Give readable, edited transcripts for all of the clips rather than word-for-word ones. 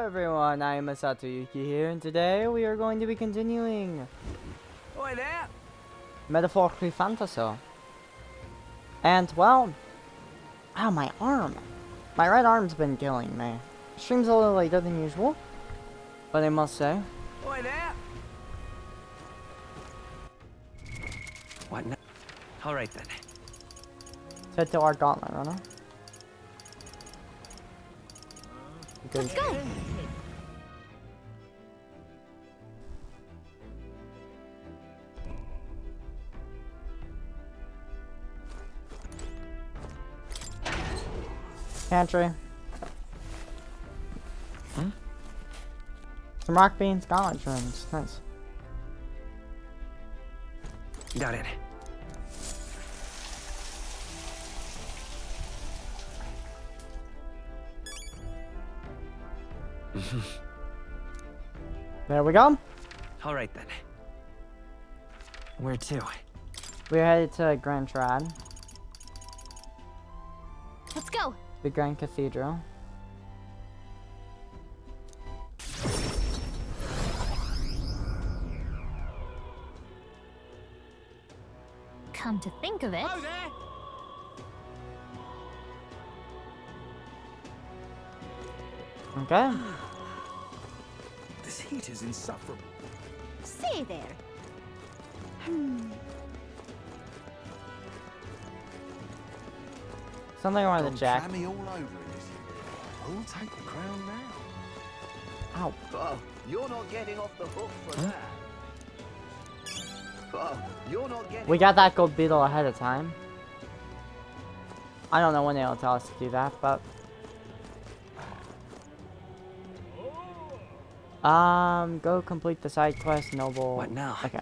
Hello everyone, I am Masato Yuki here, and today we are going to be continuing Oi there! metaphorically ReFantazio. And well, ow, my arm. My right arm's been killing me. Stream's a little later than usual, but I must say. Oi there! What now? Alright then. Let's head to our gauntlet runner. Let's go! Pantry. Some rock beans, gauntlet shrooms. Nice. Got it. There we go. Alright then. Where to? We're headed to Grand Trad, Let's go! the Grand Cathedral. Come to think of it, Okay. This heat is insufferable. say there. Something around the Gone jack. clammy all over in this unit. Who'll take the crown now? Ow. Oh, you're not getting off the hook for that. Oh, you're not getting. We got that gold beetle ahead of time. I don't know when they'll tell us to do that, but go complete the side quest, noble. What now? Okay.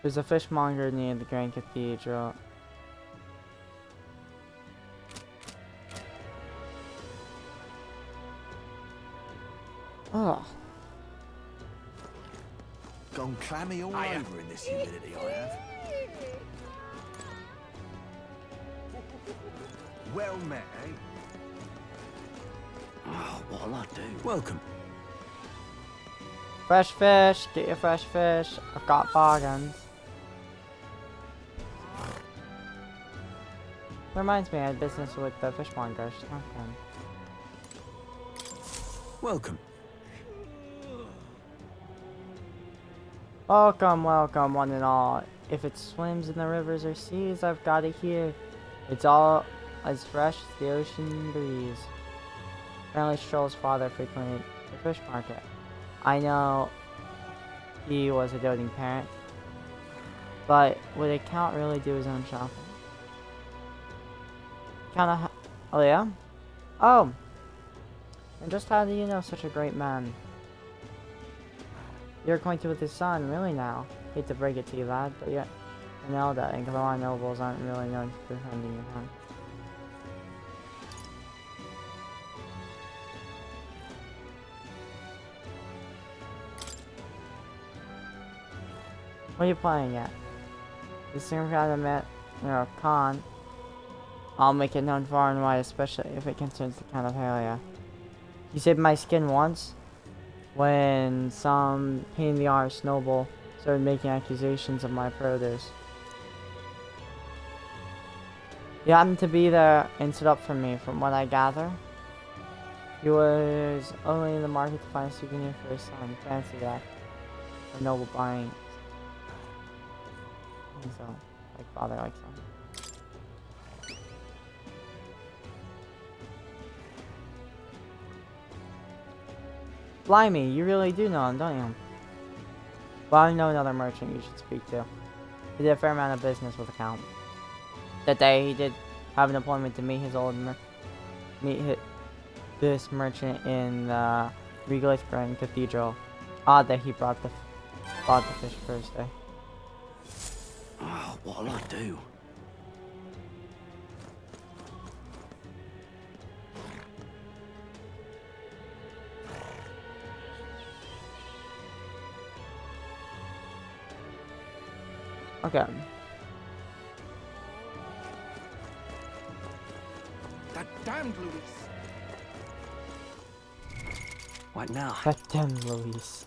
There's a fishmonger near the Grand Cathedral. Oh. Gone clammy all over in this humidity, I have. Well met, eh? Oh, what'll I do? Welcome. Fresh fish, get your fresh fish. I've got bargains. Reminds me, I had business with the fishmonger. Okay. Welcome. Welcome, welcome, one and all. If it swims in the rivers or seas, I've got it here. It's all as fresh as the ocean breeze. Apparently, Stroll's father frequented the fish market. I know he was a doting parent, but would a count really do his own shopping? Oh yeah? Oh! And just how do you know such a great man? You're acquainted with his son, really now. Hate to break it to you, lad, but yet you know that Ingvar nobles aren't really known for defending your home. What are you playing at? You seem kind of met, a con. I'll make it known far and wide, especially if it concerns the Count of Helia. You saved my skin once, when some pain in the arse noble started making accusations of my produce. He happened to be there and stood up for me, from what I gather. He was only in the market to find a souvenir for his son. Fancy that. A noble buying. So, like father, like son. Blimey, you really do know him, don't you? Well, I know another merchant you should speak to. He did a fair amount of business with the Count. That day, he did have an appointment to meet this merchant in the Regalic Grand Cathedral. Odd that he bought the fish first day. Oh, what'll I do? Okay. That damned Luis. What now? That damn Luis.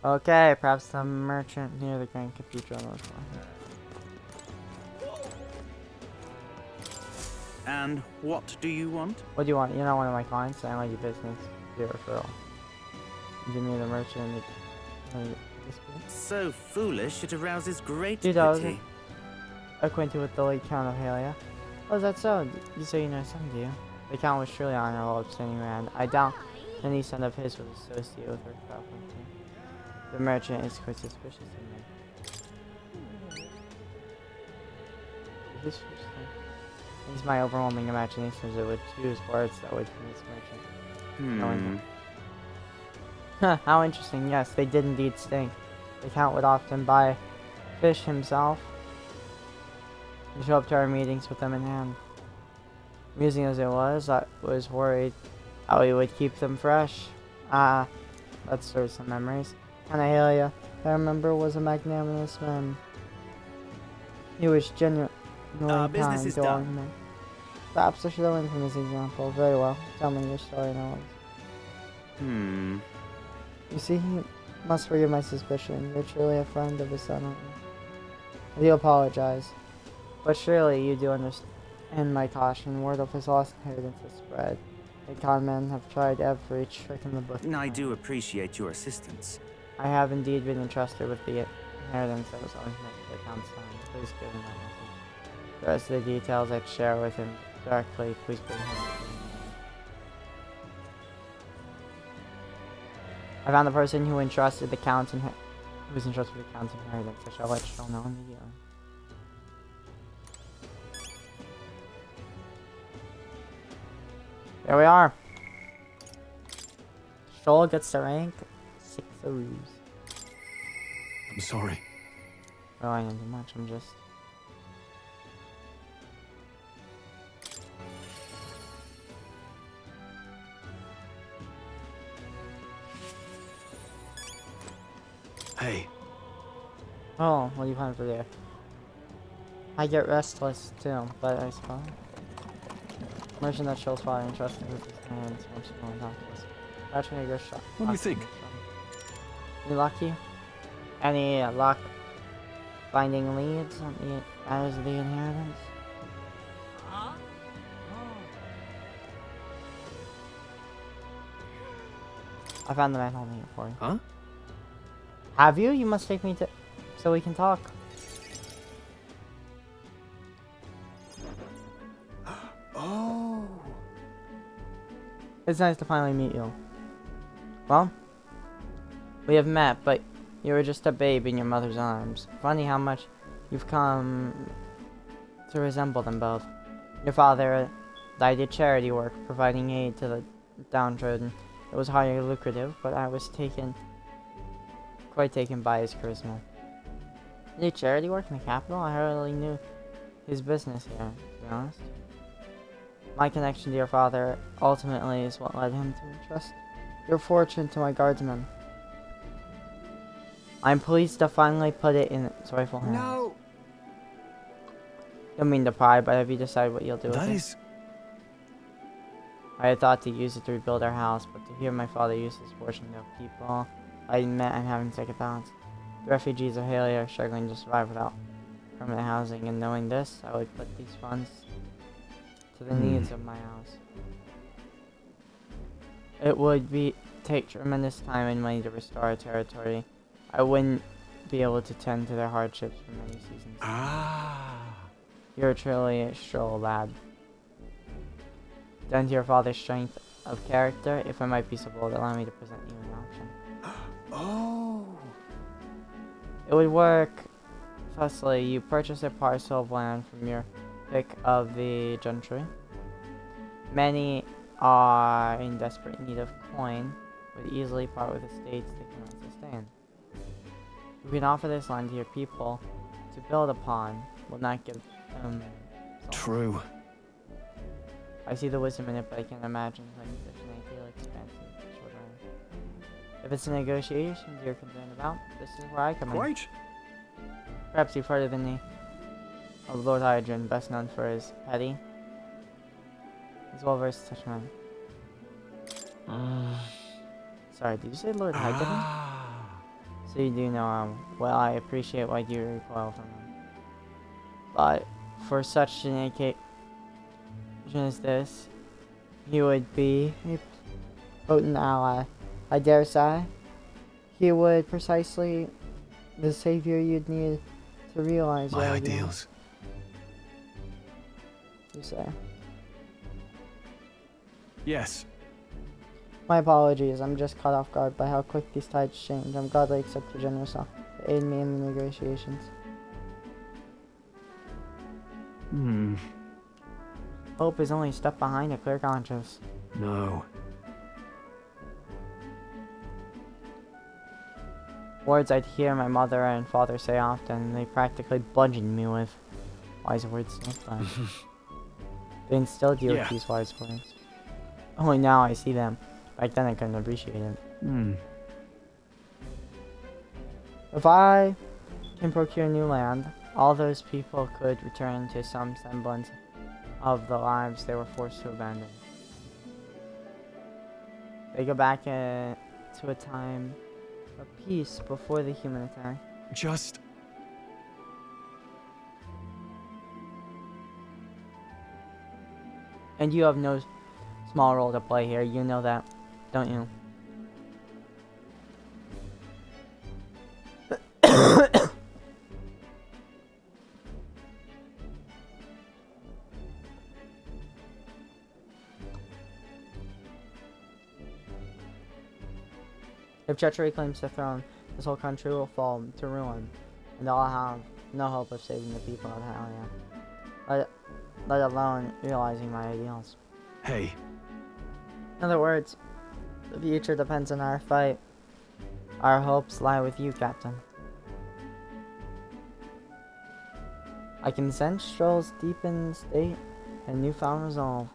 Okay, perhaps the merchant near the Grand Cathedral knows more. And what do you want? What do you want? You're not one of my clients. I only do business. Do a referral. Give me the merchant. So foolish, it arouses great 2000. pity. Acquainted with the late Count of Halia. Oh, is that so? You say you know some, do you? The Count was truly honorable, upstanding man. I doubt any son of his was associated with her foul company. The merchant is quite suspicious of me. It's my overwhelming imagination that would choose words that would convince merchant. Knowing him. Huh, how interesting. Yes, they did indeed stink. The Count would often buy fish himself and show up to our meetings with them in hand. Amusing as it was, I was worried how he would keep them fresh. Ah, that stirs some memories. Anahelia, I remember, was a magnanimous man. He was genuinely business kind is to all done. human. Perhaps I should learn from this example. Very well. Tell me your story now. You see, you must forgive my suspicion. You're truly a friend of his son, aren't you? I do apologize. But surely you do understand my caution. Word of his lost inheritance has spread. The con men have tried every trick in the book. I do appreciate your assistance. I have indeed been entrusted with the inheritance that was always meant for the Count's son. Please give him my message. The rest of the details I'd share with him directly. Please bring him. I found the person who entrusted the Count's who was entrusted with the Count's inheritance. I shall let you know immediately. There we are. Stroll gets the rank 6 Aroos. I'm sorry. Oh, I didn't do much. I'm just. Hey, Oh, what do you find for there? I get restless too, but I suppose. Merchant that shows fire and trust with his hands once you go on top of us. Actually, a good shot. what do you think? You lucky? Any luck finding leads on the matters of the inheritance? I found the man holding it for you. Huh? Have you? You must take me to so we can talk. Oh. It's nice to finally meet you. Well, we have met, but you were just a babe in your mother's arms. Funny how much you've come to resemble them both. Your father, I did charity work, providing aid to the downtrodden. It was highly lucrative, but I was quite taken by his charisma. You did charity work in the capital? I hardly knew his business here, to be honest. My connection to your father ultimately is what led him to entrust your fortune to my guardsmen. I'm pleased to finally put it in its rightful hands. No. Don't mean to pry, but have you decided what you'll do with That it? is. I had thought to use it to rebuild our house, but to hear my father use his fortune to help people, I admit I'm having second thoughts. The refugees of Haley are struggling to survive without permanent housing, and knowing this, I would put these funds to the needs of my house. It would take tremendous time and money to restore our territory. I wouldn't be able to tend to their hardships for many seasons. Ah. You're truly a stroll lad. Down to your father's strength of character, if I might be so bold, allow me to present you an option. Oh. It would work. Firstly, you purchase a parcel of land from your pick of the gentry. Many are in desperate need of coin, would easily part with estates they cannot sustain. You can offer this land to your people to build upon, will not give them True. I see the wisdom in it, but I can't imagine putting such an ideal expansive children. If it's the negotiations you're concerned about, this is where I come in. Quite. Perhaps you've heard of the of Lord Hydron, best known for his petty. He's well versed in such men. Sorry, did you say Lord Hydron? So you do know him. Well, I appreciate why you recoil from him. But for such an occasion as this, he would be a potent ally. I dare say he would precisely the savior you'd need to realize My your ideals. You say. Yes. My apologies, I'm just caught off guard by how quick these tides change. I'm glad I accept your generous offer to aid me in the negotiations. Hope is only a step behind a clear conscience. No. Words I'd hear my mother and father say often, they practically bludgeoned me with. Wise words sometimes. They instilled you with these wise words. Only now I see them. Back then I couldn't appreciate it. If I can procure new land, all those people could return to some semblance of the lives they were forced to abandon. They go back to a time of peace before the human attack. Just... And you have no small role to play here, you know that, don't you? If treachery claims the throne, this whole country will fall to ruin, and I'll have no hope of saving the people of Halia, let alone realizing my ideals. Hey. In other words, the future depends on our fight. Our hopes lie with you, Captain. I can sense Stroll's deepened state and newfound resolve.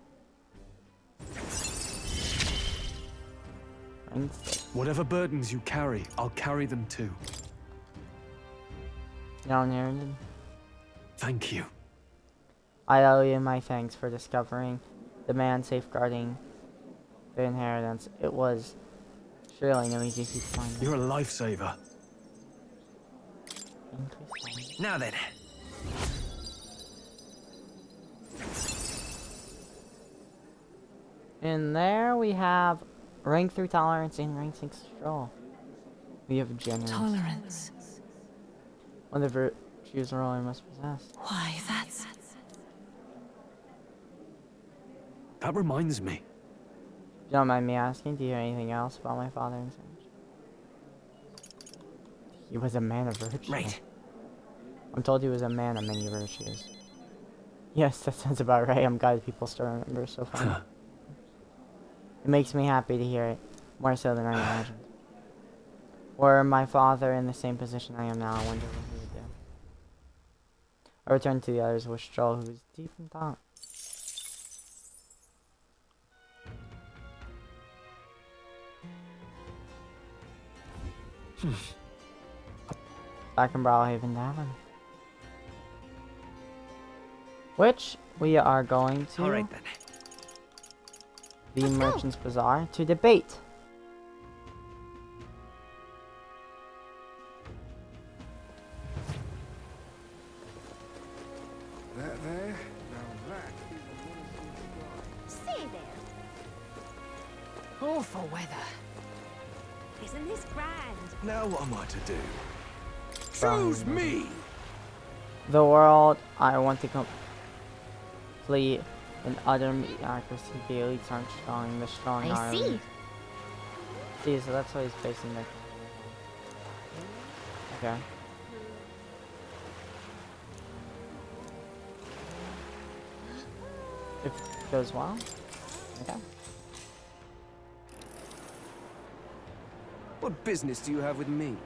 Whatever burdens you carry, I'll carry them too. Now inherited. Thank you. I owe you my thanks for discovering the man safeguarding the inheritance. It was surely no easy feat to find. You're a lifesaver. Now then. And there we have rank 3 tolerance and rank 6 stroll. We have generous. Tolerance. One of the virtues a roller must possess. Why, that's... That reminds me. You don't mind me asking, do you hear anything else about my father and such? He was a man of virtue. Right. I'm told he was a man of many virtues. Yes, that sounds about right. I'm glad people still remember so far. It makes me happy to hear it, more so than I imagined. Were my father in the same position I am now, I wonder what he would do. I returned to the others with Stroll, who was deep in thought. Back in Brawlhaven Tavern. Which we are going to All right then. the Merchant's Bazaar to debate. That there? Now that Say there. Awful weather. Isn't this grand? Now what am I to do? Choose me! The world I want to complete an utter mediocrity. The elites aren't strong, the strong are. I see. See, so that's why he's facing the. Okay. If it goes well. Okay. What business do you have with me?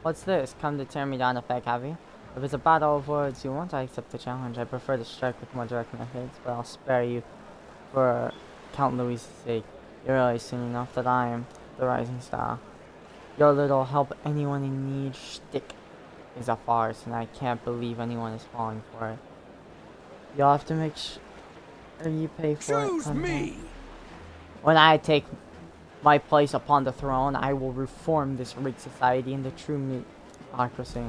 What's this? Come to tear me down if I have you? If it's a battle of words you want, I accept the challenge. I prefer to strike with more direct methods, but I'll spare you for Count Louis's sake. You realize soon enough that I am the rising star. Your little help anyone in need shtick is a farce, and I can't believe anyone is falling for it. You'll have to make sure you pay for it. Choose me! When I take my place upon the throne, I will reform this rigged society into true democracy.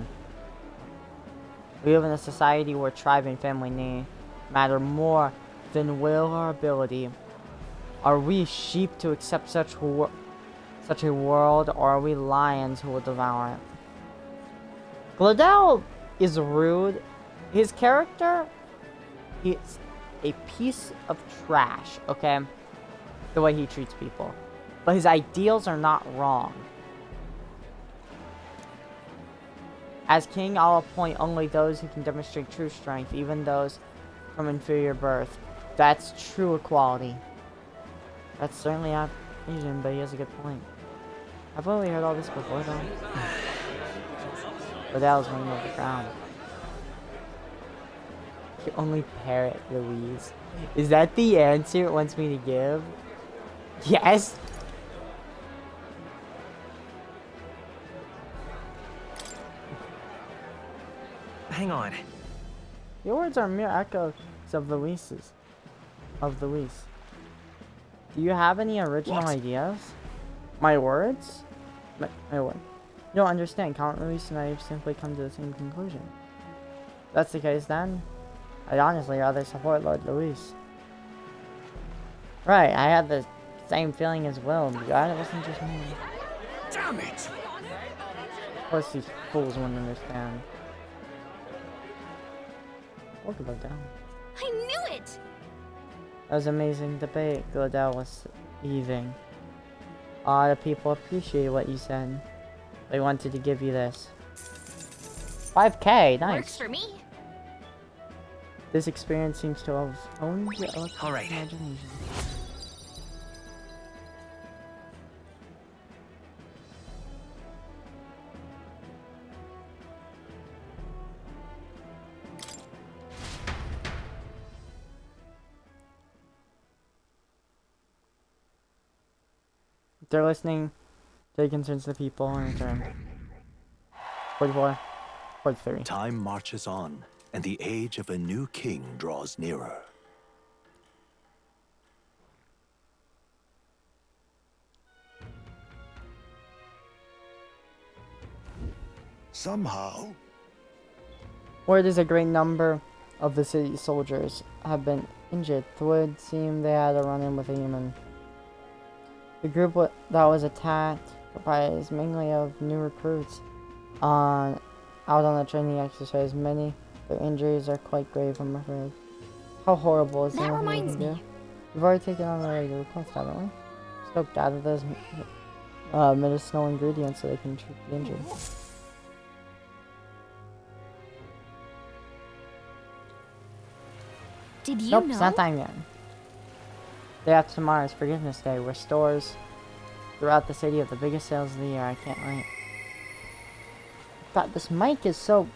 We live in a society where tribe and family name matter more than will or ability. Are we sheep to accept such a world, or are we lions who will devour it? Gladell is rude. His character, he's a piece of trash, okay? The way he treats people. But his ideals are not wrong. As king, I'll appoint only those who can demonstrate true strength, even those from inferior birth. That's true equality. That's certainly not Asian, but he has a good point. I've only heard all this before, though. But that was running over the ground. You only parrot Louise. Is that the answer it wants me to give? Yes? Hang on. Your words are mere echoes of Louise's. Of Louise. Do you have any original ideas? My words? My word. You don't understand. Count Louise and I have simply come to the same conclusion. If that's the case, then I'd honestly rather support Lord Louise. Right, I had the same feeling as well. God, it wasn't just me. Damn it! Of course, these fools wouldn't understand. Look about down. I knew it! That was an amazing debate. Gladell was heaving. A lot of people appreciated what you said. They wanted to give you this. 5K, nice. Works for me. This experience seems to have owned your All right. imagination. They're listening to the concerns of the people in return. 44. 43. Time marches on, and the age of a new king draws nearer. Somehow, Word is a great number of the city's soldiers have been injured. It would seem they had a run-in with a human. The group that was attacked comprised mainly of new recruits out on a training exercise. Many their injuries are quite grave, I'm afraid. How horrible is That reminds me. We've already taken on the regular quest, haven't we? Let's go gather those medicinal ingredients so they can treat the injured. Did you Nope, know? it's not time yet. Day after tomorrow is Forgiveness Day, where stores throughout the city have the biggest sales of the year. I can't wait. God, this mic is so...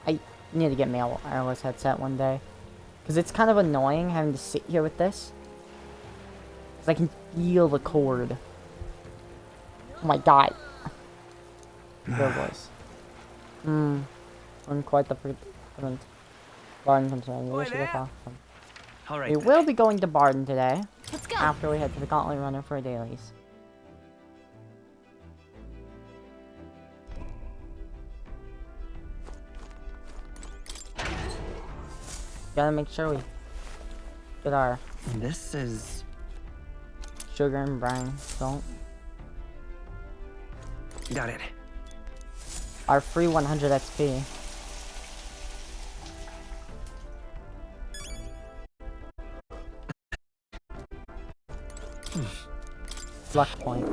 I need to get me a wireless headset one day. Because it's kind of annoying having to sit here with this. Because I can feel the cord. Oh my god. Your voice. I'm quite the predicament. Barden concerned. We wish you luck. All right. We will be going to Barden today. Let's go. After we head to the Gauntlet Runner for dailies. Gotta make sure we get our This is... sugar and brine salt. Got it. Our free 100 XP. Luck point.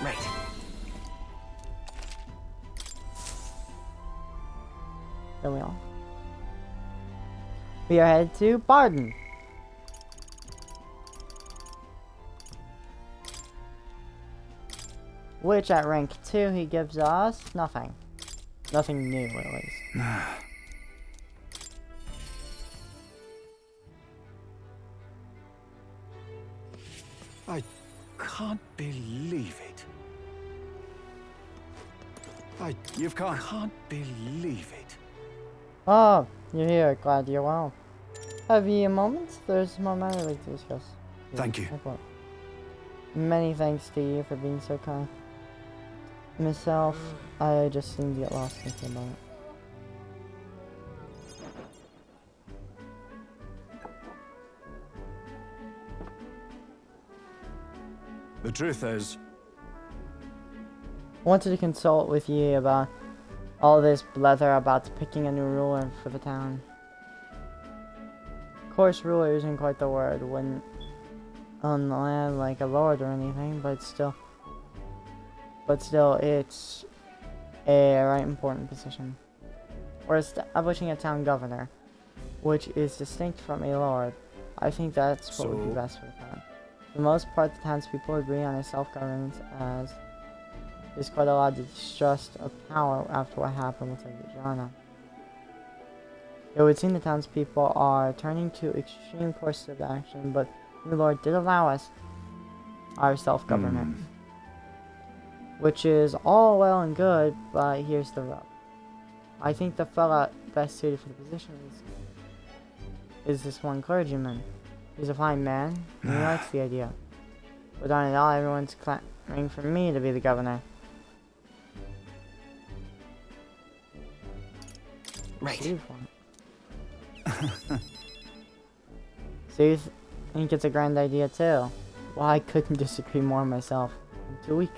Right. There we are. We are headed to Barden. Which at rank 2 he gives us nothing. Nothing new at least. I can't believe it. You've can't believe it. Oh, you're here. Glad you're well. Have you a moment? There's more matter I'd like to discuss. Thank you. No problem. Many thanks to you for being so kind. Myself, I just seem to get lost thinking about it. The truth is, I wanted to consult with you about all this blether about picking a new ruler for the town. Of course, ruler isn't quite the word when on the land like a lord or anything, but still, it's a right important position. We're establishing a town governor, which is distinct from a lord. I think that's what would be best for the town. For the most part, the townspeople agree on a self-governance, as there's quite a lot of distrust of power after what happened with Lady Jana. It would seem the townspeople are turning to extreme courses of action, but the Lord did allow us our self-government. Which is all well and good, but here's the rub. I think the fella best suited for the position is this one clergyman. He's a fine man, and he likes the idea. But on it all, everyone's clamoring for me to be the governor. Right. So you think it's a grand idea too? Well, I couldn't disagree more myself. I'm too weak.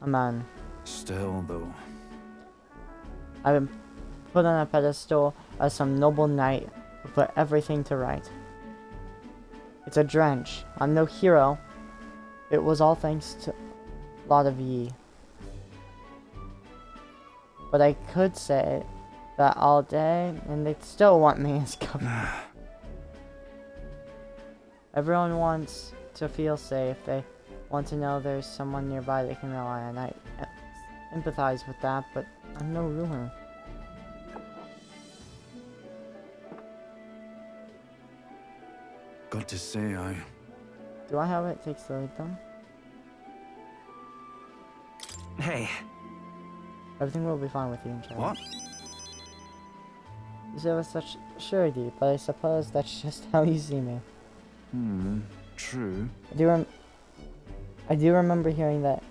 A man. still though. I've been put on a pedestal as some noble knight who put everything to right. It's a drench. I'm no hero. It was all thanks to a lot of ye. But I could say that all day, and they'd still want me as governor. Everyone wants to feel safe. They want to know there's someone nearby they can rely on. I empathize with that, but I'm no ruler. Got to say, Do I have what it takes to lead them? Hey, Everything will be fine with you in charge. What? You say with such surety, but I suppose that's just how you see me. True. I do remember hearing that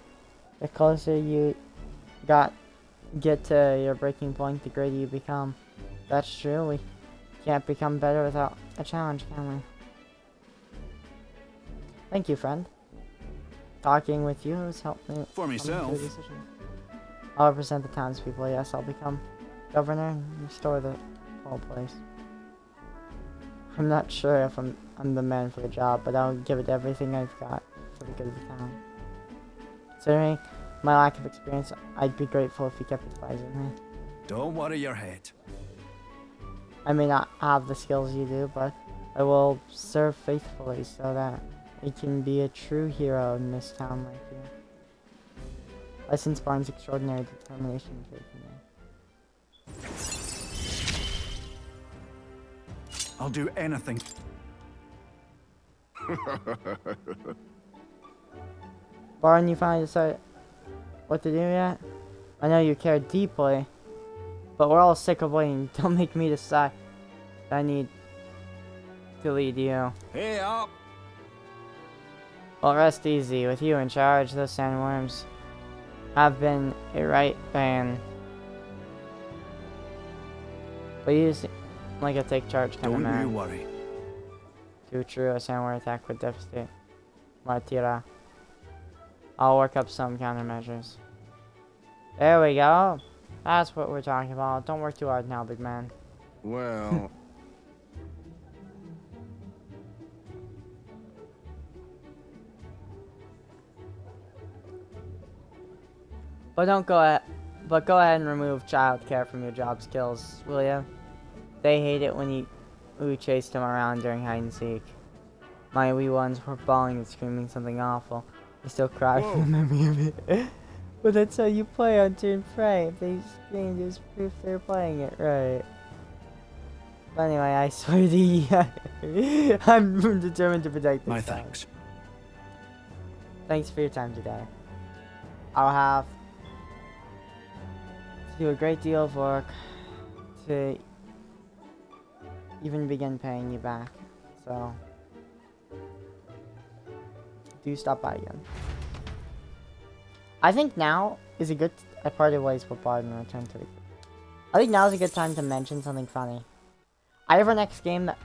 the closer you get to your breaking point, the greater you become. That's true. We can't become better without a challenge, can we? Thank you, friend. Talking with you has helped me For come to a myself. decision. I'll represent the townspeople. Yes, I'll become governor and restore the whole place. I'm not sure if I'm the man for the job, but I'll give it everything I've got for the good of the town. Considering my lack of experience, I'd be grateful if you kept advising me. Don't worry your head. I may not have the skills you do, but I will serve faithfully so that I can be a true hero in this town like you. Lessons Barnes' extraordinary determination and faith in me. I'll do anything. Barn, you finally decided what to do yet? I know you care deeply, but we're all sick of waiting. Don't make me decide. I need to lead you. Hey up! Well, rest easy. With you in charge, those sandworms have been a right bane. But you seem like a take charge kind of Don't man. you worry. Too true, a sandworm attack would devastate Martira. I'll work up some countermeasures. There we go. That's what we're talking about. Don't work too hard now, big man. Well... But go ahead and remove childcare from your job skills, will ya? They hate it when we chased them around during hide and seek. My wee ones were bawling and screaming something awful. I still cry from the memory of it. But that's how you play on turn prey. If they scream, just proof they're playing it right. But anyway, I swear to you, I'm determined to protect this My town. thanks. Thanks for your time today. I'll have do a great deal of work to even begin paying you back. So, do stop by again. I think now is a good. I parted ways with Bard and returned to the. I think now is a good time to mention something funny. I have our next game that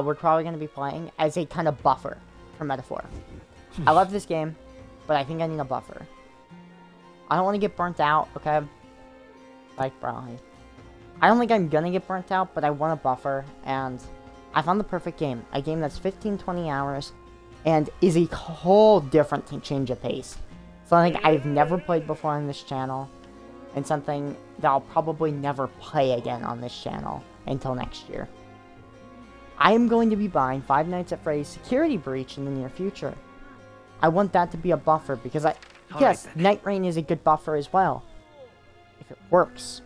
we're probably going to be playing as a kind of buffer for Metaphor. I love this game, but I think I need a buffer. I don't want to get burnt out, okay? Like Brownie. I don't think I'm going to get burnt out, but I want a buffer, and I found the perfect game. A game that's 15-20 hours, and is a whole different change of pace. Something I've never played before on this channel, and something that I'll probably never play again on this channel until next year. I am going to be buying Five Nights at Freddy's Security Breach in the near future. I want that to be a buffer because yes, Night Rain is a good buffer as well, if it works.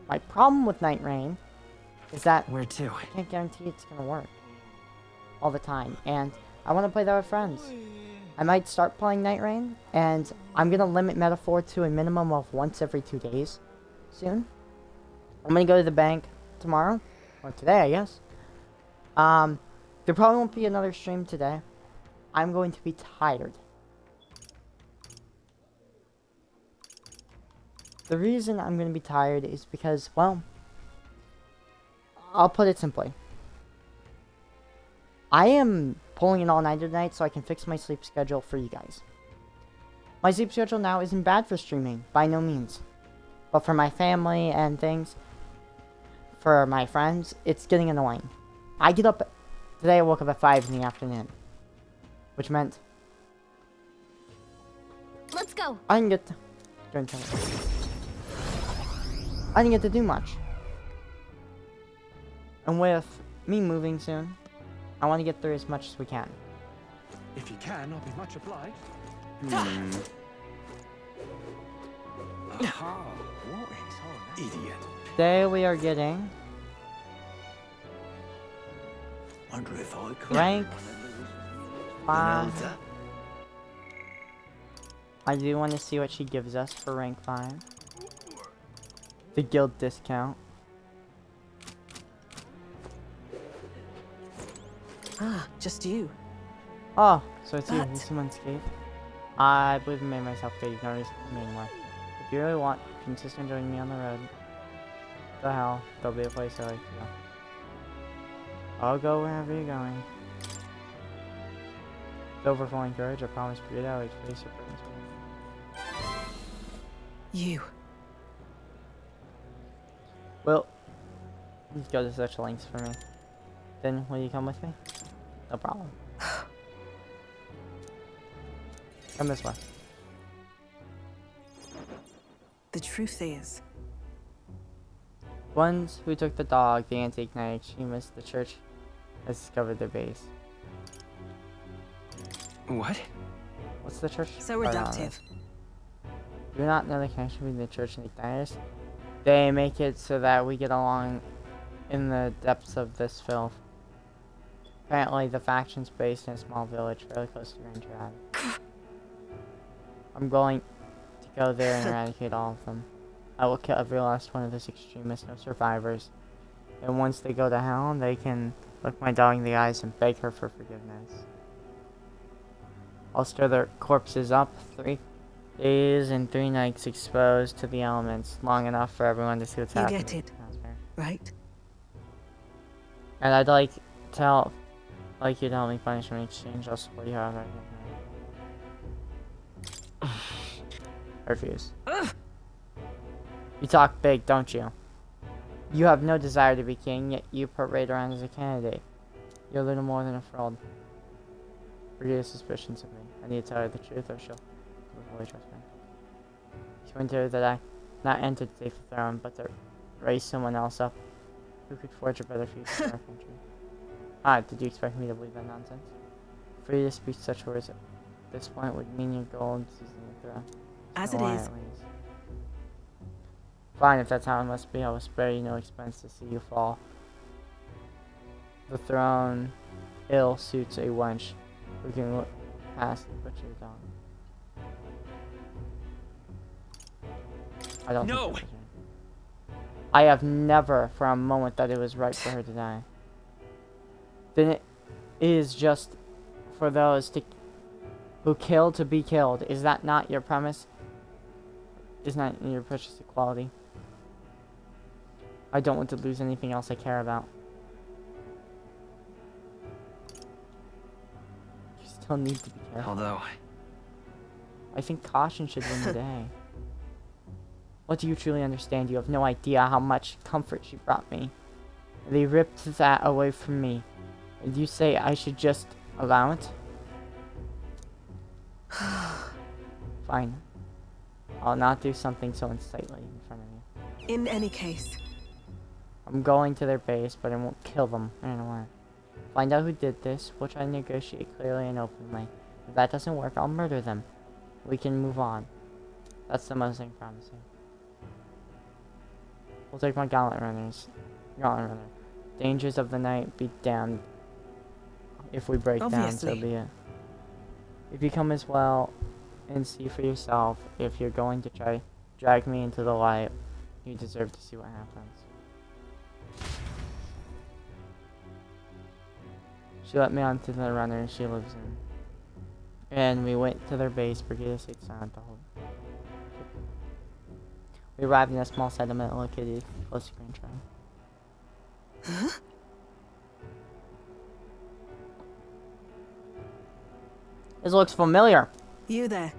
My problem with Night Rain is that Where to? I can't guarantee it's gonna work all the time, and I want to play that with friends. I might start playing Night Rain, and I'm gonna limit Metaphor to a minimum of once every 2 days soon. I'm gonna go to the bank tomorrow, or today, I guess. There probably won't be another stream today. I'm going to be tired. The reason I'm going to be tired is because, well, I'll put it simply. I am pulling an all-nighter tonight so I can fix my sleep schedule for you guys. My sleep schedule now isn't bad for streaming, by no means. But for my family and things, for my friends, it's getting annoying. I get up, today I woke up at 5 in the afternoon. Which meant Let's go. I didn't get to, I didn't get to do much. And with me moving soon, I want to get through as much as we can. If you can, I'll be much obliged. Aha, what is on? Idiot. Today we are getting Wonder if I could. rank 5. Another. I do want to see what she gives us for rank 5. The guild discount. Ah, just you. Oh, so it's you. But- You someone escape. I believe I made myself good. You can always me anymore. If you really want, you can insist on joining me on the road. What the hell? There'll be a place I like to go. I'll go wherever you're going. With overflowing courage, I promise to get out to face your burdens. You. Well, you go to such lengths for me. Then will you come with me? No problem. Come this way. The truth is, Ones who took the dog, the antique night extremists, the church has discovered their base. What? What's the church? so part on reductive. this? Do you not know the connection between the church and the igniters? They make it so that we get along in the depths of this filth. Apparently, the faction's based in a small village fairly close to Ranger Island. I'm going to go there and eradicate all of them. I will kill every last one of those extremists, no survivors. And once they go to hell, they can look my dog in the eyes and beg her for forgiveness. I'll stir their corpses up 3 days and 3 nights exposed to the elements, long enough for everyone to see what's You happening. get it. Right? And I'd like to like you to help me punish me in exchange. I'll support you however I can. I refuse. You talk big, don't you? You have no desire to be king, yet you parade around as a candidate. You're little more than a fraud. Forget your suspicions of me. I need to tell her the truth, or she'll fully trust me. She went to that I not enter to take the throne, but to raise someone else up who could forge a better future for our country. Ah, did you expect me to believe that nonsense? For you to speak such words at this point would mean your goal is seizing the throne. As So it why, is. at least? Fine, if that's how it must be, I will spare you no expense to see you fall. The throne ill suits a wench who can look past the butcher's dog. I don't No! think that's I have never for a moment that it was right for her to die. Then it is just for those who kill to be killed. Is that not your premise? Isn't that your precious equality? I don't want to lose anything else I care about. You still need to be careful. Although, I think caution should win the day. What do you truly understand? You have no idea how much comfort she brought me. They ripped that away from me. And you say I should just allow it? Fine. I'll not do something so unsightly in front of you. In any case. I'm going to their base, but I won't kill them. I don't know why. Find out who did this. We'll try to negotiate clearly and openly. If that doesn't work, I'll murder them. We can move on. That's the most thing promising. We'll take my gauntlet runners. Gauntlet runner. Dangers of the night be damned. If we break down, so be it. If you come as well and see for yourself, if you're going to try drag me into the light, you deserve to see what happens. She let me onto the runner she lives in. And we went to their base. Brigida stayed silent the whole. We arrived in a small settlement located close to Grand Shrine. Huh? This looks familiar. You there.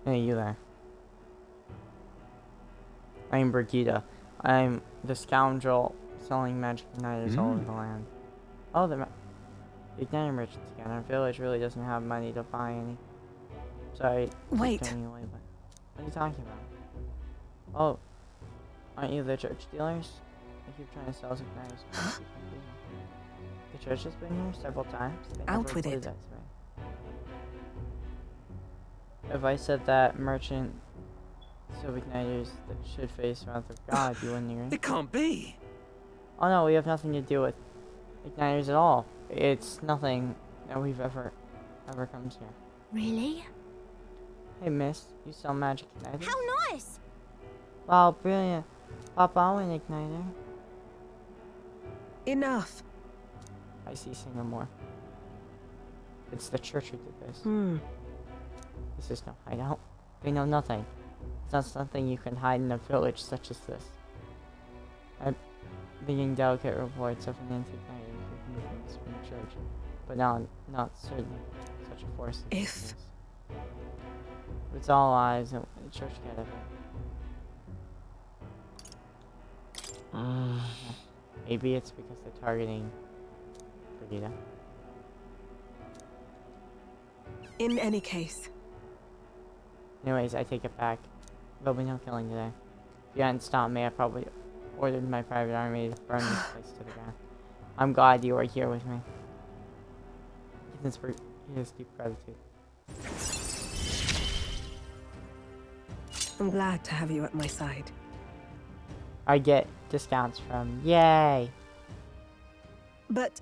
Hey, you there. I'm Brigida. I'm the scoundrel selling magic igniters all over the land. Oh, the igniter merchants again. Our village really doesn't have money to buy any. Sorry. Wait. Away, but what are you talking about? Oh, aren't you the church dealers? I keep trying to sell us igniters. The church has been here several times. They never Out with reported it. that to me. If I said that merchant of igniters that should face wrath of God, you wouldn't agree? it can't be. Oh no, we have nothing to do with igniters at all. It's nothing that we've ever comes here. Really? Hey miss, you sell magic igniters? How nice! Wow, brilliant. Pop on an igniter. Enough. I see, say no more. It's the church who did this. This is no hideout. They know nothing. It's not something you can hide in a village such as this. I'm being delicate reports of an anti-igniter movements from the church, but now I'm not certain such a force exists. It's all lies and the church get of it. Maybe it's because they're targeting Brigida. In any case. Anyways, I take it back. There'll be no killing today. If you hadn't stopped me, I probably ordered my private army to burn this place to the ground. I'm glad you are here with me. This for his deep gratitude. I'm glad to have you at my side. I get discounts from. Yay! But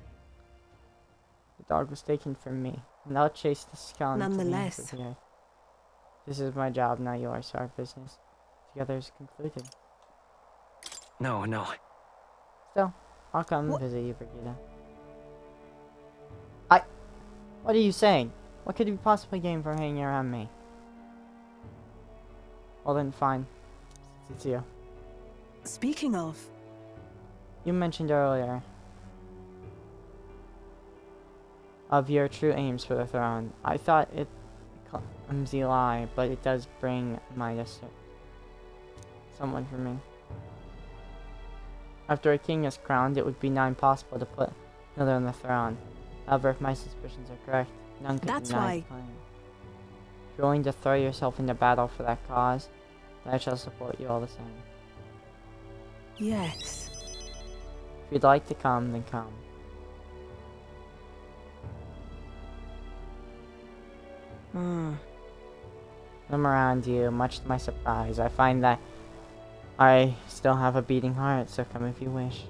The dog was taken from me, and I'll chase the skeleton. nonetheless, This is my job, not yours, so our business together is concluded. No. Still, I'll come and What? visit you, Brigida. What are you saying? What could you possibly gain from hanging around me? Well then, fine. Since it's you. speaking of, You mentioned earlier of your true aims for the throne. I thought it clumsy lie, but it does bring Midas someone for me. After a king is crowned, it would be nigh impossible to put another on the throne. However, if my suspicions are correct, none could That's deny why- the claim. If you're willing to throw yourself into battle for that cause, then I shall support you all the same. yes. If you'd like to come, then come. I'm around you, much to my surprise. I find that I still have a beating heart, so come if you wish.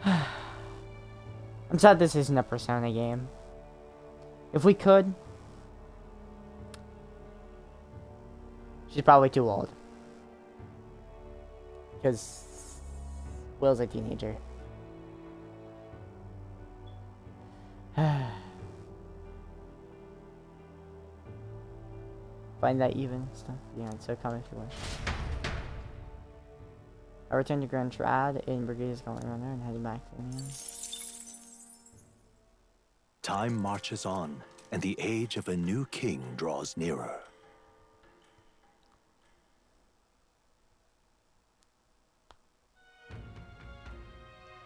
I'm sad this isn't a Persona game. If we could... She's probably too old. Because Will's a teenager. Find that even stuff. Yeah, so come if you wish. I returned to Grand Trad in Brigade's Going Runner and headed back to the inn. Time marches on, and the age of a new king draws nearer.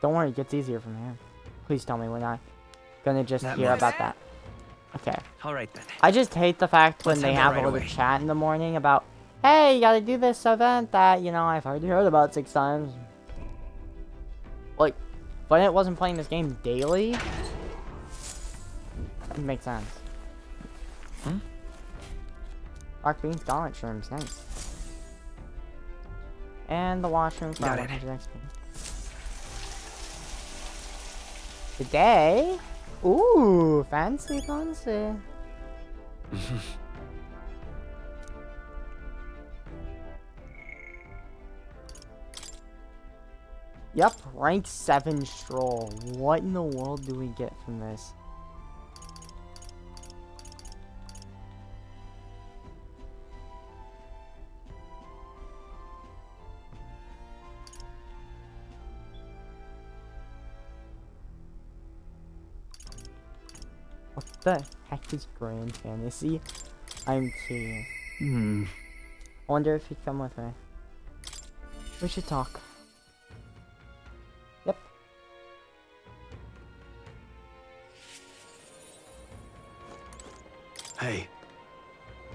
Don't worry, it gets easier from here. Please tell me we're not gonna just That hear much. about that. Okay. All right then. I just hate the fact when Let's they head there have right a little away. chat in the morning about, hey, you gotta do this event that, you know, I've already heard about 6 times. Like, but it wasn't playing this game daily. That makes sense. Rock beans, garlic shrooms, nice. And the washroom for Got it. 100 XP. Today? Ooh, fancy. Yep, rank 7 stroll. What in the world do we get from this? What the heck is Grand Fantasy? I'm curious. I wonder if he'd come with me. We should talk. Yep. Hey,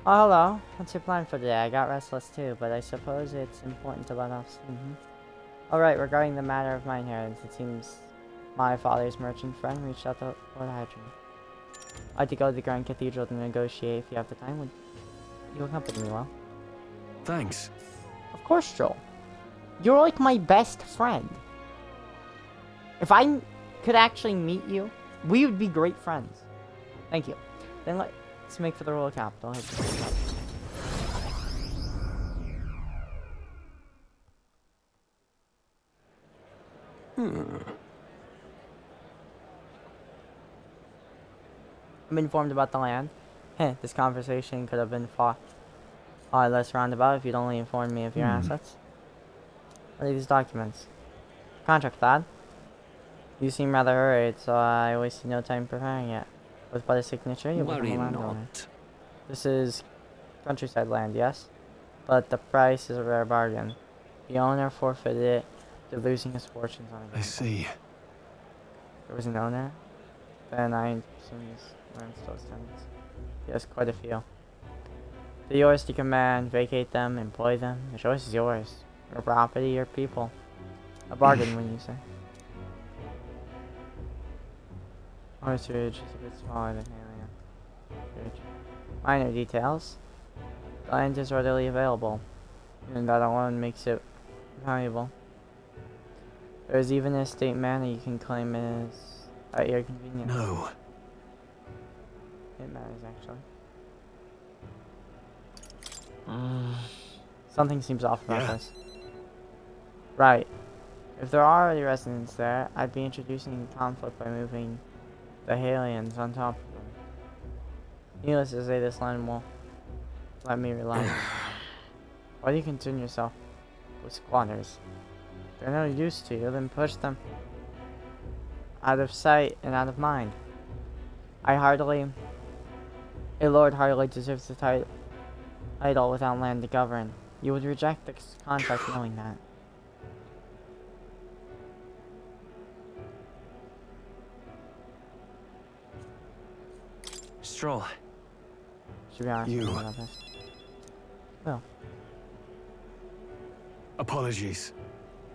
Oh, hello. What's your plan for today? I got restless too, but I suppose it's important to let off steam. Alright, regarding the matter of my inheritance, it seems my father's merchant friend reached out to Lord Hydron. I'd like to go to the Grand Cathedral to negotiate. If you have the time, would you accompany me, well? Thanks. Of course, Joel. You're like my best friend. If I could actually meet you, we would be great friends. Thank you. Then let's make for the royal capital. I'm informed about the land. Heh, this conversation could have been far less roundabout if you'd only informed me of your assets. What are these documents? Contract, lad. You seem rather hurried, so I wasted no time preparing it. With but a signature, you'll become Worry a landowner. not. This is countryside land, yes? But the price is a rare bargain. The owner forfeited it to losing his fortunes on it. I see. There was an owner? Then I assume this rents those tenants. Yes, quite a few. They're yours to command, vacate them, employ them. The choice is yours. Your property, your people. A bargain, when you say. Orchard is a bit smaller than Alien. Minor details. The land is readily available, and that alone makes it valuable. There is even an estate manor you can claim at your convenience. No. It matters, actually. Something seems off about Yeah. this. Right. If there are already residents there, I'd be introducing conflict by moving the Halians on top of them. Needless to say, this land will let me rely. Why do you concern yourself with squatters? If they're no use to you, then push them out of sight and out of mind. A lord hardly deserves the title without land to govern. You would reject the contract knowing that. Stroll. Should be honest with You- you about this. Well, Apologies.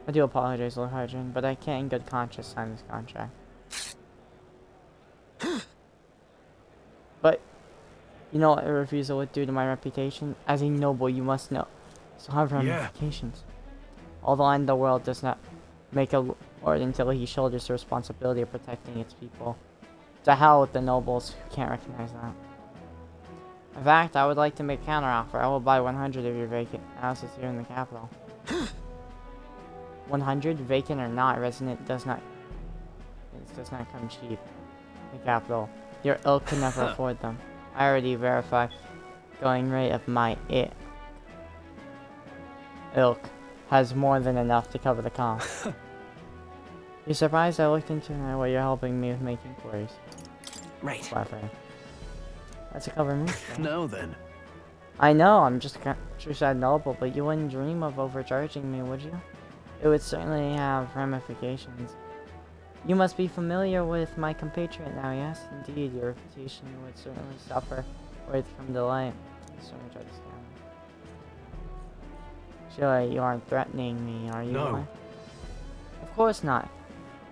I do apologize, Lord Hydron, but I can't in good conscience sign this contract. But, you know what a refusal would do to my reputation? As a noble, you must know. So have ramifications. All the land in the world does not make a lord until he shoulders the responsibility of protecting its people. To hell with the nobles who can't recognize that. In fact, I would like to make a counteroffer. I will buy 100 of your vacant houses here in the capital. 100, vacant or not, resident does not come cheap. The capital. Your ilk could never afford them. I already verified going rate of my ilk has more than enough to cover the cost. You're surprised I looked into it while you're helping me with making queries. Right. Clever. That's a clever move. Now then. I know, I'm just a countryside noble, but you wouldn't dream of overcharging me, would you? It would certainly have ramifications. You must be familiar with my compatriot now, yes? Indeed, your reputation would certainly suffer were it to come to light. Certainly try to scam me. Surely you aren't threatening me, are you? No. Of course not.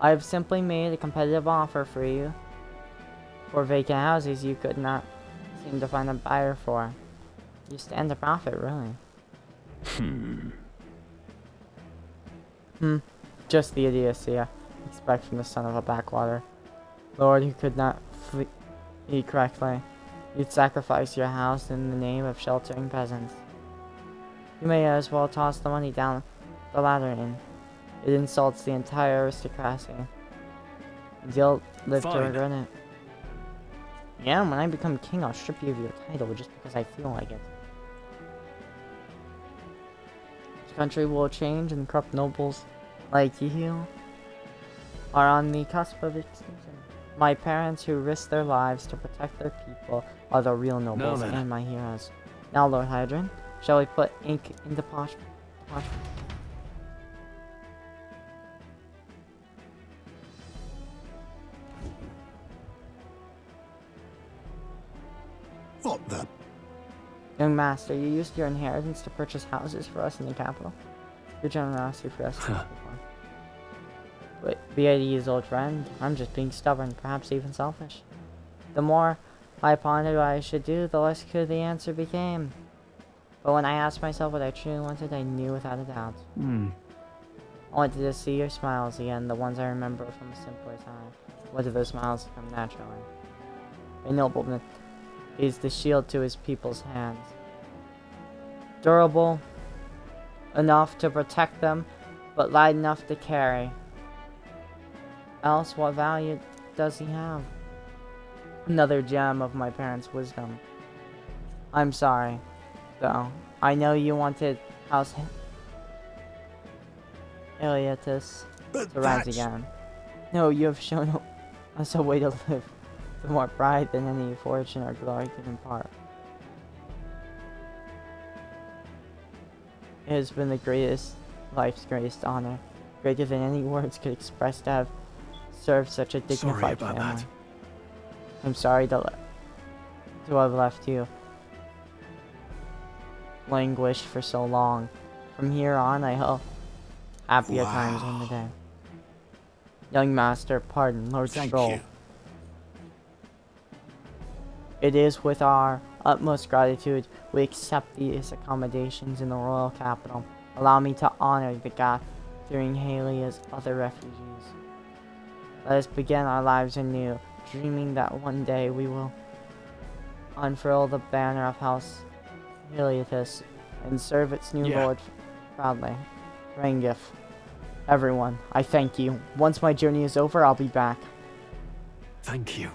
I've simply made a competitive offer for you. For vacant houses you could not seem to find a buyer for. You stand to profit, really. Just the idiocy I expect from the son of a backwater. Lord, who could not flee correctly. You'd sacrifice your house in the name of sheltering peasants. You may as well toss the money down the ladder in. It insults the entire aristocracy. And you'll live to regret it. Yeah, when I become king, I'll strip you of your title just because I feel like it. This country will change, and corrupt nobles like you are on the cusp of extinction. My parents, who risked their lives to protect their people, are the real nobles and my heroes. Now, Lord Hydron, shall we put ink in the posh? What the? Young master, you used your inheritance to purchase houses for us in the capital. Your generosity for us is before. But be at ease, old friend. I'm just being stubborn, perhaps even selfish. The more I pondered what I should do, the less clear the answer became. But when I asked myself what I truly wanted, I knew without a doubt. I wanted to see your smiles again, the ones I remember from a simpler time. What do those smiles come naturally? A nobleman is the shield to his people's hands. Durable enough to protect them, but light enough to carry. Else, what value does he have? Another gem of my parents' wisdom. I'm sorry, though. I know you wanted House Iliotus to rise again. No, you have shown us a way to live with more pride than any fortune or glory can impart. It has been the greatest, life's greatest honor, greater than any words could express, to have served such a dignified family. That. I'm sorry to have left you languished for so long. From here on, I hope happier times on the day. Young master, pardon, Lord Stroll. You. It is with our utmost gratitude we accept these accommodations in the royal capital. Allow me to honor the gathering Halia's other refugees. Let us begin our lives anew, dreaming that one day we will unfurl the banner of House Heliotus and serve its new lord proudly. Rangif. Everyone, I thank you. Once my journey is over, I'll be back. Thank you.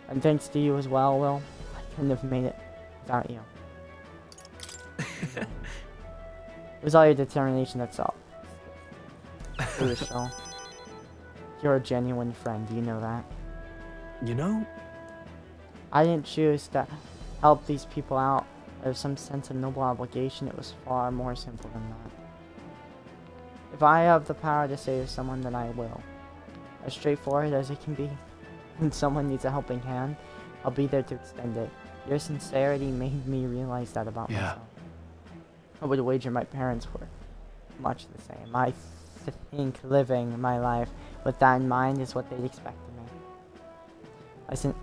And thanks to you as well, Will. I couldn't have made it without you. It was all your determination, that's all. You're a genuine friend, you know that? You know? I didn't choose to help these people out out of some sense of noble obligation. It was far more simple than that. If I have the power to save someone, then I will. As straightforward as it can be. When someone needs a helping hand, I'll be there to extend it. Your sincerity made me realize that about myself. I would wager my parents were much the same. I think living my life with that in mind is what they'd expect of me. I sense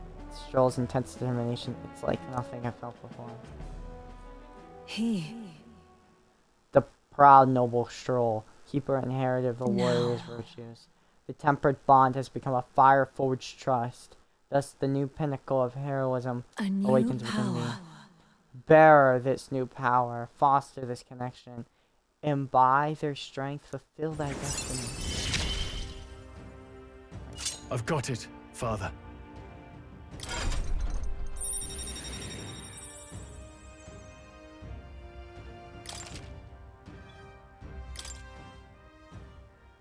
Stroll's intense determination. It's like nothing I've felt before. The proud noble Stroll, keeper and inheritor of the warrior's virtues. The tempered bond has become a fire-forged trust. Thus, the new pinnacle of heroism awakens within me. Bearer this new power, foster this connection. and by their strength fulfill their destiny. I've got it, Father.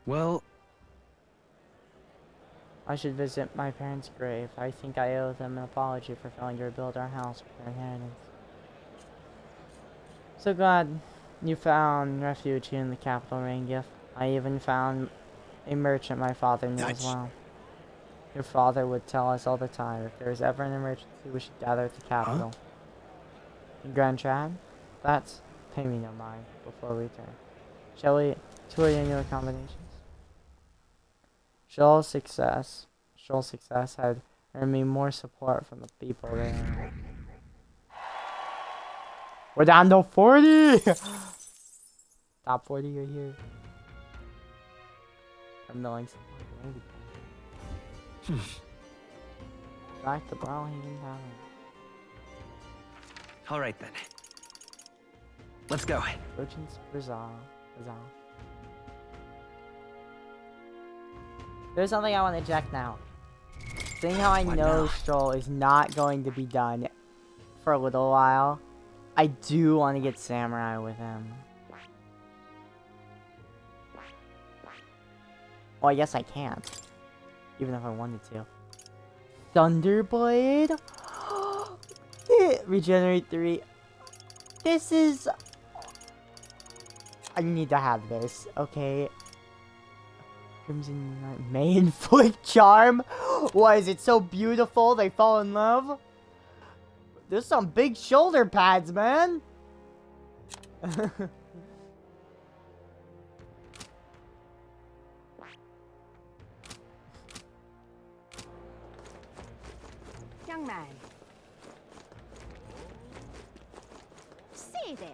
Well, I should visit my parents' grave. I think I owe them an apology for failing to rebuild our house with their inheritance. So glad you found refuge here in the capital, Rangiff. I even found a merchant my father knew as well. Your father would tell us all the time, if there is ever an emergency, we should gather at the capital. In Grand Trad? That's pay me no mind before we return. Shall we tour your new accommodations? Shoal's success had earned me more support from the people there. We're down to 40! Top 40 you're here. I'm milling some back to Brawlhaven Town. All right then. Let's go. Merchants Bazaar. There's something I want to check now. Seeing how I What know now? Stroll is not going to be done for a little while, I do want to get Samurai with him. Well, I guess I can't. Even if I wanted to. Thunderblade? Regenerate 3. This is... I need to have this, okay? Crimson Main Foot Charm? Why is it so beautiful they fall in love? There's some big shoulder pads, man! Young man. Stay there.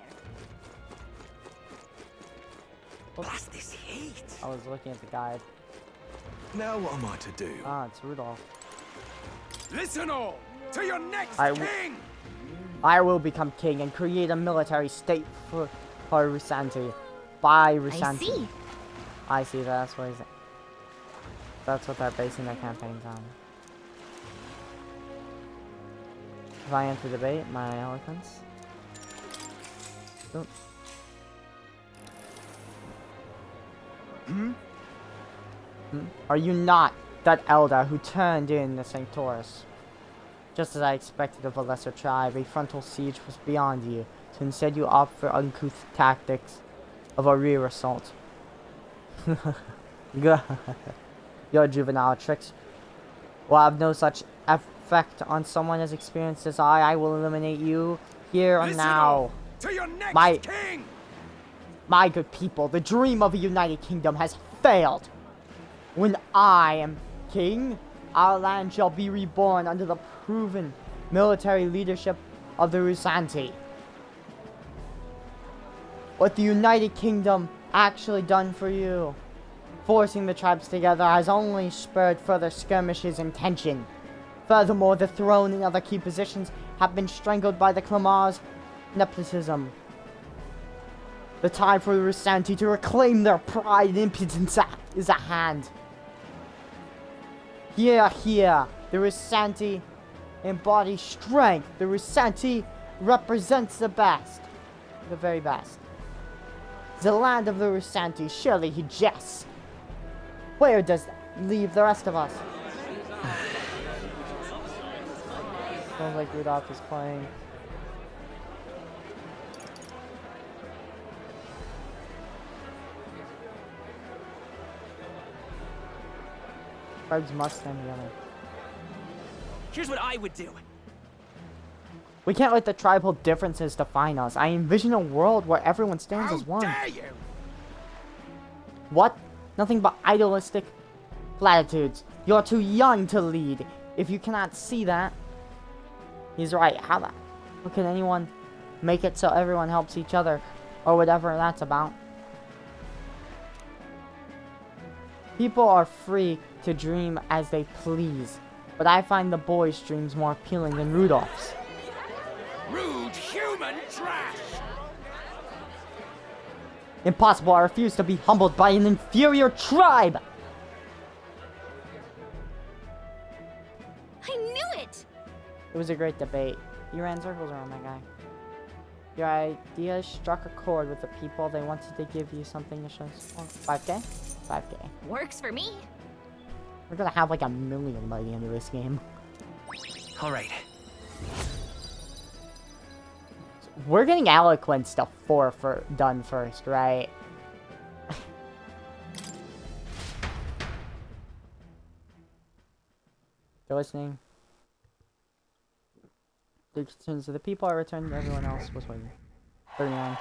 Blast this heat. I was looking at the guide. Now what am I to do? Ah, it's Rudolph. Listen all to your next I king! I will become king and create a military state for Rusanti. By Rusanti. I see. I see, that's what that's what they're basing their campaigns on. If I enter debate, my eloquence. Don't. Are you not that elder who turned in the Sanctorus? Just as I expected of a lesser tribe, a frontal siege was beyond you, so instead you opt for uncouth tactics of a rear assault. Your juvenile tricks will have no such effect on someone as experienced as I. I will eliminate you here and Listen now. all to your next king! My good people, the dream of a united kingdom has failed. When I am king, our land shall be reborn under the proven military leadership of the Rusanti. What the United Kingdom actually done for you, forcing the tribes together, has only spurred further skirmishes and tension. Furthermore, the throne and other key positions have been strangled by the Clamar's nepotism. The time for the Rusanti to reclaim their pride and impotence is at hand. Here, the Rusanti embody strength. The Rusanti represents the best. The very best. The land of the Rusanti, surely he jests. Where does that leave the rest of us? Sounds like Rudolph is playing. Tribes must stand together. Here's what I would do. We can't let the tribal differences define us. I envision a world where everyone stands as one. How dare you! What? Nothing but idealistic platitudes. You're too young to lead. If you cannot see that, he's right. How can anyone make it so everyone helps each other, or whatever that's about? People are free to dream as they please, but I find the boy's dreams more appealing than Rudolph's. Rude human trash! Impossible, I refuse to be humbled by an inferior tribe! I knew it! It was a great debate. You ran circles around that guy. Your ideas struck a chord with the people. They wanted to give you something to show support. 5K? 5K. Works for me. We're gonna have like 1 million by the end of this game. All right. We're getting eloquent stuff done first, right? They're listening. The concerns of the people are returned. Everyone else was waiting. 39.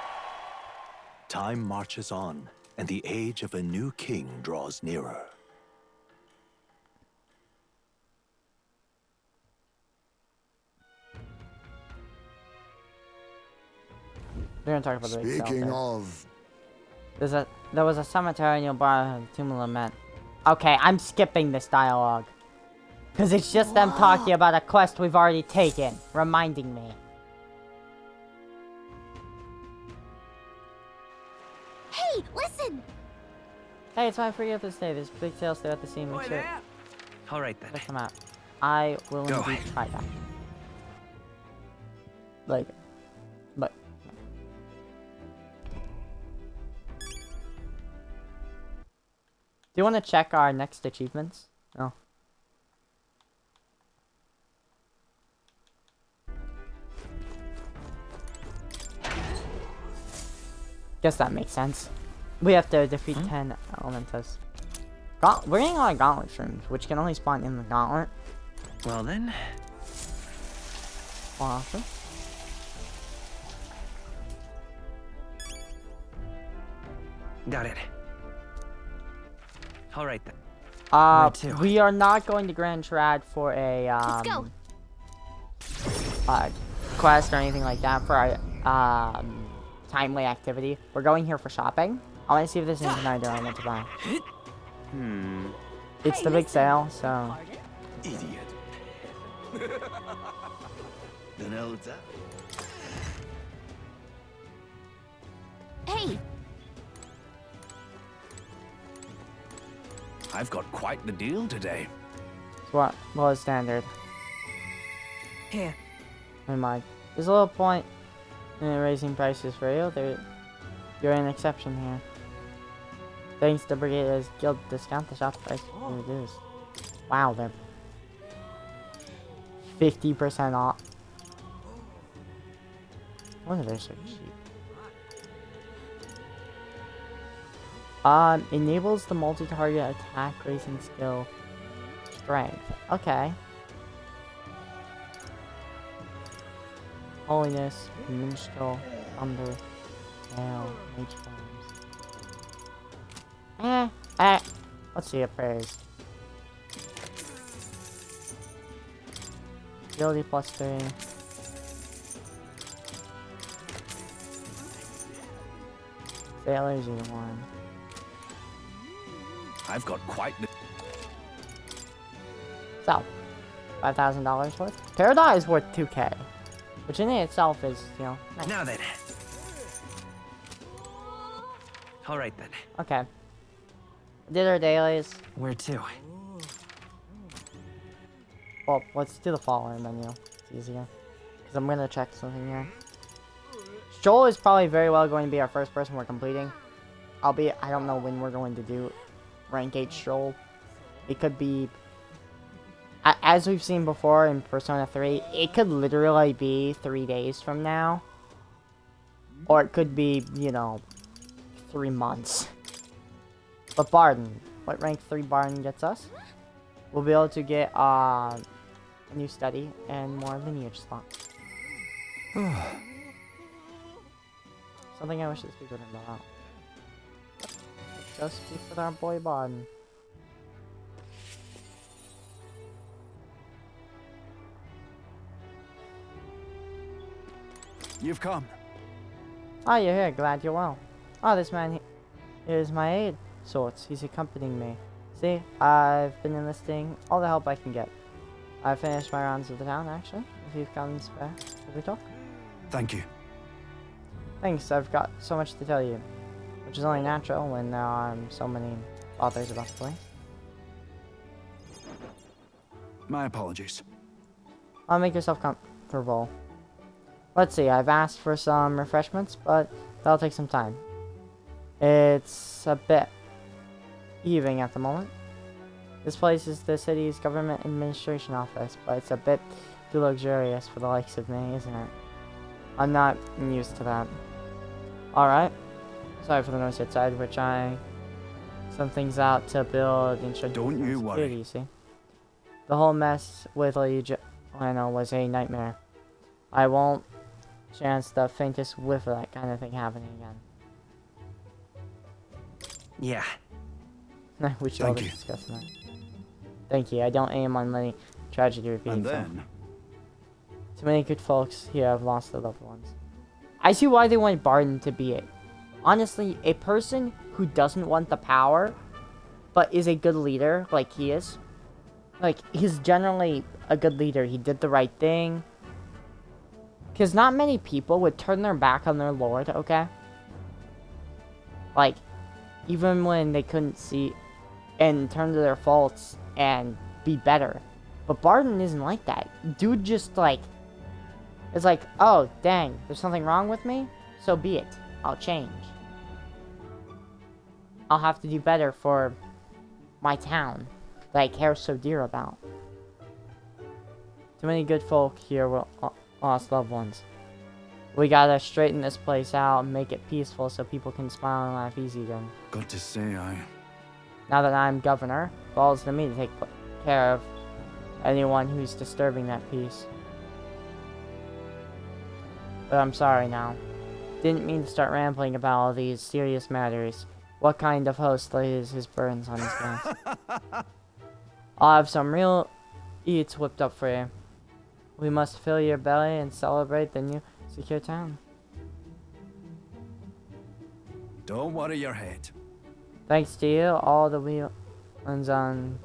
Time marches on, and the age of a new king draws nearer. We're gonna talk about the big Speaking cell of, there was a cemetery nearby, a tomb of lament. Okay, I'm skipping this dialogue. Cause it's just them talking about a quest we've already taken, reminding me. Hey, listen! Hey, it's my free this day. There's big sales there at the scene. Make sure All right then. check them out. I will Go. indeed try that. Like, but. Do you want to check our next achievements? No. Guess that makes sense. We have to defeat 10 elementals. We're getting a lot of gauntlet shrooms, which can only spawn in the gauntlet. Well then. Awesome. Got it. All right then. Where to? We are not going to Grand Trad for a Let's go. quest or anything like that for our timely activity. We're going here for shopping. I want to see if there's anything I don't want to buy. It's the big sale, so. idiot. Then Elsa. Hey, I've got quite the deal today. What was standard? Here. Never mind. There's a little point in raising prices for you. You're an exception here. Thanks to Brigade's Guild discount, the shop price will be reduced. Wow, they're 50% off. Why are they so cheap? Enables the multi-target attack raising skill strength. Okay. Holiness, minstrel, thunder, hail, mage forms. Let's see a praise. Agility +3. Sailors either one. I've got quite the... So, $5,000 worth. Paradise is worth 2K, which in itself is, you know, nice. Now then. All right then. Okay. Did our dailies. Where to? Well, let's do the following menu. It's easier. Because I'm going to check something here. Joel is probably very well going to be our first person we're completing. Albeit, I don't know when we're going to do rank 8 Joel. It could be... As we've seen before in Persona 3, it could literally be 3 days from now. Or it could be, you know, 3 months. But Barden, what rank 3 Barden gets us? We'll be able to get a new study and more lineage slots. Something I wish this speaker would about. Let's go speak with our boy Barden. You've come. Oh, you're here. Glad you're well. Oh, this man here is my aide. Sorts. He's accompanying me. See, I've been enlisting all the help I can get. I've finished my rounds of the town, actually. If you've gotten spare, should we talk? Thank you. Thanks, I've got so much to tell you. which is only natural when there are so many authors about the place. My apologies. I'll make yourself comfortable. Let's see, I've asked for some refreshments, but that'll take some time. It's a bit heaving at the moment. This place is the city's government administration office, but it's a bit too luxurious for the likes of me, isn't it? I'm not used to that. Alright. Sorry for the noise outside, which some things out to build and show Don't you worry. You see. The whole mess with Lady Joanna was a nightmare. I won't chance the faintest whiff of that kind of thing happening again. Yeah. We should Thank already you. discuss that. Thank you. I don't aim on letting tragedy repeat And itself. then, Too many good folks here have lost their loved ones. I see why they want Barton to be it. Honestly, a person who doesn't want the power, but is a good leader, like he is. Like, he's generally a good leader. He did the right thing. Because not many people would turn their back on their lord, okay? Like, even when they couldn't see and turn to their faults and be better. But Barton isn't like that. Dude just, like, is like, oh, dang, there's something wrong with me? So be it. I'll change. I'll have to do better for my town that I care so dear about. Too many good folk here will lost loved ones. We gotta straighten this place out and make it peaceful so people can smile and laugh easy again. got to say, Now that I'm governor, it falls to me to take care of anyone who's disturbing that peace. But I'm sorry now. Didn't mean to start rambling about all these serious matters. What kind of host lays his burdens on his guests? I'll have some real eats whipped up for you. We must fill your belly and celebrate the new secure town. don't worry your head. Thanks to you, all the ones on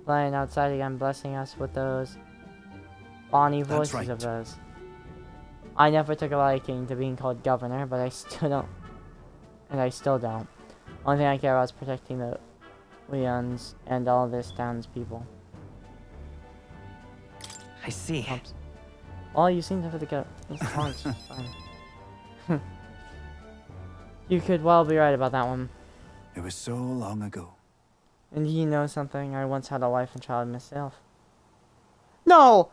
playing outside again, blessing us with those bonny That's voices right. of those. I never took a liking to being called governor, but I still don't. And I still don't. Only thing I care about is protecting the Leons and all this town's people. I see. Oops. Well, you seem to have to go. It's fine. You could well be right about that one. It was so long ago. And you know something? I once had a wife and child myself. No!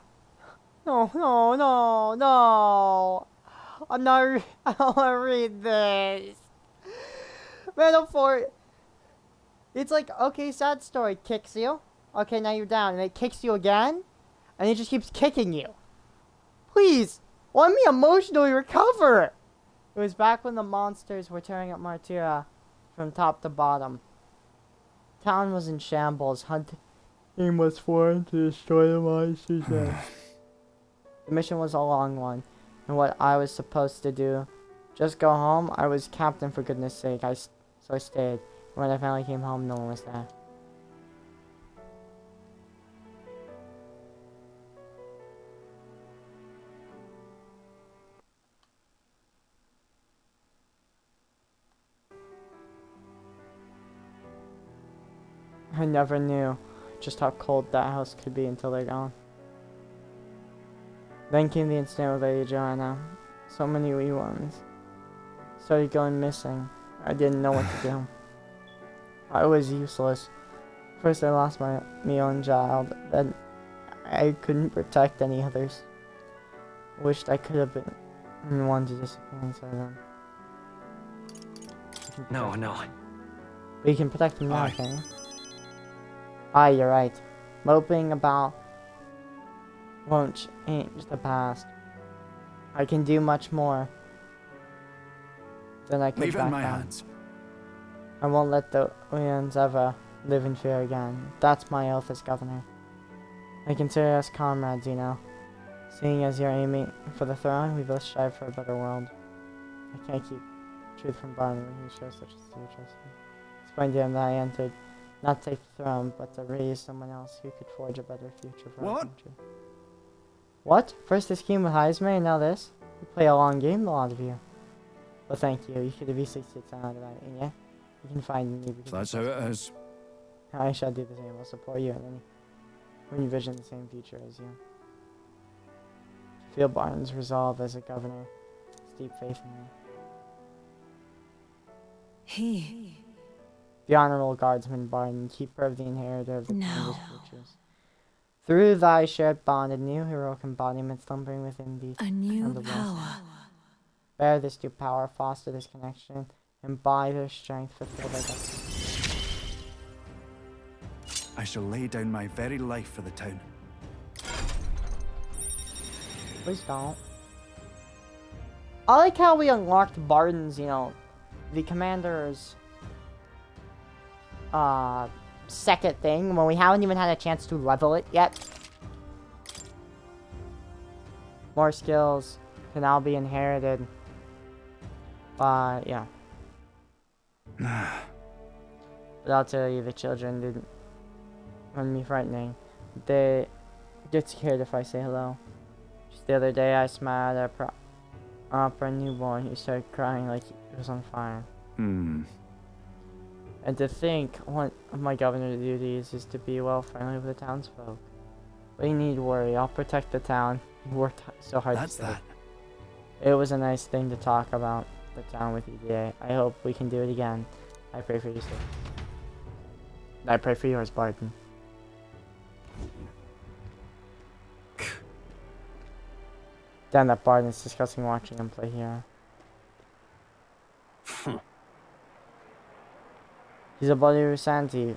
No, no, no, no! I'm not. I don't want to read this. Metaphor. It's like, okay, sad story. Kicks you. Okay, now you're down. And it kicks you again. And it just keeps kicking you. Please, let me emotionally recover. It was back when the monsters were tearing up Martyra from top to bottom. Town was in shambles. Hunting was formed to destroy the monsters. The mission was a long one, and what I was supposed to do, just go home. I was captain for goodness sake. So I stayed. When I finally came home, no one was there. I never knew just how cold that house could be until they're gone. Then came the incident with Lady Joanna. So many wee ones started going missing. I didn't know what to do. I was useless. First I lost my own child, then I couldn't protect any others. Wished I could have been one to disappear inside them. No, no. We can protect them now, Aye. can't you? Ah, you're right. Moping about won't change the past. I can do much more than I could Leave it in back my then. hands. I won't let the Leons ever live in fear again. That's my oath as governor. I consider us comrades, you know. Seeing as you're aiming for the throne, we both strive for a better world. I can't keep truth from Barney when he shows such a sincere trust in me. Explain to him that I entered not to take the throne, but to raise someone else who could forge a better future for our What? country. What? First this scheme with Heisman and now this? You play a long game, a lot of you. Well, thank you. You could be 60% out of that, and yeah, you can find me. So that's how it is. I shall do the same. I'll support you and we envision the same future as you. Feel Barton's resolve as a governor. Deep faith in me. He. The honorable guardsman Barton, keeper of the inheritor of the No. Candace virtues. Through thy shared bond, a new heroic embodiment slumbering within thee. A new and the world. power. Bear this new power, foster this connection, and by their strength fulfill their destiny. I shall lay down my very life for the town. Please don't. I like how we unlocked Barton's, you know, the commander's second thing when we haven't even had a chance to level it yet. More skills can now be inherited. Yeah. But I'll tell you, the children didn't find me frightening. They get scared if I say hello. Just the other day I smiled at for a newborn who started crying like he was on fire. Hmm. And to think one of my governor's duties is to be friendly with the townsfolk. But you need worry, I'll protect the town. You worked so hard That's to save. that. It was a nice thing to talk about the town with you today. I hope we can do it again. I pray for your sake. I pray for yours, Barton. Damn, that Barton is disgusting watching him play here. He's a bloody Rusanti,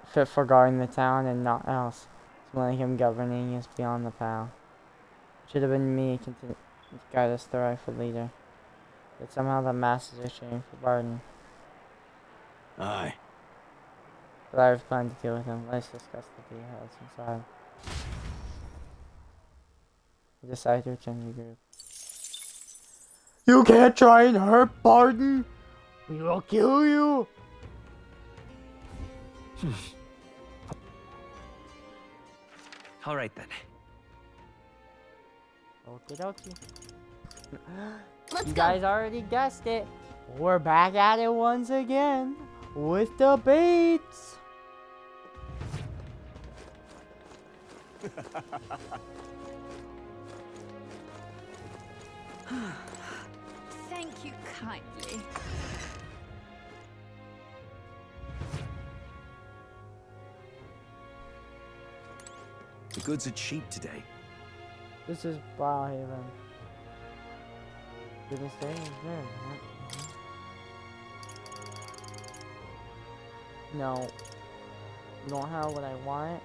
fit for guarding the town and not else. Someone like him governing is beyond the pale. It should have been me to guide us the rightful leader. But somehow the masses are cheering for Barton. Aye. But I have planned to deal with him. Let's discuss the details inside. I decided to return to your group. You can't try and hurt Barton! We will kill you! All right then. Okie dokie. Let's You go. guys already guessed it. We're back at it once again with debates. Thank you kindly. The goods are cheap today. This is Browhaven. Did it say it was there? No. Don't have what I want.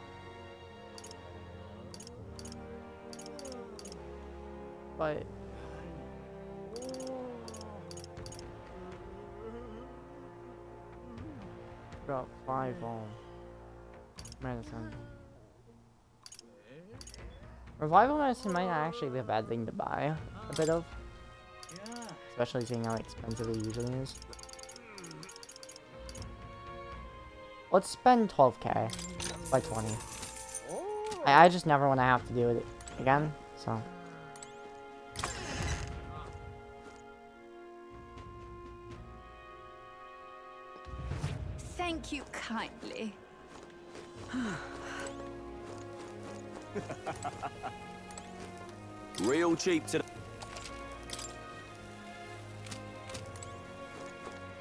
But about 5 medicine. Revival medicine might not actually be a bad thing to buy a bit of. Especially seeing how expensive it usually is. Let's spend 12k by 20. I just never want to have to do it again, so. Thank you kindly. Real cheap today.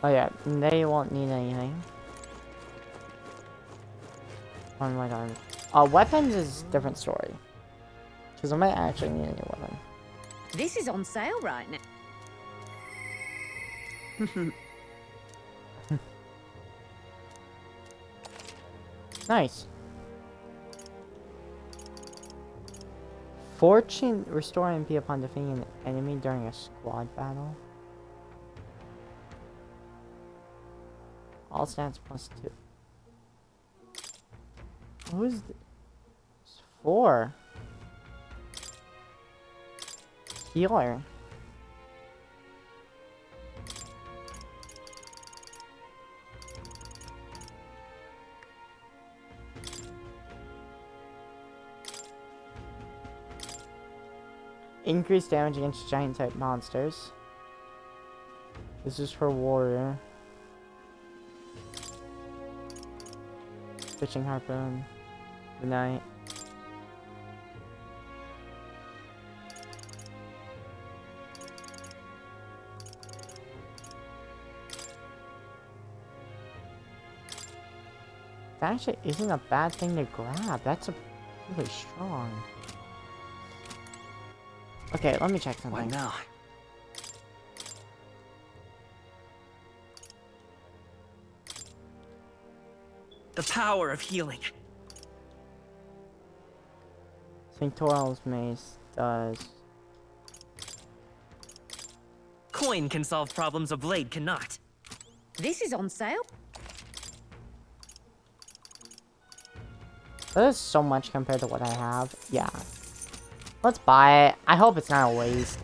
Oh yeah, they won't need anything. On my time. Weapons is a different story. Because I might actually need a new weapon. This is on sale right now. Nice. Fortune restore MP upon defeating an enemy during a squad battle. All stats +2. Who's this? 4. Healer. Increased damage against giant type monsters. This is for warrior. Fishing harpoon. Good night. That actually isn't a bad thing to grab. That's a really strong. Okay, let me check something. What now? The power of healing. Sanctoral's mace does. Coin can solve problems a blade cannot. This is on sale. That is so much compared to what I have. Yeah. Let's buy it. I hope it's not a waste.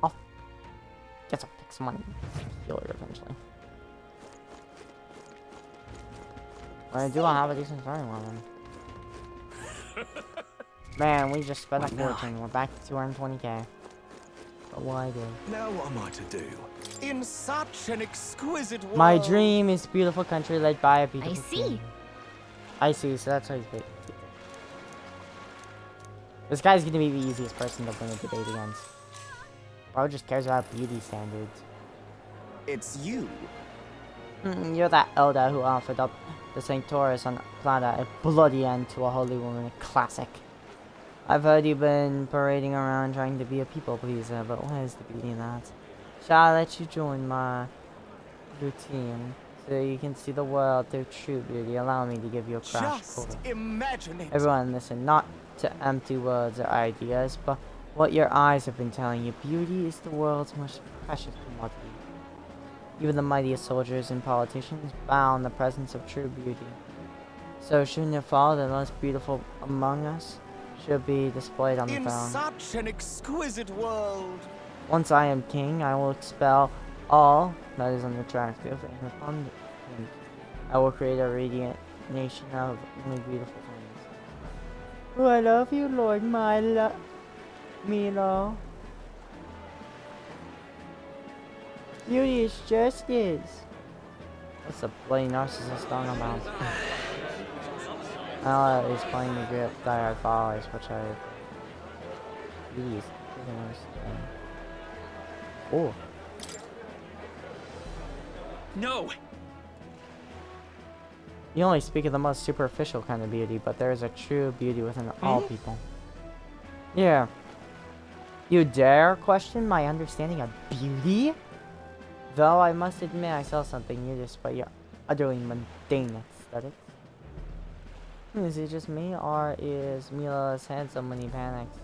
I'll get some fix money. Healer eventually. But I do have a decent starting weapon. Man, we just spent a fortune. We're back to 220k. But why do? Now what am I to do? In such an exquisite world. My dream is beautiful country led by a beautiful I see. king. I see, so that's why he's big. This guy's gonna be the easiest person to win a debate against. Bro just cares about beauty standards. It's you. You're that elder who offered up the Sanctoris on Plata a bloody end to a holy woman, a classic. I've heard you've been parading around trying to be a people pleaser, but where's the beauty in that? Shall I let you join my routine so you can see the world through true beauty? Allow me to give you a crash course. Just imagine it. Everyone listen, not to empty words or ideas, but what your eyes have been telling you. Beauty is the world's most precious commodity. Even the mightiest soldiers and politicians bow in the presence of true beauty. So shouldn't it follow that the most beautiful among us should be displayed on the In throne? such an exquisite world. Once I am king, I will expel all that is unattractive, and upon him, I will create a radiant nation of only beautiful things. Oh, I love you, Lord Milo. Beauty is justice. What's the bloody narcissist on about? Ella is playing the grip diehard followers, which I... Please. Oh. No! You only speak of the most superficial kind of beauty, but there is a true beauty within all people. Yeah. You dare question my understanding of beauty? Though I must admit I saw something new despite your utterly mundane aesthetics. Is it just me, or is Mila handsome when he panics?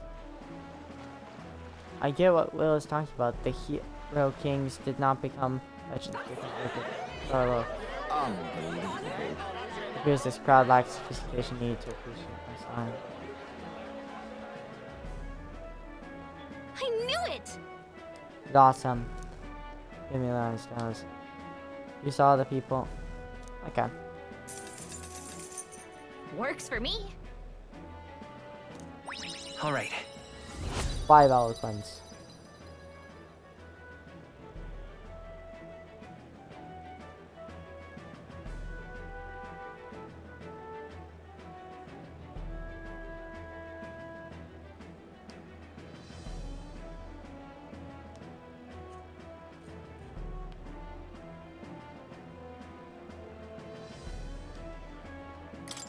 I get what Will is talking about. The hero kings did not become legends because they could look. Unbelievable. It appears this crowd lacks sophistication needed to appreciate my sign. I knew it! Awesome. Give me that stones. You saw the people. Okay. Works for me. All right. 5 eloquence.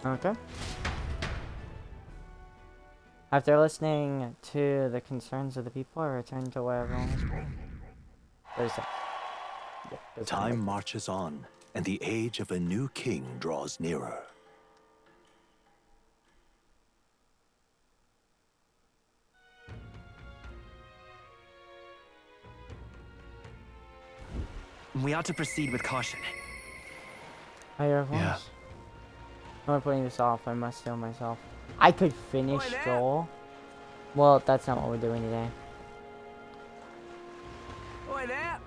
Okay. After listening to the concerns of the people, I return to where everyone was born. 36. Yeah, that's Time right. marches on, and the age of a new king draws nearer. We ought to proceed with caution. Higher voice. Yeah. I'm putting this off. I must heal myself. I could finish Joel. Well, that's not what we're doing today. Oi there!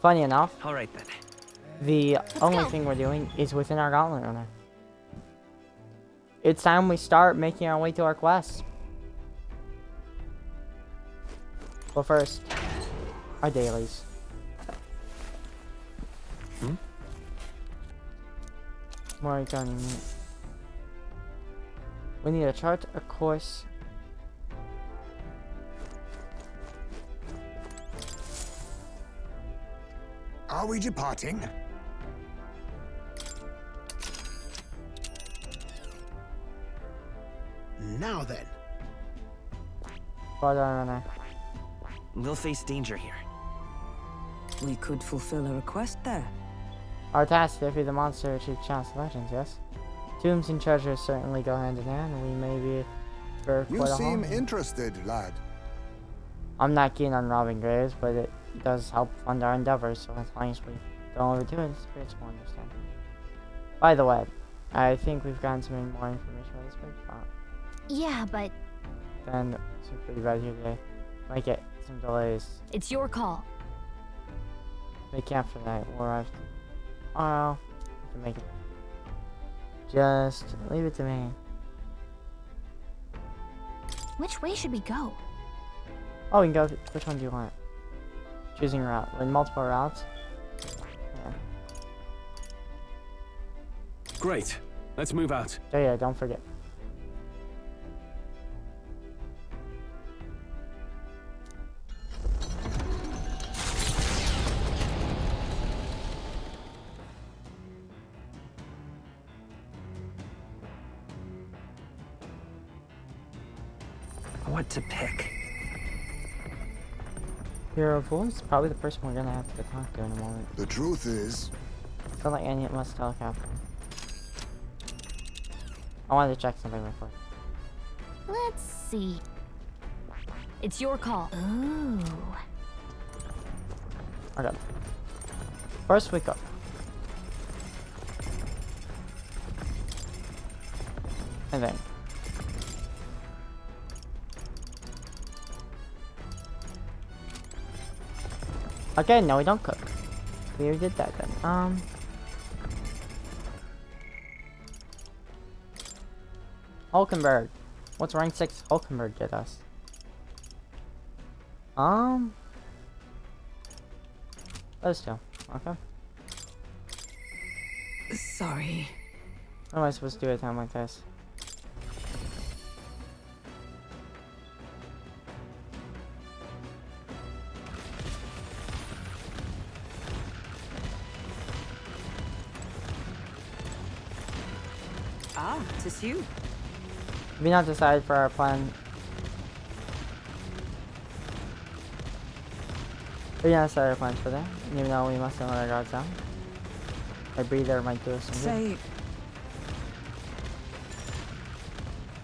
Funny enough, All right then. the only go. thing we're doing is within our gauntlet runner. It's time we start making our way to our quest. But first, our dailies. More gunning. We need a chart, a course. Are we departing? Now then. Further runner. We'll face danger here. We could fulfill a request there. Our task to defeat the monster achieve chance legends, yes? Tombs and treasures certainly go hand in hand, and we may be for You quite a seem haul. interested, lad. I'm not keen on robbing graves, but it does help fund our endeavors, so as long as we don't overdo it, spirits will understand. By the way, I think we've gotten some more information about this big spot. Yeah, but Then, it's pretty bad here today. Might get some delays. it's your call. Make camp for the night. We'll arrive tomorrow. We can make it. Just leave it to me. Which way should we go? Oh, we can go. Which one do you want? Choosing route. We're in multiple routes. Yeah. Great. Let's move out. Oh yeah, don't forget. What to pick? Hero voice? Probably the person we're gonna have to talk to in a moment. The truth is, I feel like Anya must telecast me. I wanted to check something real quick. Let's see. It's your call. Ooh. Okay. First we go. And then. Okay, no, we don't cook. We already did that then. Hulkenberg. What's rank 6 Hulkenberg get us? Those two. Okay. Sorry. What am I supposed to do at a time like this? Ah, 'tis you. We not decided for our plan. We not decided our plans for that, even though we mustn't let our guards down. A breather might do us some good. Say,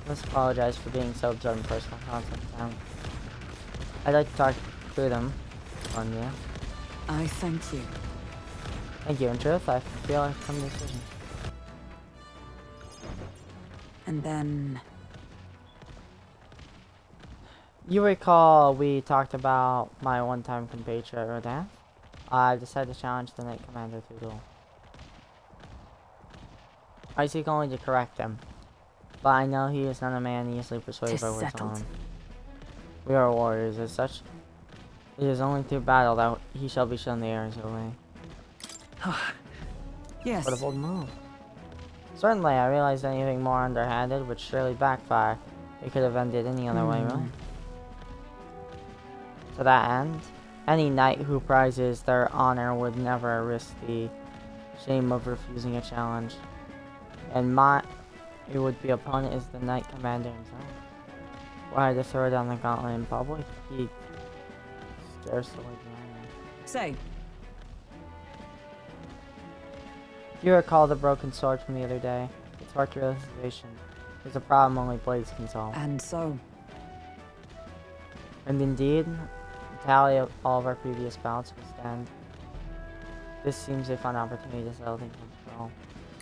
Let's apologize for being so absorbed in personal content now. I'd like to talk through them on you. I thank you. Thank you. In truth, I feel I've come to a decision. And then... You recall we talked about my one-time compatriot Rodan? I've decided to challenge the Knight Commander to duel. I seek only to correct him, but I know he is not a man easily persuaded by words Settled. alone. We are warriors, as such. It is only through battle that he shall be shown the errors of the way. Yes. What a bold move. Certainly, I realized anything more underhanded would surely backfire. It could have ended any other way, really. To that end, any knight who prizes their honor would never risk the shame of refusing a challenge. And my would-be opponent is the Knight Commander himself. Were I to throw down the gauntlet in public, he'd scarcely deny me. Say, If you recall the broken sword from the other day, it sparked realization. There's a problem only blades can solve. and so... And indeed, the tally of all of our previous bouts will stand. This seems a fun opportunity to settle things once for all.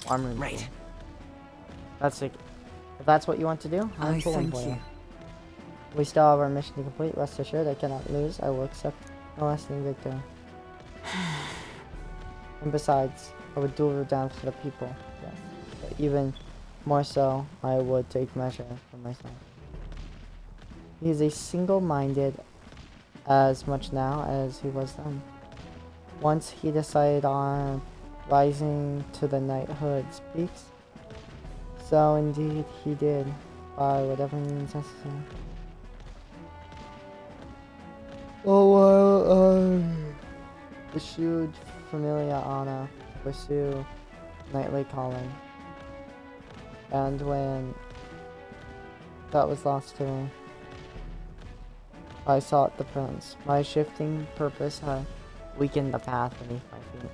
I'm rooting for Right. you. That's it. If that's what you want to do, I'm I pulling thank for you. We still have our mission to complete. Rest assured, I cannot lose. I will accept no lasting victory. And besides, I would duel her down for the people. Yes. But even More so, I would take measure for myself. He is a single-minded as much now as he was then. Once he decided on rising to the knighthood's peaks, so indeed he did, by whatever means necessary. Oh, eschewed familia honor to pursue knightly calling. And when that was lost to me, I sought the prince. My shifting purpose had weakened the path beneath my feet.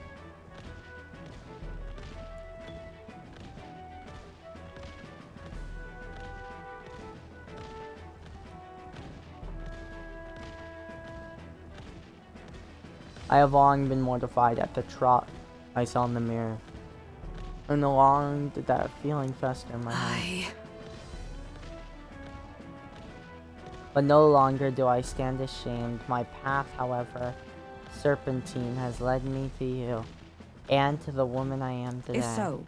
I have long been mortified at the trot I saw in the mirror, and no longer did that feeling fester in my heart. But no longer do I stand ashamed. My path, however, serpentine, has led me to you, and to the woman I am today. If so,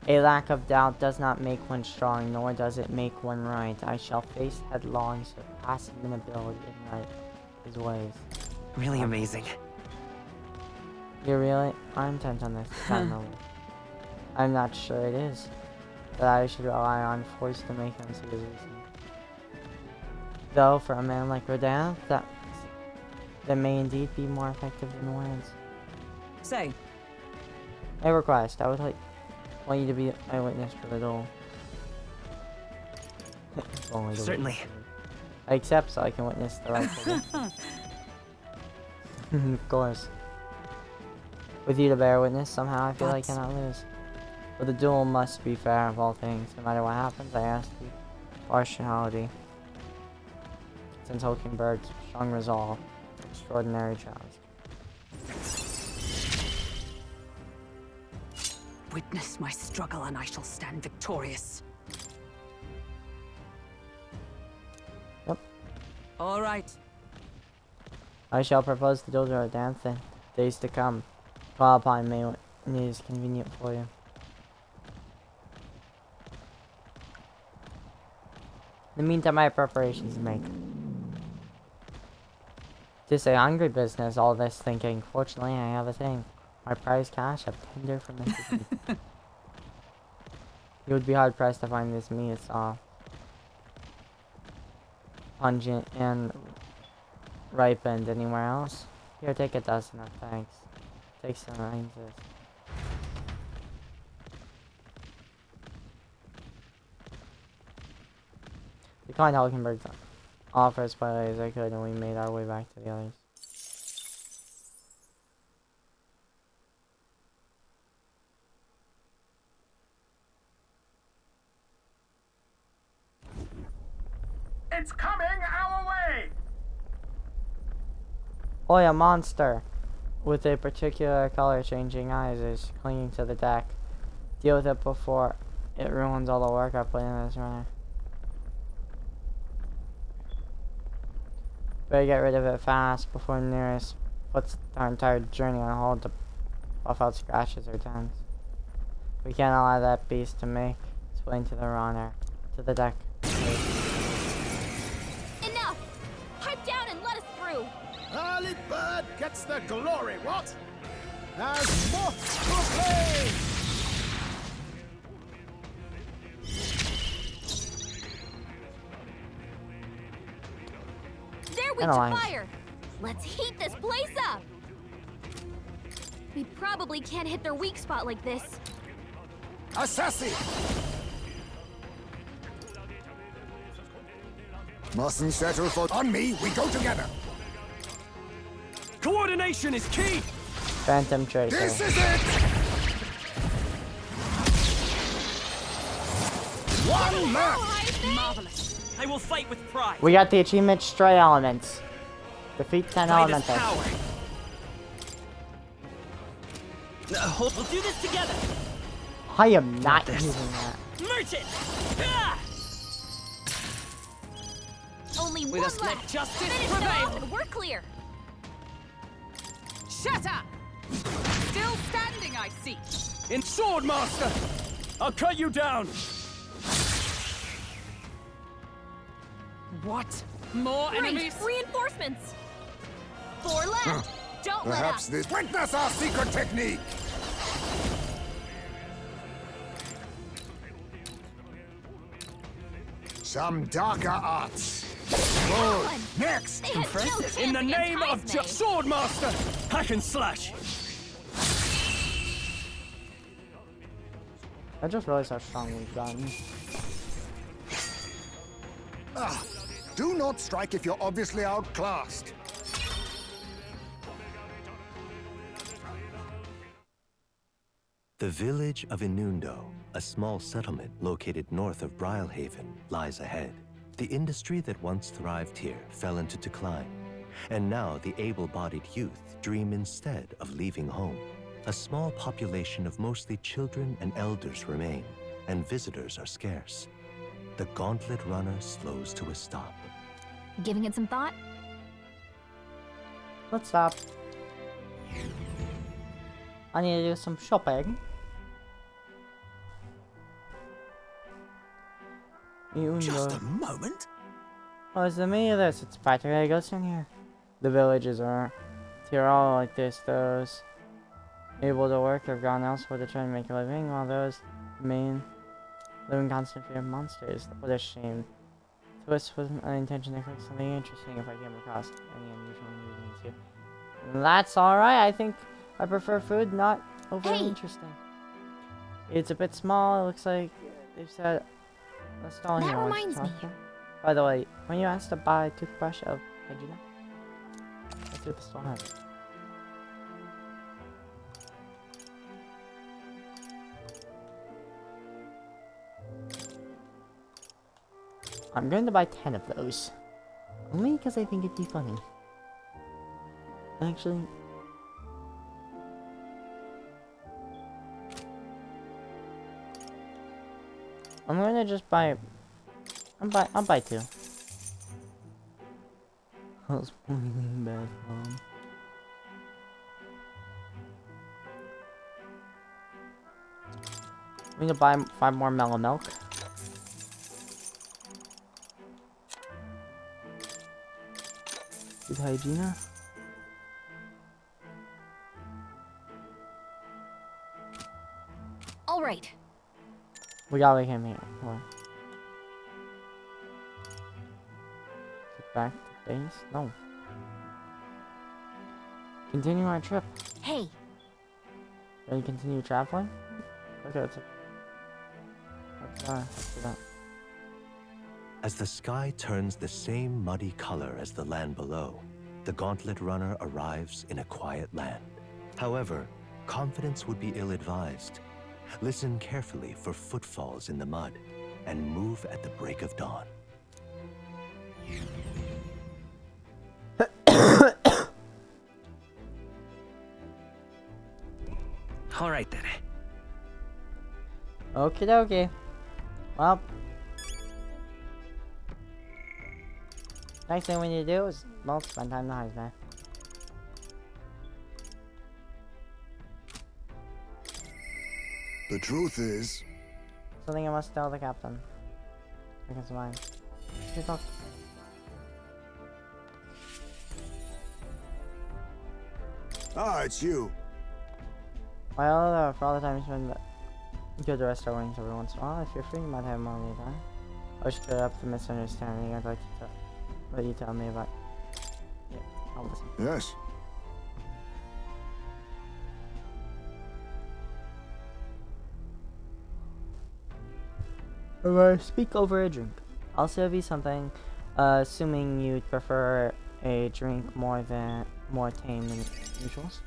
a lack of doubt does not make one strong, nor does it make one right. I shall face headlong, surpassing inability and right his ways. Really amazing. You're really? I'm intent on this. I'm not sure it is. That I should rely on force to make him see his reason. Though, for a man like Rodin, that may indeed be more effective than words. say, A request. I would want you to be my witness for the duel. Only the Certainly. witness. I accept so I can witness the rightful victim. Of course. With you to bear witness, somehow I feel I cannot lose. But the duel must be fair of all things. No matter what happens, I ask you partiality. Since Hulkenberg's strong resolve, extraordinary challenge. witness my struggle and I shall stand victorious. Yep. All right. I shall propose the duel to Rodin in days to come. Call upon me when it is convenient for you. In the meantime, I have preparations to make. Tis a hungry business, all this thinking. Fortunately, I have a thing. My prize cash, a tender fermented meat. You would be hard pressed to find this meat. It's pungent and ripened anywhere else. Here, take a dozen of thanks. Take some oranges. Declined Hulkenberg's offer as politely as I could, and we made our way back to the others. It's coming our way! Oi, a monster! With a particular color-changing eyes is clinging to the deck. Deal with it before it ruins all the work I put in this runner. Better get rid of it fast before nearest puts our entire journey on hold to buff out scratches or dents. We can't allow that beast to make its way into the runner, to the deck. Enough! Pipe down and let us through! Early bird gets the glory, what? As moths to a flame! They're weak to fire! Let's heat this place up! We probably can't hit their weak spot like this. Assassin! Mustn't settle for on me, we go together! Coordination is key! Phantom Tracer. This is it! One man! Marvelous. I will fight with pride. We got the achievement Stray Elements. Defeat 10 Pride is elementals. power. We'll do this together. I am not this. using that. Merchant! Ah! Only With one us let left! justice Finish them prevail. off and we're clear! Shut up! Still standing, I see. In sword master! I'll cut you down! What? More Great! enemies? Reinforcements! 4 left! Don't let up! Perhaps this. Witness our secret technique! Some darker arts. Good. Next! They had no chance In the against name of Heisme. sword master! Hack and slash! I just realized how strong we've gotten. Do not strike if you're obviously outclassed. The village of Inundo, a small settlement located north of Brilhaven, lies ahead. The industry that once thrived here fell into decline, and now the able-bodied youth dream instead of leaving home. A small population of mostly children and elders remain, and visitors are scarce. The gauntlet runner slows to a stop. Giving it some thought? Let's stop. I need to do some shopping. Just a moment. What's the meaning of this? It's practically a ghost in here. The villages are here all like this. Those able to work have gone elsewhere to try and make a living, while those remain live in constant fear of monsters. What a shame. This wasn't an intention to cook something interesting if I came across any unusual ingredients here. That's alright. I think I prefer food not overly interesting. It's a bit small. It looks like they've said a stall here. That reminds me. By the way, when you asked to buy a toothbrush of Hygiena, let's see what the store has. I'm going to buy 10 of those. Only because I think it'd be funny. Actually... I'm gonna just buy... I'll buy 2. I was playing bad mom. I'm gonna buy 5 more mellow milk. With Hygiena. All right. We gotta leave him here. Hold on. Get back to base? No. Continue our trip. Hey. Ready to continue traveling? Okay, let's do that. As the sky turns the same muddy color as the land below, the gauntlet runner arrives in a quiet land. However, confidence would be ill-advised. Listen carefully for footfalls in the mud, and move at the break of dawn. All right then. Okie dokie. Well, next thing we need to do is, well, spend time in the Heisman. The truth is... Something I must tell the captain. Because of mine. Good luck. Ah, it's you. Well, for all the time you spend, go to rest our wings every once in a while. If you're free, you might have more of your time. I should clear up the misunderstanding. I'd like to let you tell me about. Yeah, I'll listen. Yes. Or speak over a drink. I'll serve you something, assuming you'd prefer a drink more tame than usuals.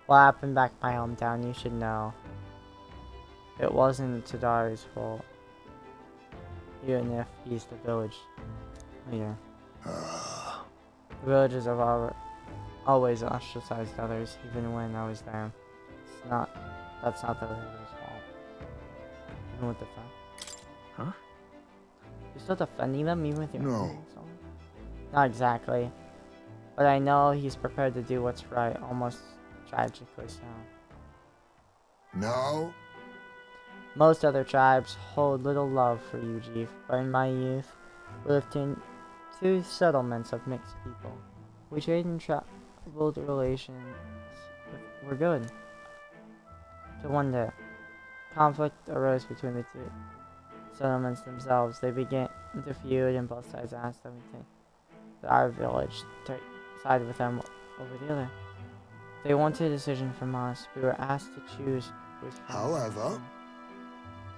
What happened back in my hometown, you should know. It wasn't Tadari's fault. Even if he's the village leader. The villagers have always ostracized others, even when I was there. That's not the leader's fault. Even with the fact. Huh? You're still defending them even with your No. feelings on? Not exactly. But I know he's prepared to do what's right, almost tragically so. No? Most other tribes hold little love for Ujif, but in my youth, we lived in 2 settlements of mixed people. We traded and traveled relations were good. Till one day, conflict arose between the 2 settlements themselves. They began to feud, and both sides asked that our village side with them over the other. They wanted a decision from us. We were asked to choose which. However,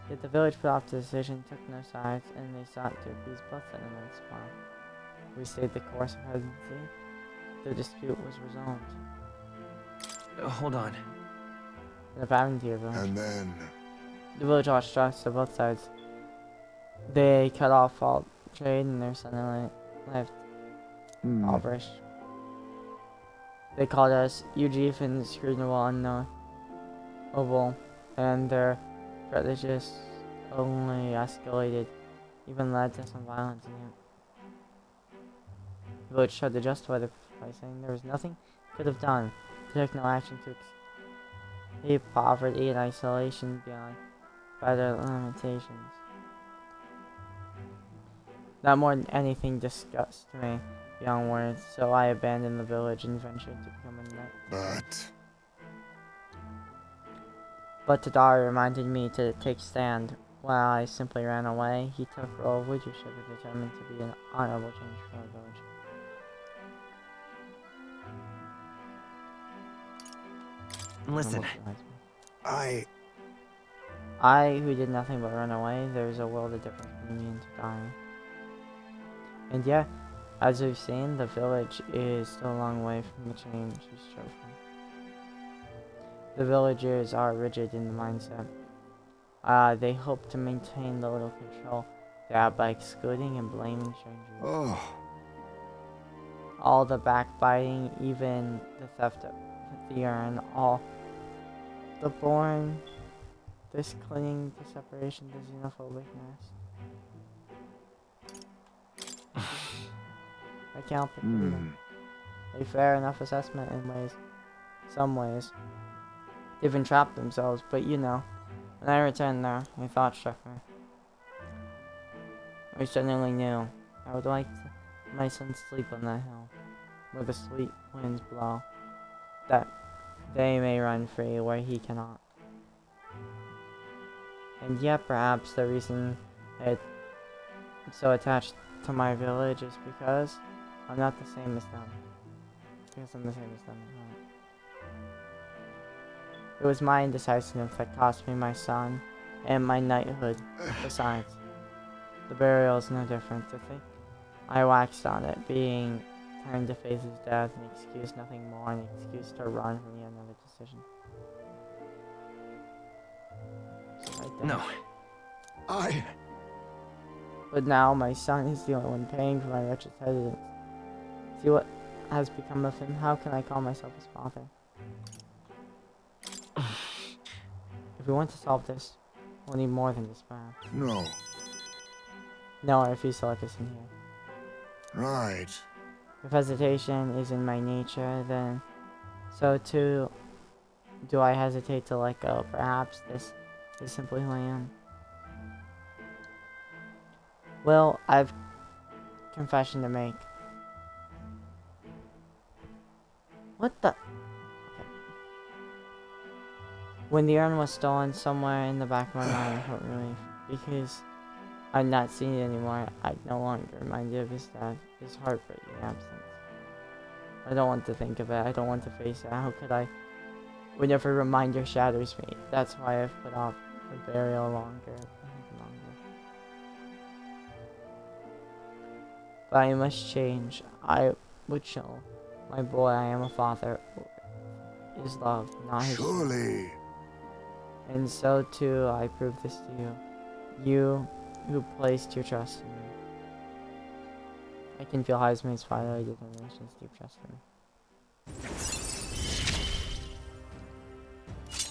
yet the village put off the decision, took no sides, and they sought to appease both settlements. While we stayed the course of hesitancy, the dispute was resolved. Hold on. In the Palantir village. and then... The village lost trust to both sides. They cut off all trade, and their son left impoverished. They called us Ujif and inscrutable, unknowable, and their prejudice only escalated, even led to some violence in it. The village tried to justify the by saying there was nothing it could have done. They took no action to escape poverty and isolation beyond better limitations. That more than anything disgusted me beyond words, so I abandoned the village and ventured to become a knight. But Tadari reminded me to take stand. While I simply ran away, he took role of leadership and determined to be an honorable change for our village. Listen. I, who did nothing but run away, there's a world of difference between me and Tadari. And yeah, as we've seen, the village is still a long way from the change we strove for. The villagers are rigid in the mindset. They hope to maintain the little control they have by excluding and blaming strangers. All the backbiting, even the theft of the urn, all the boring, this clinging to separation, the xenophobicness. I can't picture them. A fair enough assessment in some ways. They've entrapped themselves, but you know, when I returned there, a thought struck me. I suddenly knew I would like to let my son sleep on that hill, where the sweet winds blow, that they may run free where he cannot. And yet, perhaps the reason I'm so attached to my village is because I'm not the same as them. Because I'm the same as them. It was my indecisiveness that cost me my son and my knighthood. Besides, the burial is no different. To think I waxed on it, being turned to face his death, an excuse, nothing more, an excuse to run from yet another decision. So No. But now my son is the only one paying for my wretched hesitance. See what has become of him? How can I call myself his father? If we want to solve this, we'll need more than despair. No, I refuse to let this in here. Right. If hesitation is in my nature, then so too do I hesitate to let go. Perhaps this is simply who I am. Well, I've confession to make. What the? Okay. When the urn was stolen, somewhere in the back of my mind I felt relief. Because I'd not seen it anymore, I'd no longer reminded of his death, his heartbreaking absence. I don't want to think of it, I don't want to face it. How could I? Whenever a reminder shatters me, that's why I've put off the burial longer. But I must change. I would show my boy I am a father. His love, not his. Surely. And so too I prove this to you. You who placed your trust in me. I can feel Heisman's fiery determination's deep trust in me.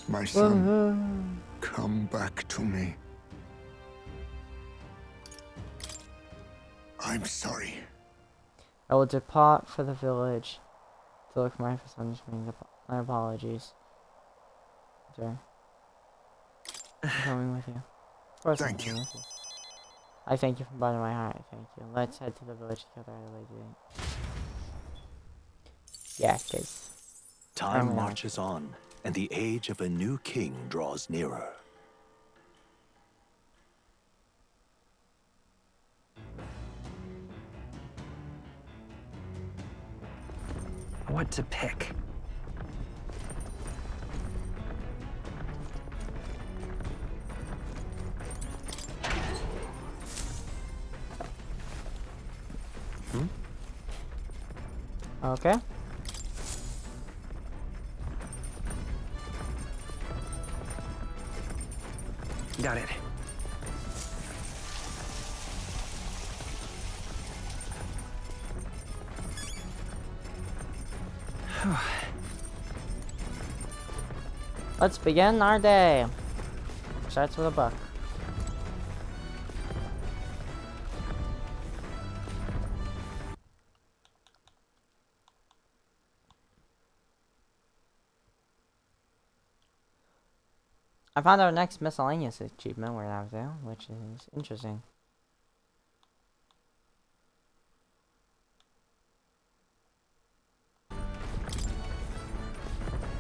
My son, come back to me. I'm sorry. I will depart for the village to look for my misunderstanding. My apologies. Sir. I'm coming with you. Of course I'm coming with you. I thank you from the bottom of my heart. Thank you. Let's head to the village together at a later date. Yeah, cause Time marches on, and the age of a new king draws nearer. What to pick? Okay. Got it. Let's begin our day. Starts with a book. I found our next miscellaneous achievement we're out there, which is interesting.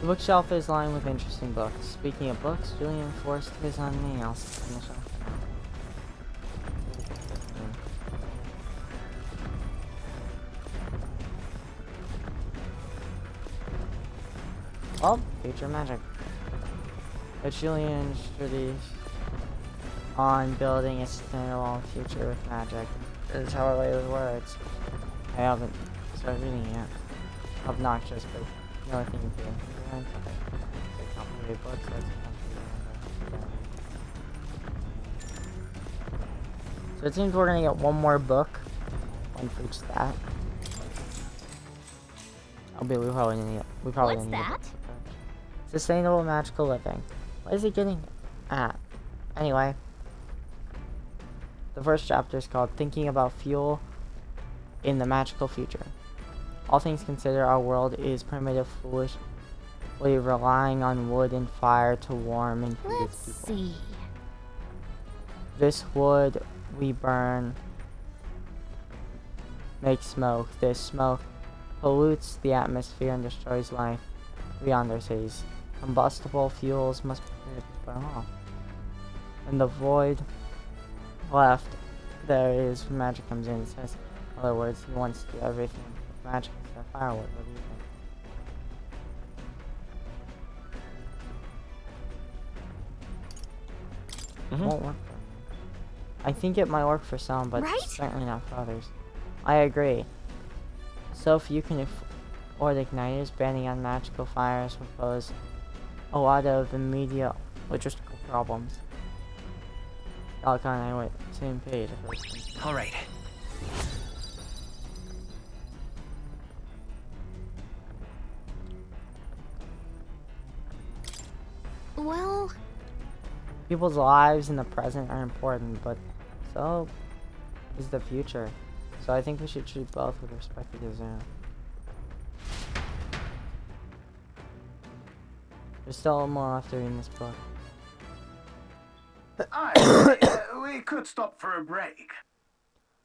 The bookshelf is lined with interesting books. Speaking of books, Julian forced his on me. I'll sit on the shelf now. Oh, future magic. But Julian studies on building a sustainable future with magic. This is how I lay his words. I haven't started reading it yet. Obnoxious, but the only thing you do. Complicated books, so it seems we're gonna get one more book. One for each that. We probably need it. What's that? Sustainable magical living. What is he getting at? Anyway. The first chapter is called Thinking About Fuel in the Magical Future. All things considered, our world is primitive, foolishly relying on wood and fire to warm and feed its people. Let's see. This wood we burn makes smoke. This smoke pollutes the atmosphere and destroys life beyond our cities. Combustible fuels must be burned off. In the void left, there is magic comes in. It says, in other words, he wants to do everything with magic instead of firewood. What do you think? Won't work for me. I think it might work for some, but certainly not for others. I agree. So if you can afford igniters, banning on magical fires will pose a lot of immediate logistical problems. Y'all kinda went same page. Alright. Well, people's lives in the present are important, but so is the future. So I think we should treat both with respect they deserve. There's still more after reading this book. We could stop for a break.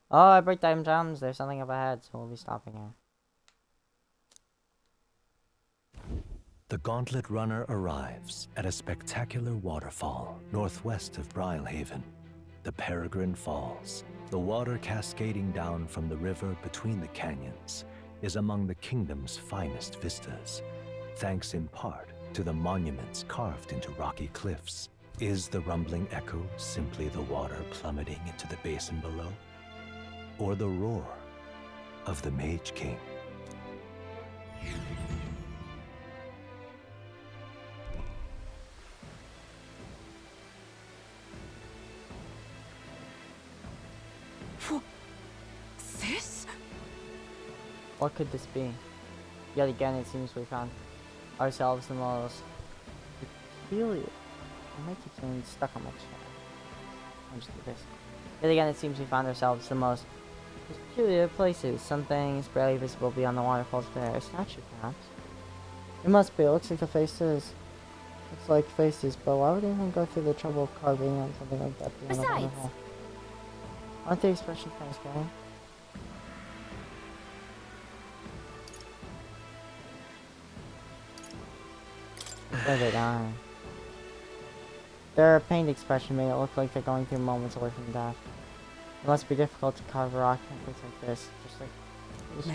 Oh, break time jams. There's something up ahead, so we'll be stopping here. The Gauntlet Runner arrives at a spectacular waterfall northwest of Brylehaven, the Peregrine Falls. The water cascading down from the river between the canyons is among the kingdom's finest vistas, thanks in part to the monuments carved into rocky cliffs. Is the rumbling echo simply the water plummeting into the basin below? Or the roar of the Mage King? This? What could this be? Yet again, it seems we found ourselves the most peculiar. I might keep getting stuck on my chair. I'll just do this. Yet again, it seems we found ourselves the most There's peculiar places, some things barely visible beyond the waterfalls there. A statue, perhaps? It must be. It looks like the faces. Looks like faces, but why would anyone go through the trouble of carving on something like that beyond the Besides, waterfall? Aren't the expressions kind of scary? Where they dying? Their pained expression made it look like they're going through moments away from death. It must be difficult to carve a rock in a place like this, just like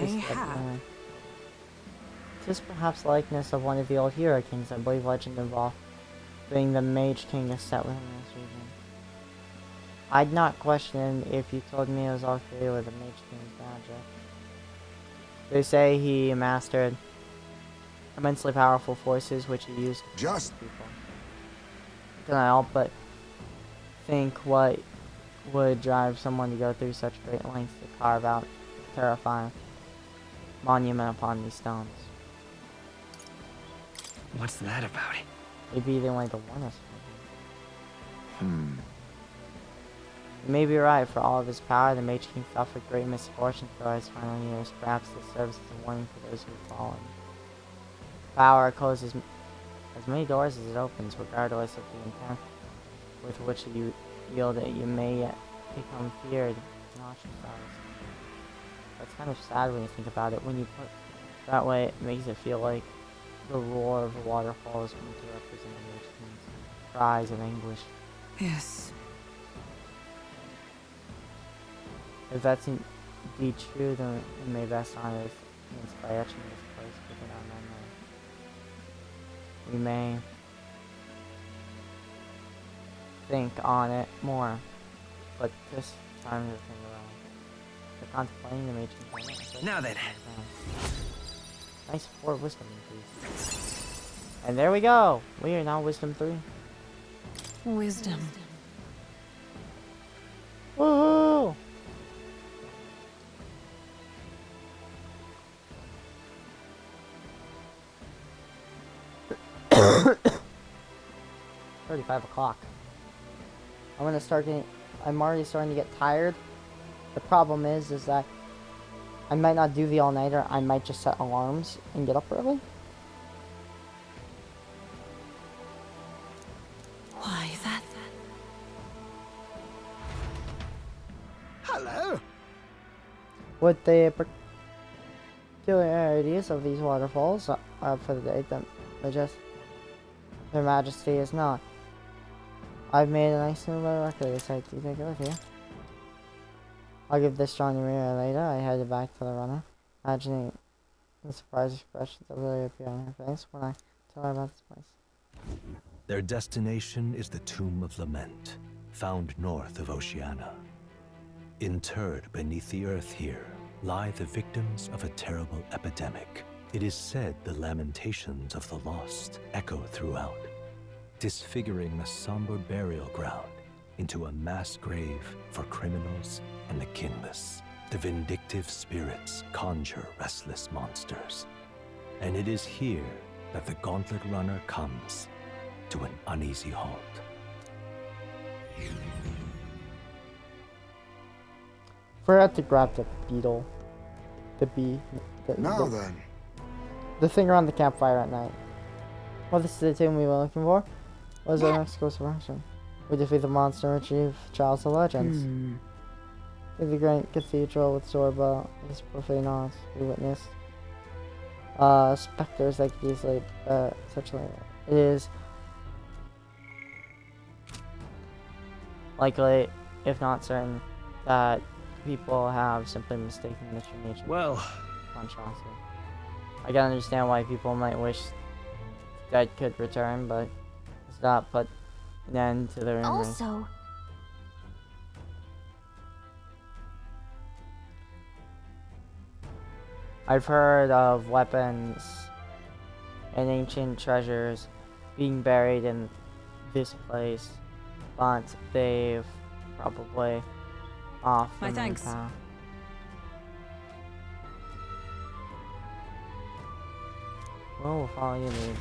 Mayhap. It is perhaps the likeness of one of the old hero kings. I believe legend involved being the Mage King is set within this region. I'd not question if you told me it was all created with the Mage King's magic. They say he mastered immensely powerful forces which he used to Just people. Can I help but think what would drive someone to go through such great lengths to carve out a terrifying monument upon these stones? What's that about? Maybe they wanted to warn us. You may be right. For all of his power, the Mage King suffered great misfortune throughout his final years. Perhaps this serves as a warning for those who've fallen. Power closes as many doors as it opens, regardless of the intent with which you wield it. You may yet become feared and ostracized. That's kind of sad when you think about it. When you put it that way, it makes it feel like the roar of the waterfall is meant to represent the Mage King's cries of anguish. Yes. If that's indeed true, then it may best honor this means by etching this place within our memory. We may think on it more, but this time to think around. The contemplating the Mage King's Now then. Nice 4 wisdom increase. And there we go! We are now wisdom 3. Wisdom. Woohoo! Already 5 o'clock. I'm gonna start getting. I'm already starting to get tired. The problem is that I might not do the all-nighter. I might just set alarms and get up early. Why, that... hello. With the peculiarities of these waterfalls for the day, Their Majesty is not. I've made a nice new little record site. Do you take it with you? I'll give this John your mirror later. I headed back to the runner, imagining the surprised expressions that really appear on her face when I tell her about this place. Their destination is the Tomb of Lament, found north of Oceania. Interred beneath the earth here lie the victims of a terrible epidemic. It is said the lamentations of the lost echo throughout, disfiguring the somber burial ground into a mass grave for criminals and the kinless. The vindictive spirits conjure restless monsters. And it is here that the Gauntlet Runner comes to an uneasy halt. Forgot to grab the beetle. The bee. Now then. The thing around the campfire at night. Well, this is the tomb we were looking for. What is our next course of action? We defeat the monster and retrieve Child's of Legends. In the great cathedral with Zorba, his profane arts, we witnessed specters that could easily, essentially, it is likely, if not certain, that people have simply mistaken the true nature Well, monstrosity. I can understand why people might wish dead could return, but it's not put an end to the rumors. Also, I've heard of weapons and ancient treasures being buried in this place, but they've probably off the My main thanks. path. Well, we'll follow your lead.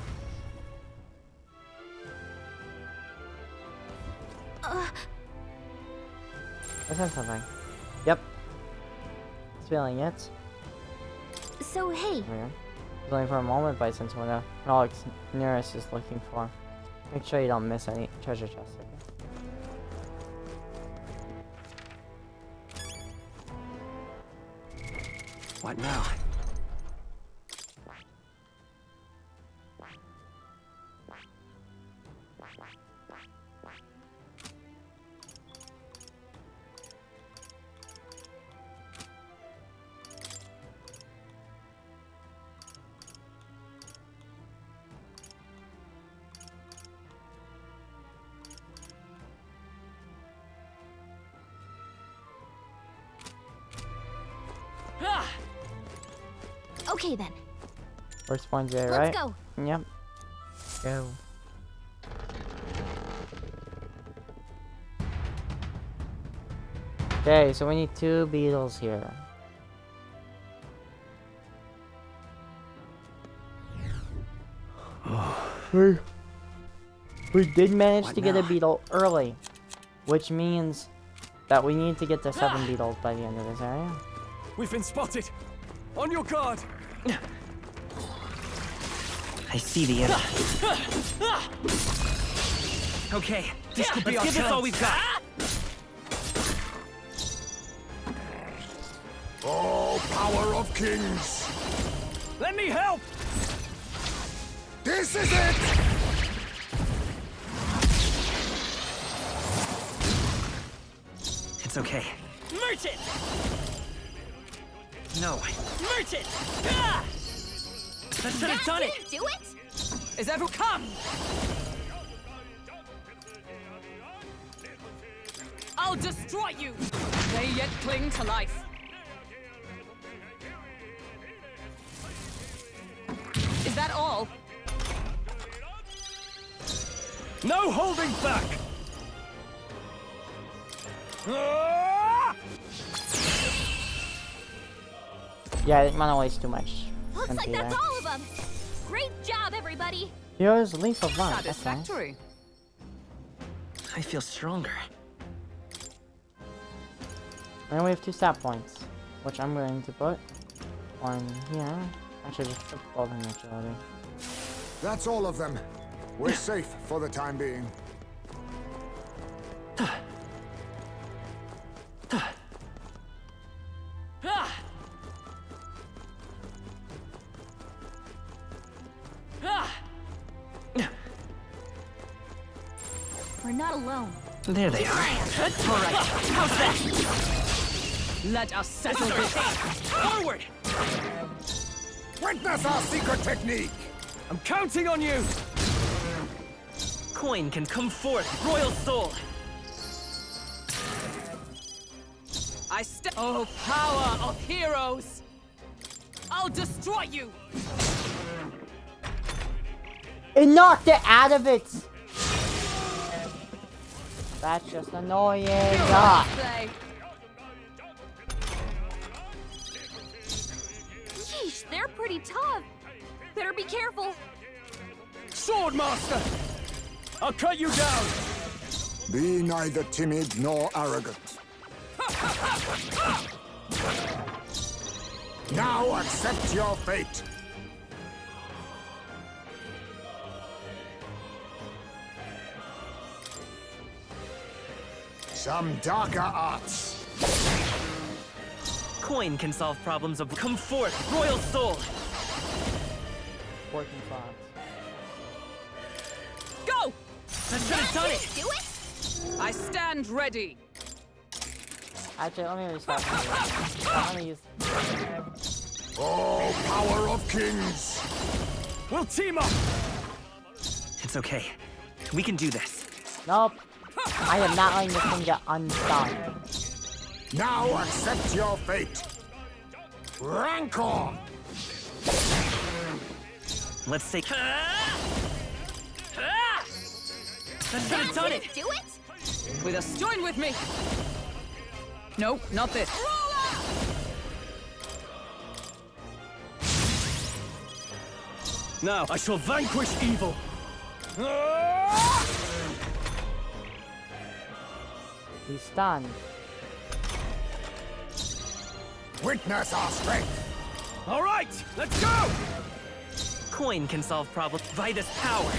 I said something. Yep. feeling it. So, hey, Weird. It's only for a moment, but I sense what Alex Nearest is looking for. Make sure you don't miss any treasure chests. Okay? What now? okay then. First one's there, Let's right? go. Yep. Go. Okay, so we need 2 beetles here. We did manage to get a beetle early, which means that we need to get to 7 beetles by the end of this area. We've been spotted. On your guard. I see the enemy. Okay, This could be let's our give this all chance. we've got. Oh, power of kings! Let me help. This is it! It's okay. Merchant. No, Merchant. Ah! that should have done it. Didn't do it? Is everyone come? I'll destroy you. They yet cling to life. Is that all? No holding back. Ah! Yeah, I didn't want to waste too much. Looks like MP that's there. all of them. Great job, everybody. Here's Leaf of Life. That's nice. Satisfactory. I feel stronger. And we have 2 stat points, which I'm going to put one here. Actually, just put both in actually. That's all of them. We're safe for the time being. We're not alone. There they are. All right, how's that? Let us settle this. Forward! Witness our secret technique! I'm counting on you! Coin can come forth, royal soul. Oh, power of heroes! I'll destroy you! It knocked it out of it! That's just annoying. Ah. Play. Yeesh, they're pretty tough. Better be careful. Swordmaster! I'll cut you down! Be neither timid nor arrogant. Now accept your fate. Some darker arts. Coin can solve problems of come forth, royal soul. Working thoughts. Go! That should have done it. Do it? I stand ready. Actually, let me restart. Let me use. Oh, power of kings! We'll team up! It's okay. We can do this. Nope. I am not letting this thing get unstuck. Now accept your fate. Rancor! Let's take. That should have done it. Do it? With us, join with me! Nope, not this. Now I shall vanquish evil. He's stunned. Witness our strength. All right, let's go! Coin can solve problems. Vitus power.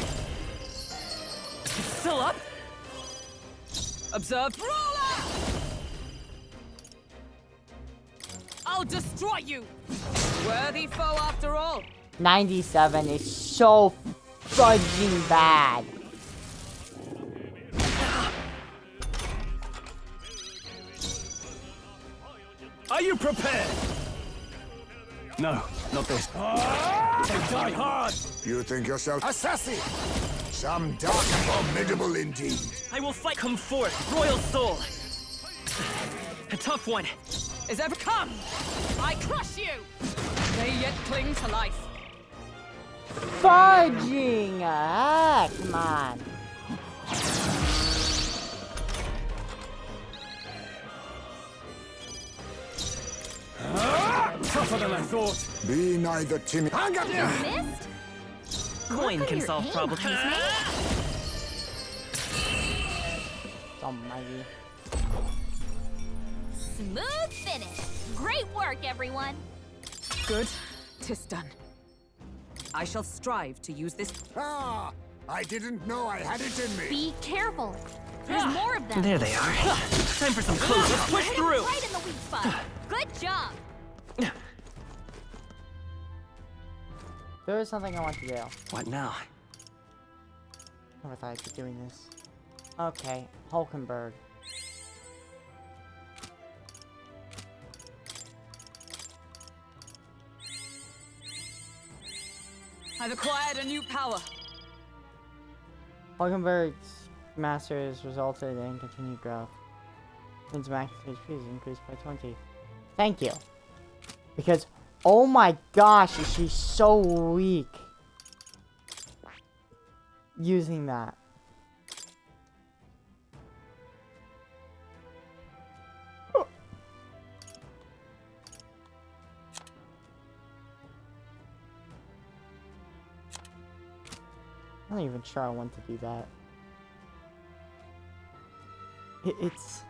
It's still up? Observe. Roller! I'll destroy you! Worthy foe after all. 97 is so fudging bad. Are you prepared? No, not this. They die hard! You think yourself assassin? Some dark and formidable indeed. I will fight. Come forth, royal soul. A tough one. Is ever come. I crush you. They yet cling to life. Fudging! Ah, come on. Tougher than I thought. Be neither timid. Hang up! Missed? Coin Look can at solve your problems. aim, Almighty. Smooth finish. Great work, everyone. Good. 'Tis done. I shall strive to use this. Ah, I didn't know I had it in me. Be careful. There's more of them. There they are. Time for some close. Let's push Hit 'em through. right in the weak spot. Good job. There is something I want to do. What now? Never thought I'd be doing this. Okay, Hulkenberg. I've acquired a new power. Hulkenberg's masters resulted in continued growth. Since max HP is increased by 20. Thank you. Because, oh my gosh, is she so weak. Using that. I'm not even sure I want to do that. It's...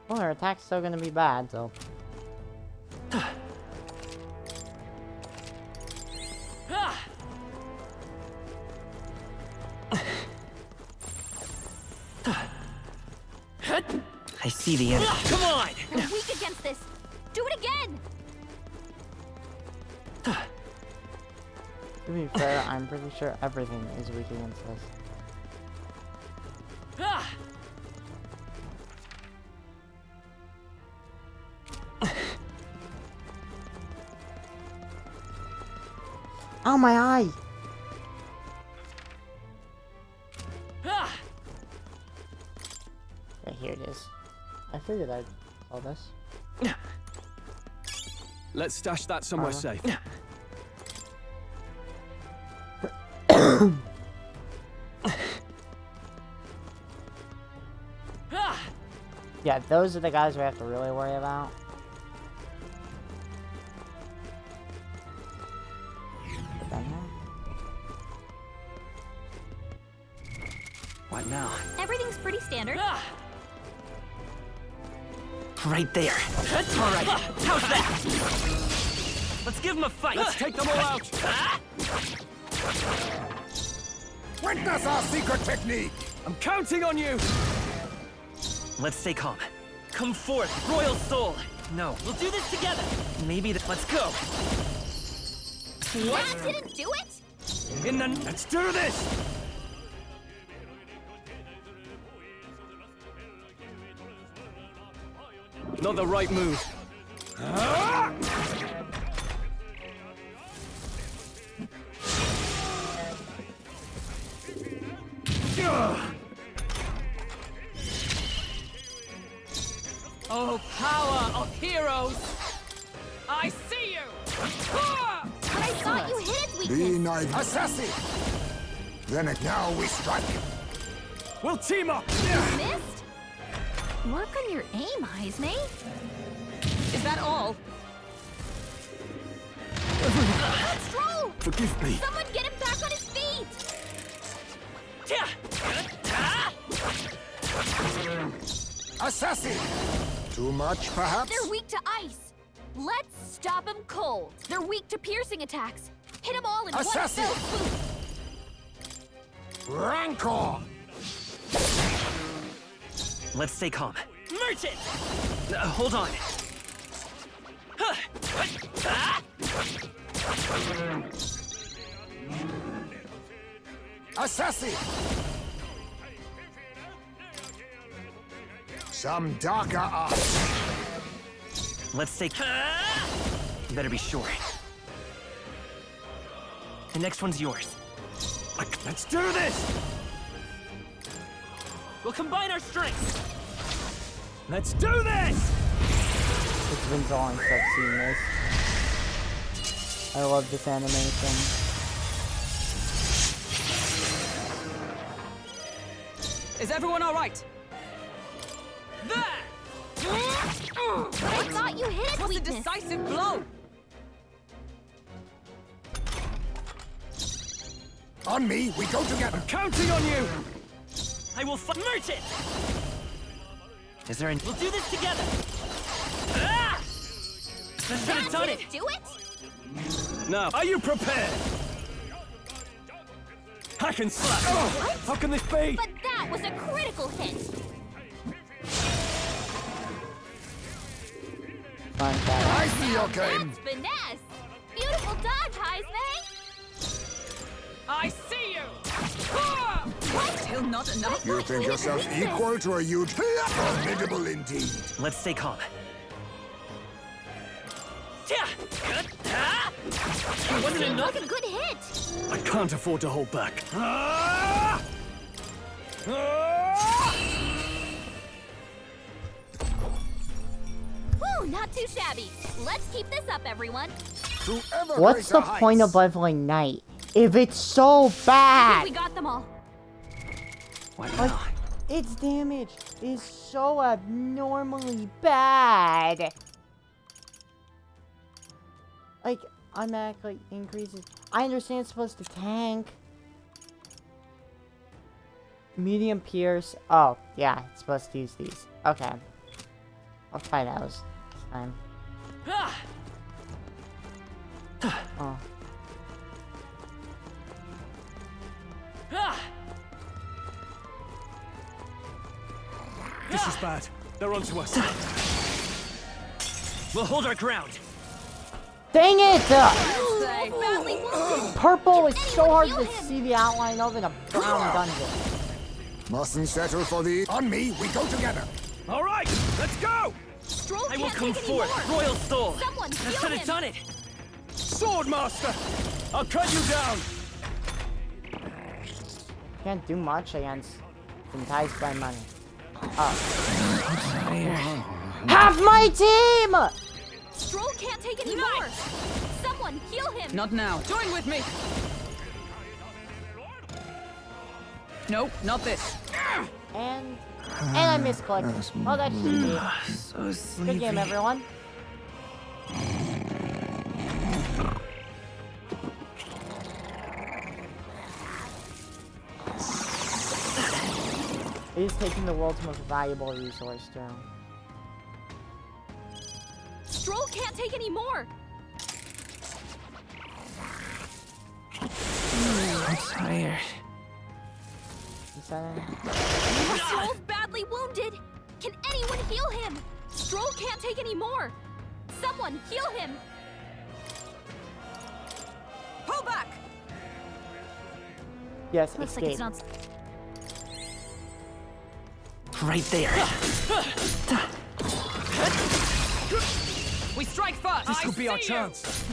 Well, her attack's still gonna be bad, so... I see the end. Come on! You're weak against this. Do it again. To be fair, I'm pretty sure everything is weak against this. Ow, my eye! Okay, here it is. I figured I saw this. Let's stash that somewhere safe. Yeah, those are the guys we have to really worry about. Put that in there. What now? Everything's pretty standard. Right there. All right. How's that? Let's give them a fight. Let's take them all out. Witness our secret technique. I'm counting on you. Let's stay calm. Come forth, royal soul. No, we'll do this together. Maybe let's go. That didn't do it? In the... Let's do this. Not the right move. Oh, power of heroes! I see you! But I thought you hit its Be weakness. neither assassin. Then now we strike. We'll team up. Missed? Work on your aim, Heisme. Is that all? Stroll! Forgive me. Someone get him back on his feet! Assassin! Too much, perhaps? They're weak to ice. Let's stop them cold. They're weak to piercing attacks. Hit them all in Assassin! one fell swoop. Rancor! Let's stay calm. Merchant! Hold on. Assassin! Some darker art. Let's stay. Better be sure. The next one's yours. Let's do this! We'll combine our strength. Let's do this! It's been so long since I've seen this. I love this animation. Is everyone all right? There! I thought you hit its What's a weakness. decisive blow? On me, we go together. Counting on you! I will merchant! Is there any? We'll do this together! Ah! That should have done it! Do it? Now, are you prepared? Hack and slap! What? How can this be? But that was a critical hit. Fun fact. I see your game. That's finesse. Beautiful dodge, Heisme. I see you! Still not enough. You think yourself equal to a huge... Formidable indeed. Let's stay calm. Wasn't Seems enough? like a good hit. I can't afford to hold back. Whew, not too shabby. Let's keep this up, everyone. Whoever What's the greater point heights. of leveling Knight if it's so I think bad? we got them all. What Like, now? its damage is so abnormally bad. Like, automatically increases. I understand it's supposed to tank. Medium pierce. Oh, yeah, it's supposed to use these. Okay. I'll try those this time. Oh. This is bad. They're onto us. We'll hold our ground. Dang it! Badly wounded. Purple is so hard Anyone to heal him? see the outline of in a brown dungeon. Mustn't settle for the... On me, we go together. All right, let's go! Stroll I will can't come take any forth, more. Royal Soul. Someone That heal should have him. done it. Swordmaster! I'll cut you down! Can't do much against enticed by money. Oh. Half my team! Stroll can't take any more. Someone heal him. Not now. Join with me. No, not this. And I misclicked. Oh, that's easy. So sleepy. Good game, everyone. It is taking the world's most valuable resource, too. Stroll can't take any more. I'm tired. Is that it? Stroll's badly wounded. Can anyone heal him? Stroll can't take any more. Someone heal him. Pull back. Yes, Looks like escape. it's not. Right there. We strike first. This could be our chance.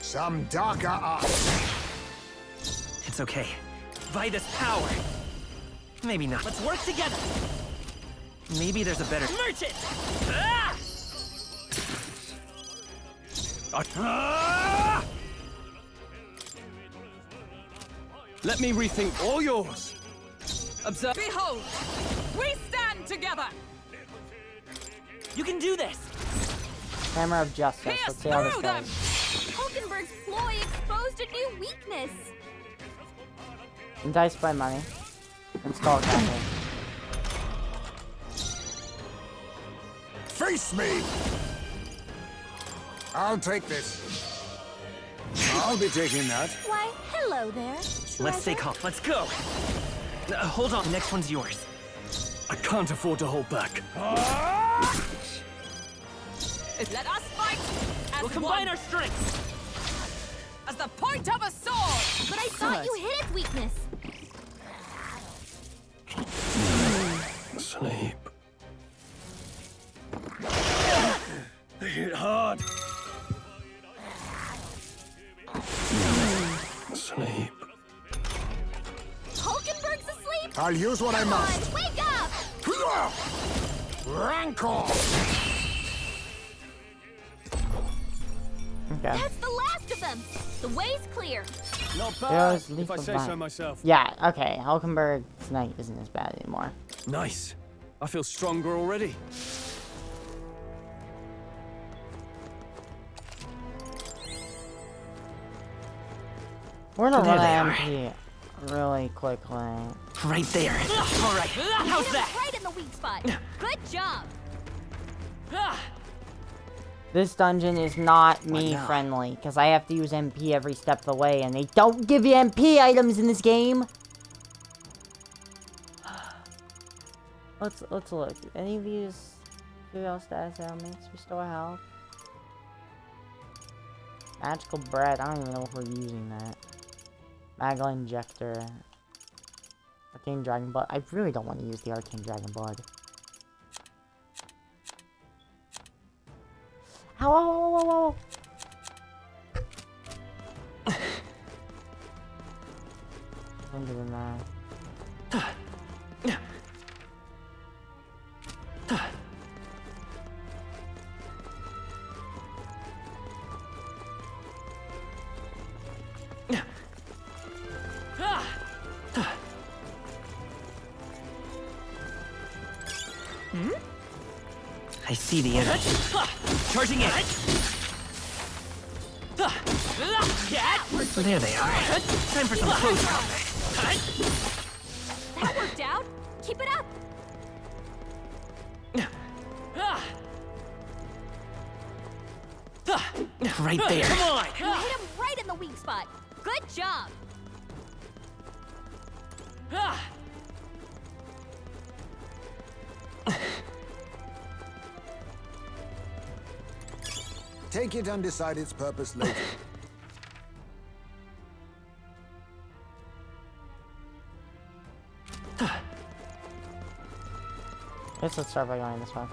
Some darker art. It's okay. By this power. Maybe not. Let's work together. Maybe there's a better merchant. Ah! Let me rethink. All yours. Observe. Behold! We stand together! You can do this! Hammer of Justice. Pierce Let's see how this through them! goes. Hulkenberg's ploy exposed a new weakness. Enticed by money. Install capital. Face me! I'll take this. I'll be taking that. Why, hello there. Let's stay calm. Let's go! Hold on, the next one's yours. I can't afford to hold back. Let us fight as we'll combine our strength as the point of a sword! But I thought you hit its weakness. Sleep. They hit hard. Sleep. Hulkenberg's asleep? I'll use what I Come must. on, wake up! Rancor! Okay. That's the last of them. The way's clear. Not There bad, was if I lethal say vine. so myself. Yeah, okay. Hulkenberg's knight isn't as bad anymore. Nice. I feel stronger already. We're gonna There run they an are. MP really quickly. Right there. All right. How's Hit him that? right in the weak spot. Good job. This dungeon is not me now? friendly because I have to use MP every step of the way, and they don't give you MP items in this game. Let's look. Any of these else status elements restore health? Magical bread. I don't even know if we're using that. Magma injector. Arcane dragon blood. I really don't want to use the arcane dragon blood. Ow, ow, ow, ow, ow. Longer than that. I see the energy. Charging in. There they are. Time for some close combat. That worked out. Keep it up. Right there. Come on. You hit him right in the weak spot. Good job. Take it and decide its purpose later. Let's start by going this way.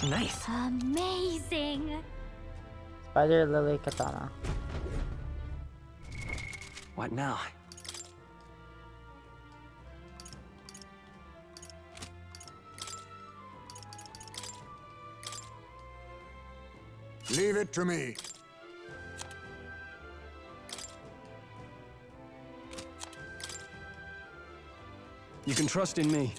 Nice. Amazing. Spider Lily Katana. What now? Leave it to me. You can trust in me.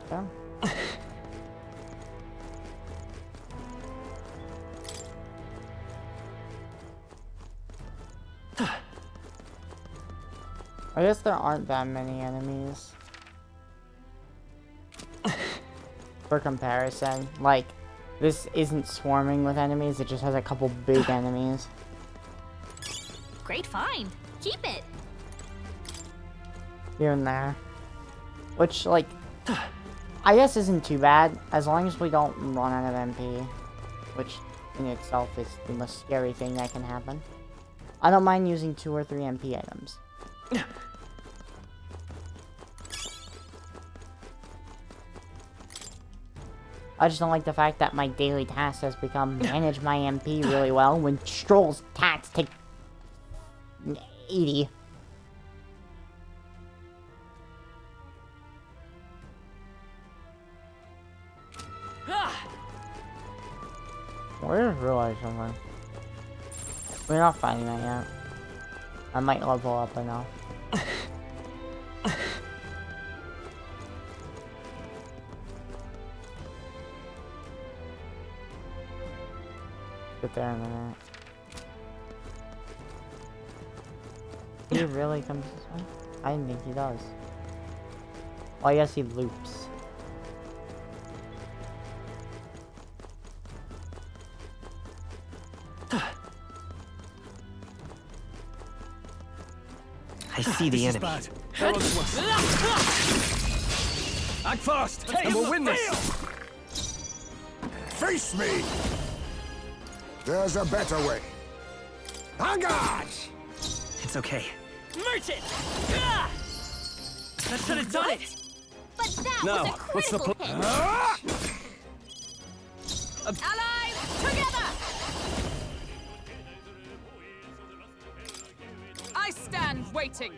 Okay. I guess there aren't that many enemies. For comparison, like, this isn't swarming with enemies, it just has a couple big enemies. Great find. Keep it. Here and there. Which, like, I guess isn't too bad, as long as we don't run out of MP. Which, in itself, is the most scary thing that can happen. I don't mind using 2 or 3 MP items. I just don't like the fact that my daily task has become manage my MP really well when Stroll's tax take 80. Where is realize something? We're not fighting that yet. I might level up enough. Get there in a minute. He really comes this way? I didn't think he does. Well, I guess he loops. I see the enemy. Bad. They're on to us. Act fast, and we'll win this. Face me! There's a better way. Hangard! It's okay. Merchant! That should have done it. But that Now, was a what's the critical hit. Allies, together! I stand waiting.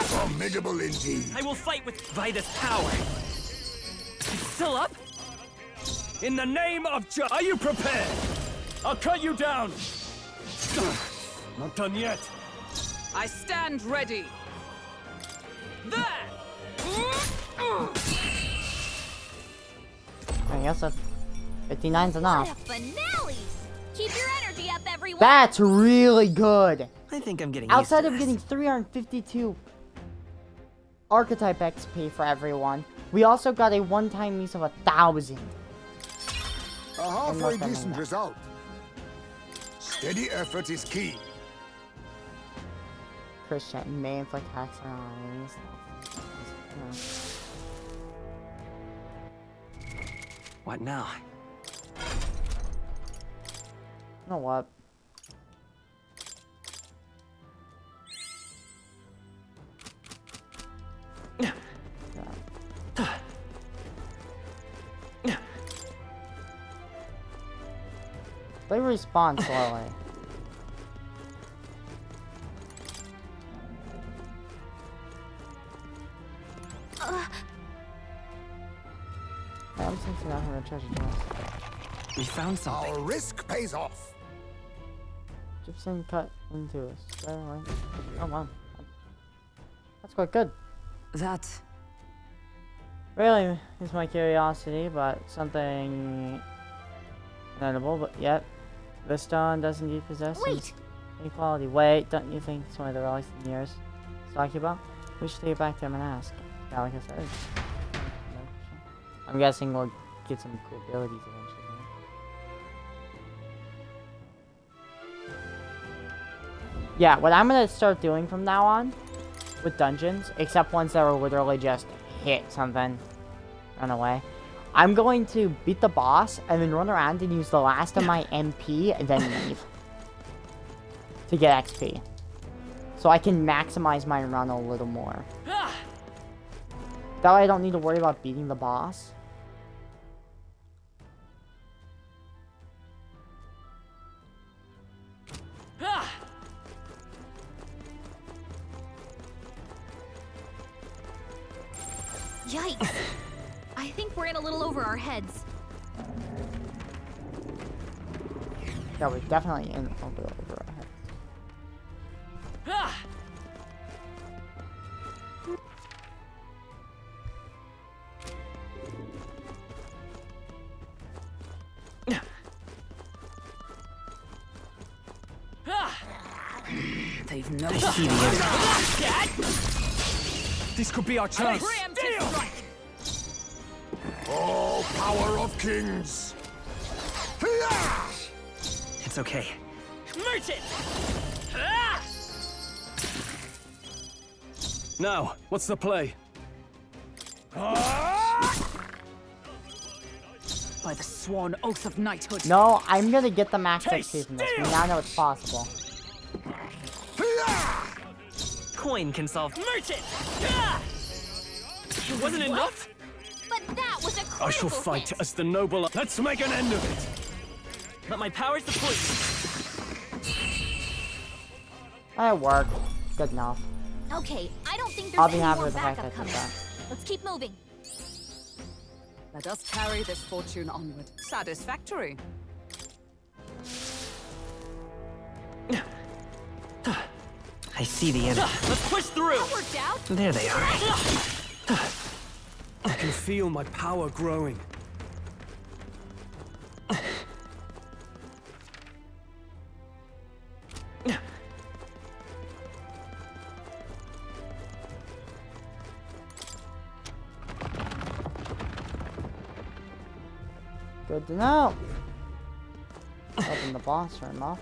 Formidable indeed. I will fight with Vida's power. It's still up? In the name of Are you prepared? I'll cut you down. Not done yet. I stand ready. There! I guess that 59's enough. What a finale! Keep your energy up, everyone! That's really good! I think I'm getting Outside used of to getting 352 archetype XP for everyone, we also got a one-time use of 1,000. A halfway decent result. Steady effort is key. Christian may inflict hacks on enemies. What now? You know what? They respawn slowly. I'm thinking I have a treasure chest. We found something. Our risk pays off. Gypsum cut into a square length. Oh wow. That's quite good. That... Really is my curiosity, but something notable, but yet this stone does indeed possess some equality. Wait, don't you think it's one of the relics in years it's talking about? We should take it back to him and ask. Yeah, like I said. I'm guessing we'll get some cool abilities eventually. Yeah, what I'm gonna start doing from now on with dungeons, except ones that are literally just hit something, run away. I'm going to beat the boss and then run around and use the last of my MP and then leave to get XP. So I can maximize my run a little more. That way I don't need to worry about beating the boss. Yikes! I think we're in a little over our heads. Yeah, we're definitely in a little over our heads. They've no This could be our chance. Oh, power of kings! It's okay. Merchant! Now, what's the play? By the sworn oath of knighthood. No, I'm gonna get the max XP from this. We now know it's possible. coin can solve. Merchant! Ah! It wasn't enough? But that was a critical I shall fight hit. as the noble. Let's make an end of it. But my powers deployed. That worked. Good enough. Okay, I don't think I'll there's be any happy more with the fact backup that coming. done. Let's keep moving. Let us carry this fortune onward. Satisfactory. I see the enemy. Let's push through! That worked out. There they are. I can feel my power growing. Good to know. Open the boss room up.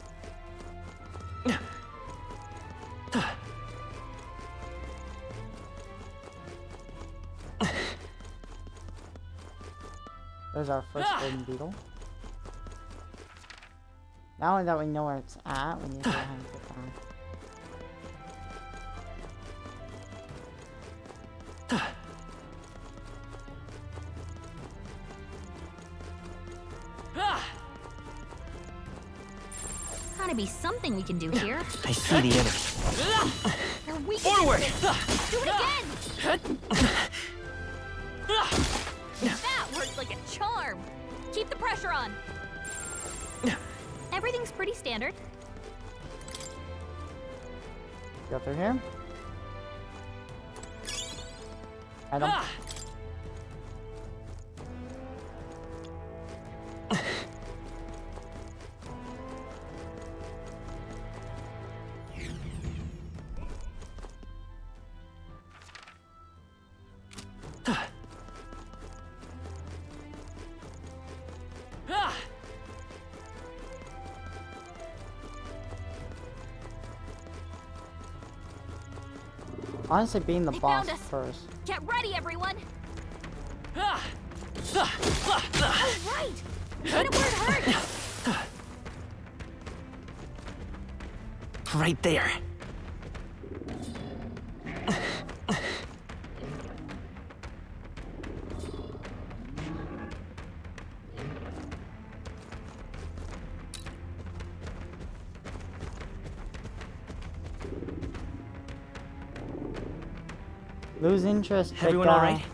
There's our first golden beetle. Now that we know where it's at, we need to go ahead and get down. Gotta be something we can do here. I see the enemy. They're weak Forward! against it. Do it again! That worked like a charm. Keep the pressure on. Everything's pretty standard. Go through here. Item. Honestly, being the They boss found us. first. Get ready, everyone. All right. Hit it where it hurts. Right there. Lose interest. big Everyone guy. all right?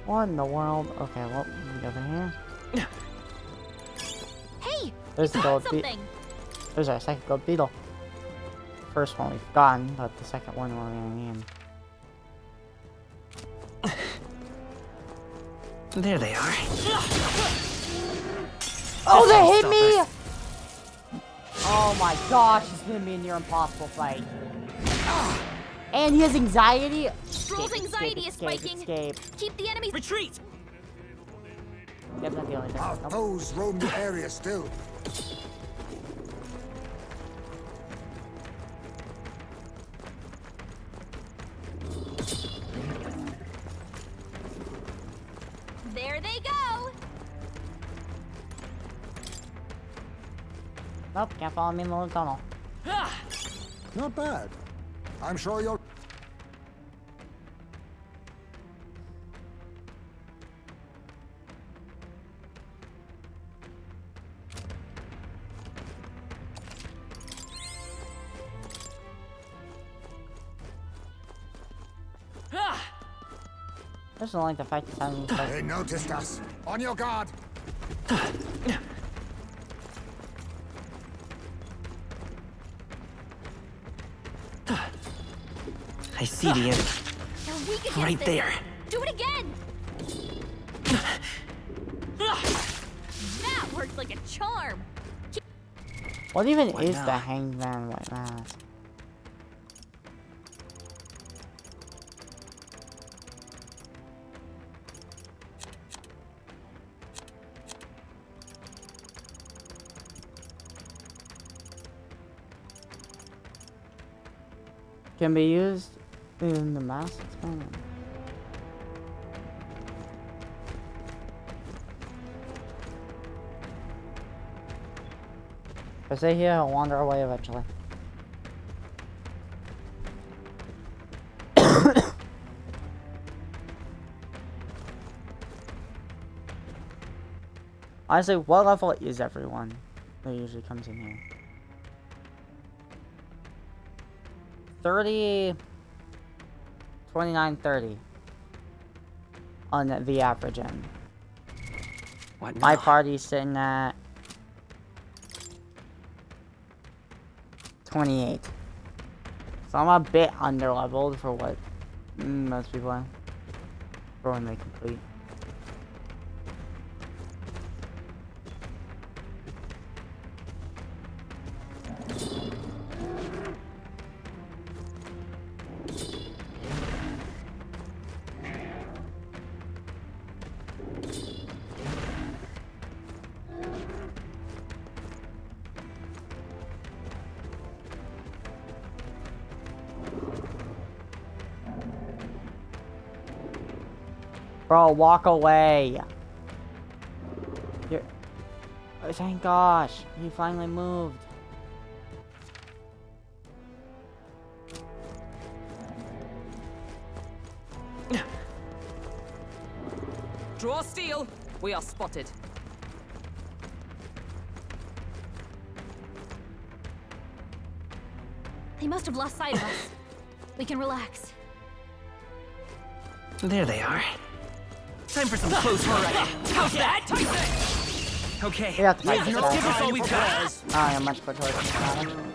What in the world? Okay, well, we go over here. Hey, There's the we gold got beetle. something. There's our second gold beetle. First one we've gotten, but the second one we're gonna need. There they are. Oh, they hit me! Oh my gosh, he's gonna be a near impossible fight. And he has anxiety. Stroll's anxiety is spiking. Escape. Keep the enemies. Retreat! Yep, not the only thing. Our Nope. foes roam the area still. There they go. Nope, can't follow me in the little tunnel. Not bad. I'm sure you'll... I just don't like the fact that I'm They noticed us. On your guard. I see the enemy. They're weak against Right it. there. Do it again. That worked like a charm. What even Why is not? the hangman white mask? Can be used in the mask experiment. If I stay here, he'll wander away eventually. Honestly, what level is everyone that usually comes in here? 30, 29, 30 on the average end. What My now? party's sitting at 28. So I'm a bit under leveled for what most people are. For when they complete. Bro, walk away. You're... Oh, thank gosh, he finally moved. Draw steel. We are spotted. They must have lost sight of us. We can relax. There they are. Time for some close already. How's that? Okay. We have to fight Give this us guy. all we've got. I don't have much for torches about him.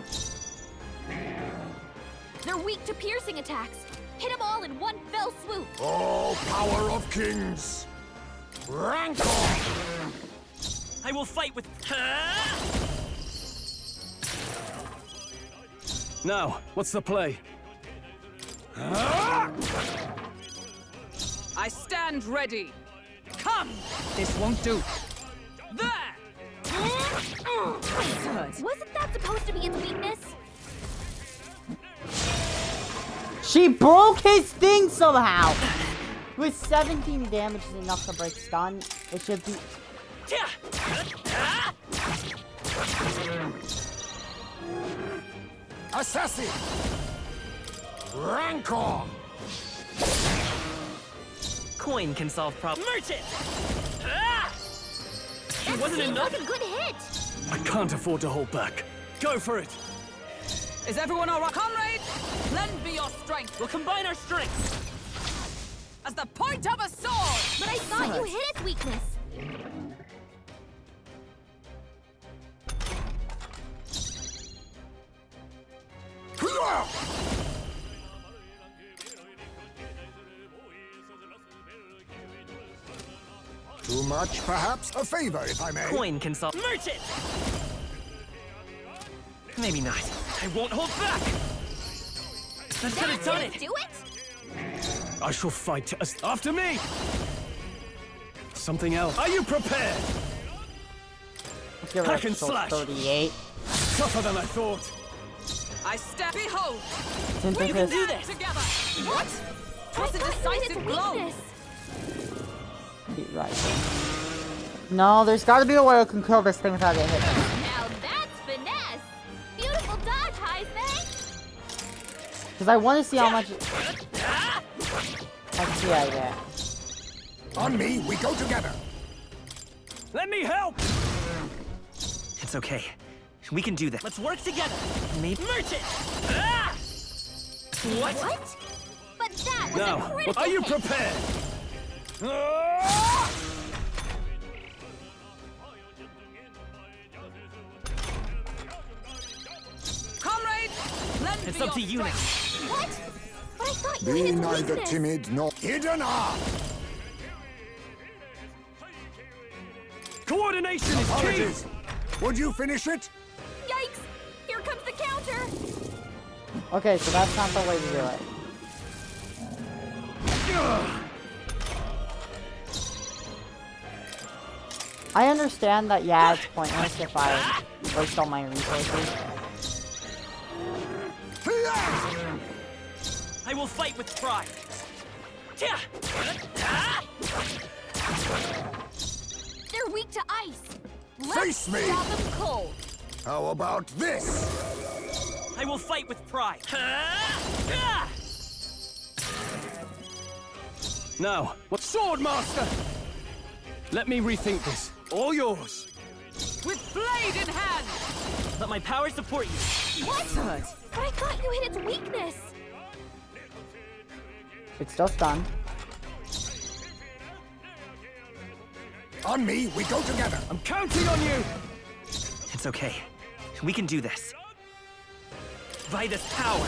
They're weak to piercing attacks. Hit them all in one fell swoop. Oh, power of kings! Rancor! I will fight with. Now, what's the play? I stand ready. Come! This won't do. There! Wasn't that supposed to be its weakness? She broke his thing somehow! With 17 damage is enough to break stun, it should be... Assassin! Rancor! Coin can solve problems. Merchant! That wasn't seems enough. like a good hit. I can't afford to hold back. Go for it! Is everyone all right? Comrades, lend me your strength. We'll combine our strengths. As the point of a sword! But I thought you hit its weakness. Too much, perhaps? A favor, if I may. Coin can solve. Merchant! Maybe not. I won't hold back! That could have done it! Do it? I shall fight to us. After me! Something else. Are you prepared? Let's give her Hack and a slash. 38. Tougher than I thought. I stand. Behold! Synthesis. We can do this together! What? Twas a decisive blow! Beat right. No, there's gotta be a way I can kill this thing without it hitting. Now that's finesse. Beautiful dodge, Heisman. Because I want to see how much... Let's see I get. On me, we go together. Let me help! It's okay. We can do that. Let's work together. Maybe. Merchant! Ah! What? What? But that was Now, a critical are you hit. prepared? Comrades, lend It's me up to your you now. strength. What? But I thought you Be hit its neither weakness. timid nor hidden art. Coordination is key! Apologies. Would you finish it? Yikes! Here comes the counter. Okay, so that's not the way to do it. I understand that, yeah, it's pointless if I waste all my resources. I will fight with pride. They're weak to ice. Let's Face me. stop them cold. How about this? I will fight with pride. Now, what sword master? Let me rethink this. All yours. With blade in hand! Let my power support you. What? But I thought you hit its weakness. It's still stunned. On me, we go together. I'm counting on you! It's okay. We can do this. By this power.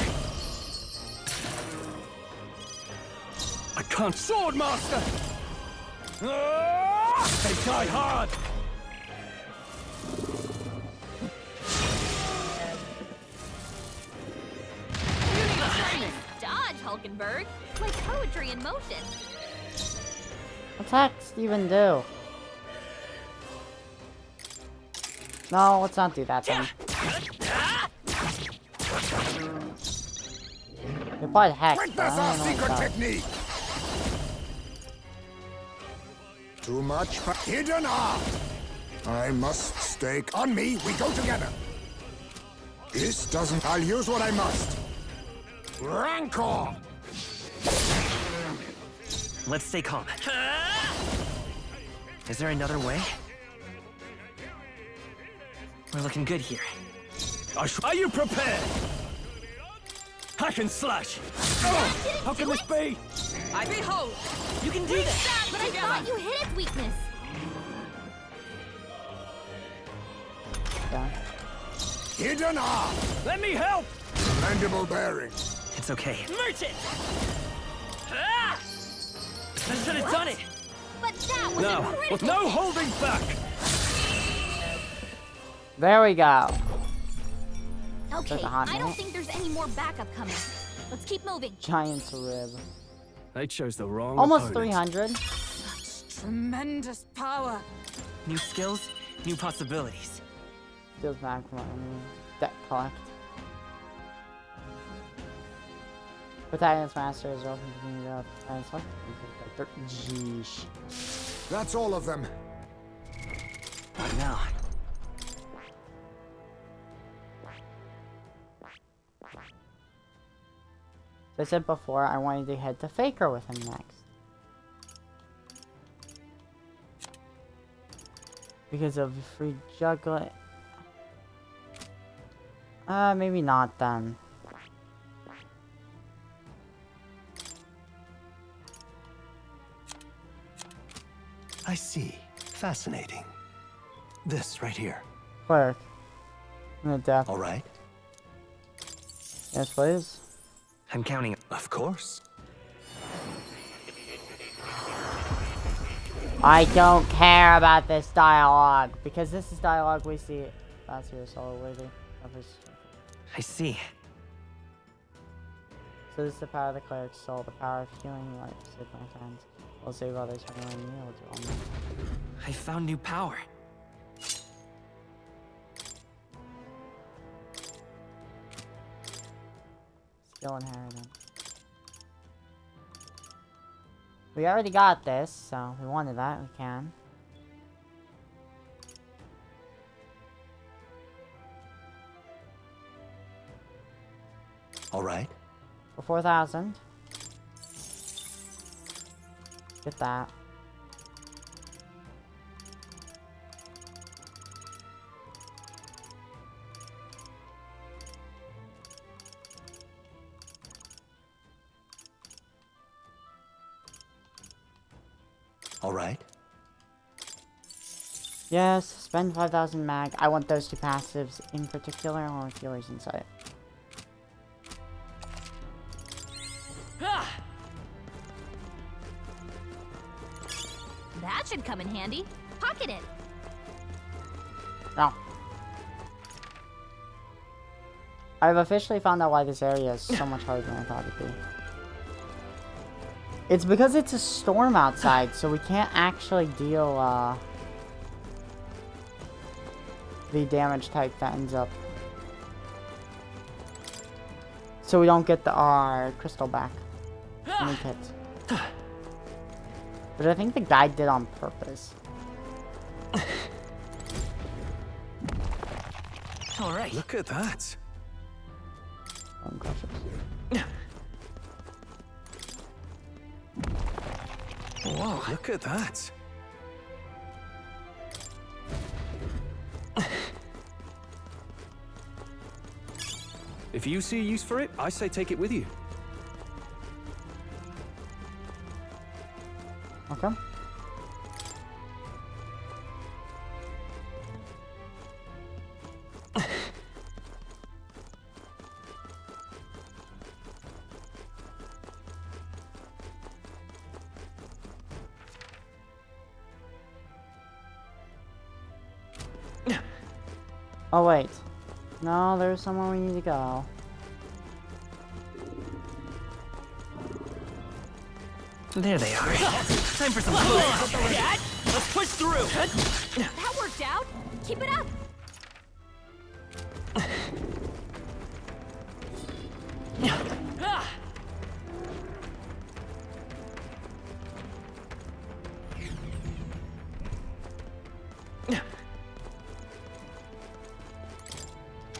I can't. Sword master! Ah! They die hard! Nice dodge, Hulkenberg. Like poetry in motion. What's that Steven do? No, let's not do that then. Goodbye, heck. Witness our secret technique. Too much hidden art. I must stake. On me, we go together. This doesn't. I'll use what I must. Rancor. Let's stay calm. Is there another way? We're looking good here. Are you prepared? Hack and slash! Oh, how can this be? I behold! You can do this! But I thought you hit its weakness. Yeah. Hidden art. Let me help! Mandible bearing. It's okay. Merchant! Ah! I should have done it! But that was Now, a with critical. no holding back! There we go. Okay, a hot I don't minute. think there's any more backup coming. Let's keep moving. Giant's rib. They chose the wrong Almost opponent. 300. Tremendous power. New skills, new possibilities. Steals back from enemy. Debt collect. Protagonist master is open to being up. And select. Jeesh. That's all of them. What now? As I said before, I wanted to head to Faker with him next. Because of free juggling. Maybe not then. I see. Fascinating. This right here. Cleric. I'm gonna death. All right. Yes, please. I'm counting. Of course. I don't care about this dialogue because this is dialogue we see. That's your soul worthy of his. I see. So this is the power of the cleric's soul, the power of healing life. Save my friends. Will save others from your own meal to all men. I found new power. Skill inheritance. We already got this, so we wanted that, we can. All right. For 4,000. Get that. All right. Yes, spend 5,000 mag. I want those two passives in particular. I want Healer's Insight. That should come in handy. Pocket it. No. I've officially found out why this area is so much harder than I thought it'd be. It's because it's a storm outside, so we can't actually deal, the damage type that ends up. So we don't get our crystal back. Any hits. But I think the guy did on purpose. All right. Look at that. Unconscious. Whoa. Look at that. If you see a use for it, I say take it with you. Okay. Oh wait. No, there's somewhere we need to go. There they are. Time for some food. Dad, let's push through. That worked out. Keep it up.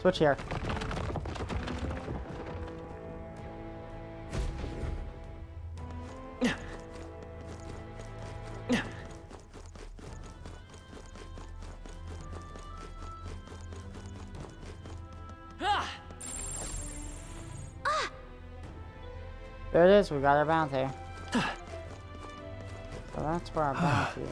Switch here. There it is, we got our bounty. So that's where our bounty is.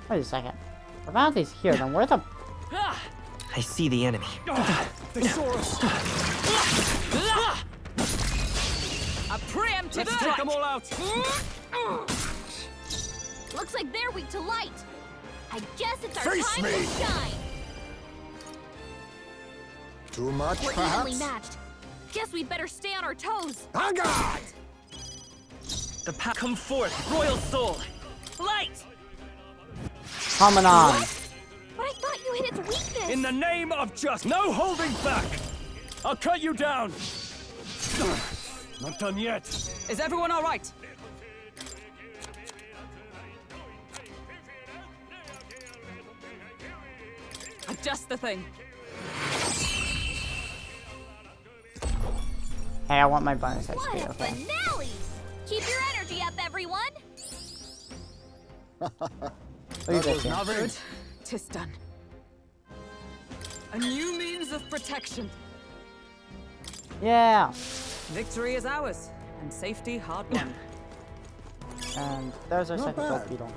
Wait a second. Our bounty's here, then where the... I see the enemy. They saw us. A preemptive Let's take them all out. Looks like they're weak to light. I guess it's our Face time me. to shine. Too much, We're perhaps? evenly matched. Guess we'd better stay on our toes. Haggard! The pack, come forth, royal soul. Light. Coming on. But I thought you hit its weakness. In the name of just no holding back. I'll cut you down. Not done yet. Is everyone all right? Adjust the thing. Hey, I want my bonus What XP, a okay? finale! Keep your energy up, everyone. Look at this here. Good. 'Tis done. A new means of protection. Yeah! Victory is ours, and safety hard won. And there's our Not second bad. gold beetle.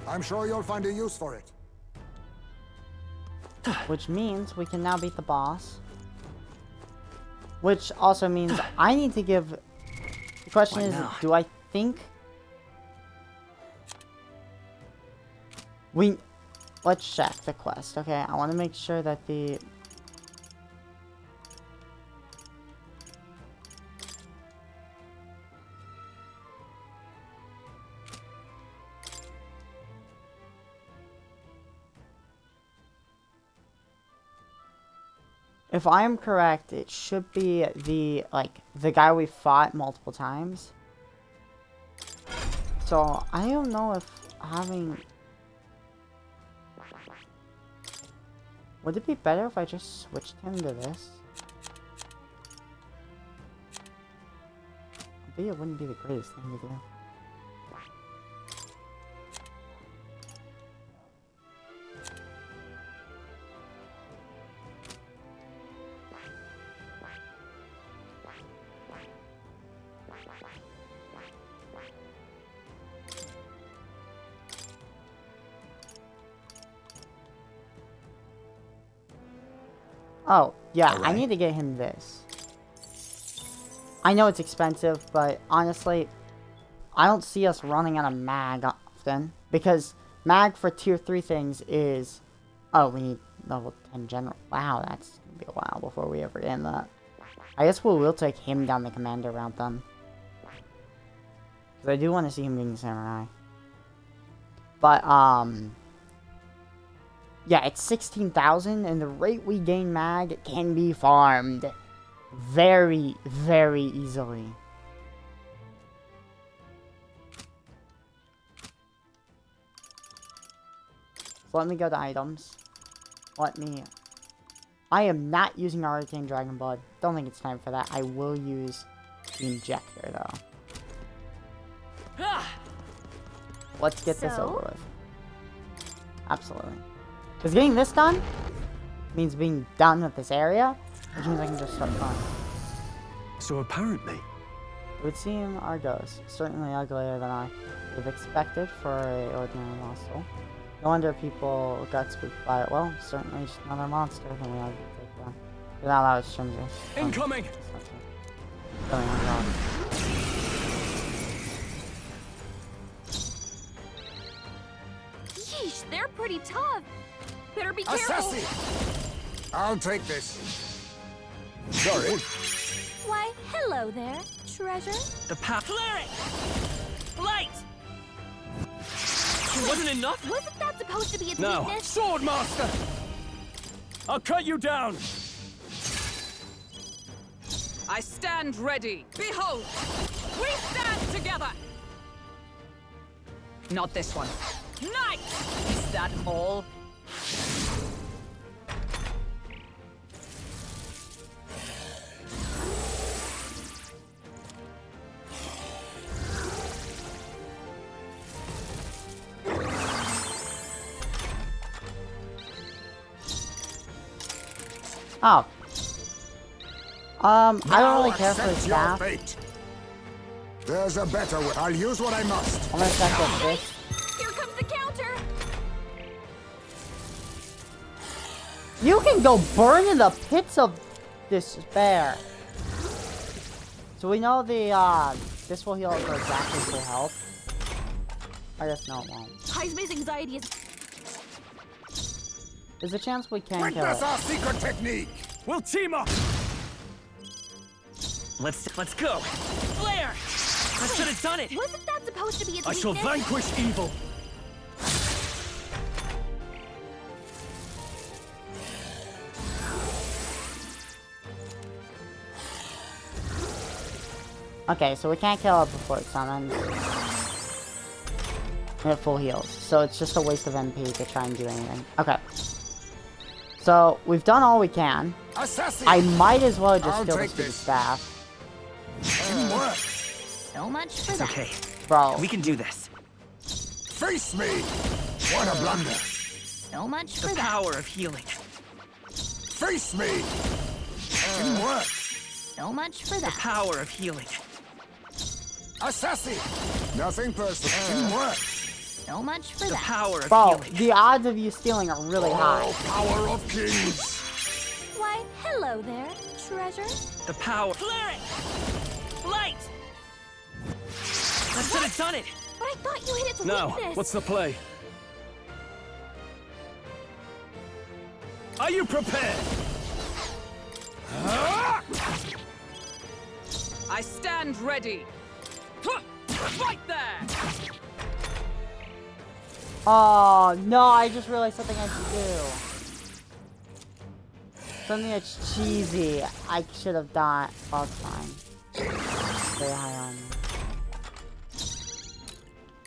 I'm sure you'll find a use for it. Which means we can now beat the boss. Which also means I need to give... The question What is, now? do I think... Let's check the quest, okay? I want to make sure that the... If I am correct, it should be the guy we fought multiple times. So, I don't know if having... Would it be better if I just switched him to this? I think it wouldn't be the greatest thing to do. Oh, yeah, I need to get him this. I know it's expensive, but honestly, I don't see us running out of mag often. Because mag for tier 3 things is... Oh, we need level 10 general. Wow, that's going to be a while before we ever get in that. I guess we will take him down the commander route then. Because I do want to see him being samurai. But, yeah, it's 16,000, and the rate we gain mag can be farmed very, very easily. So let me go to items. I am not using Arcane Dragon Blood. Don't think it's time for that. I will use the injector though. Let's get this over with. Absolutely. Because getting this done means being done with this area, which means I can just start fun. So apparently... It would seem our ghost, certainly uglier than I would have expected for an ordinary monster. No wonder people got spooked by it. Well, certainly just another monster than we had to take down. Without that was Shimzer. Incoming! Oh my god. Yeesh, they're pretty tough. Better be careful. Assassin! I'll take this. Sorry. Why, hello there, treasure. The path. Clear it! Light! It wasn't enough? Wasn't that supposed to be its Now, weakness? Sword Master! I'll cut you down! I stand ready. Behold! We stand together! Not this one. Knight! Is that all? Oh. I don't really care for Accept his your staff. fate. There's a better way. I'll use what I must. I'm gonna check with this. Here comes the counter. You can go burn in the pits of despair. So we know the this will heal for exactly full health. I guess no, it won't. Haizume's anxiety is... There's a chance we can kill Witness it. our secret technique. We'll team up! Let's go. Flare! I should have done it. Wasn't that supposed to be its I shall weakness? vanquish evil! Okay, so we can't kill it before it summons. And it full heals. So it's just a waste of MP to try and do anything. Okay. So we've done all we can. Assassin! I might as well just I'll kill take this stupid this. staff. Teamwork. So much for It's that. okay. Bro. We can do this. Face me. What a blunder. So much The for that. power of healing. Face me. Teamwork. So much for The that. power of healing. Assassin. Nothing personal. Teamwork. So much for The that. power of Bro, healing. the odds of you stealing are really high. Oh, power of kings. Why, hello there, treasure. The power. Clear it! Light! I should have done it. But I thought you hit its Now, weakness. what's the play? Are you prepared? I stand ready. Right there! Oh, no, I just realized something I should do. Something that's cheesy. I should have done. Oh, it's fine. Very high on me.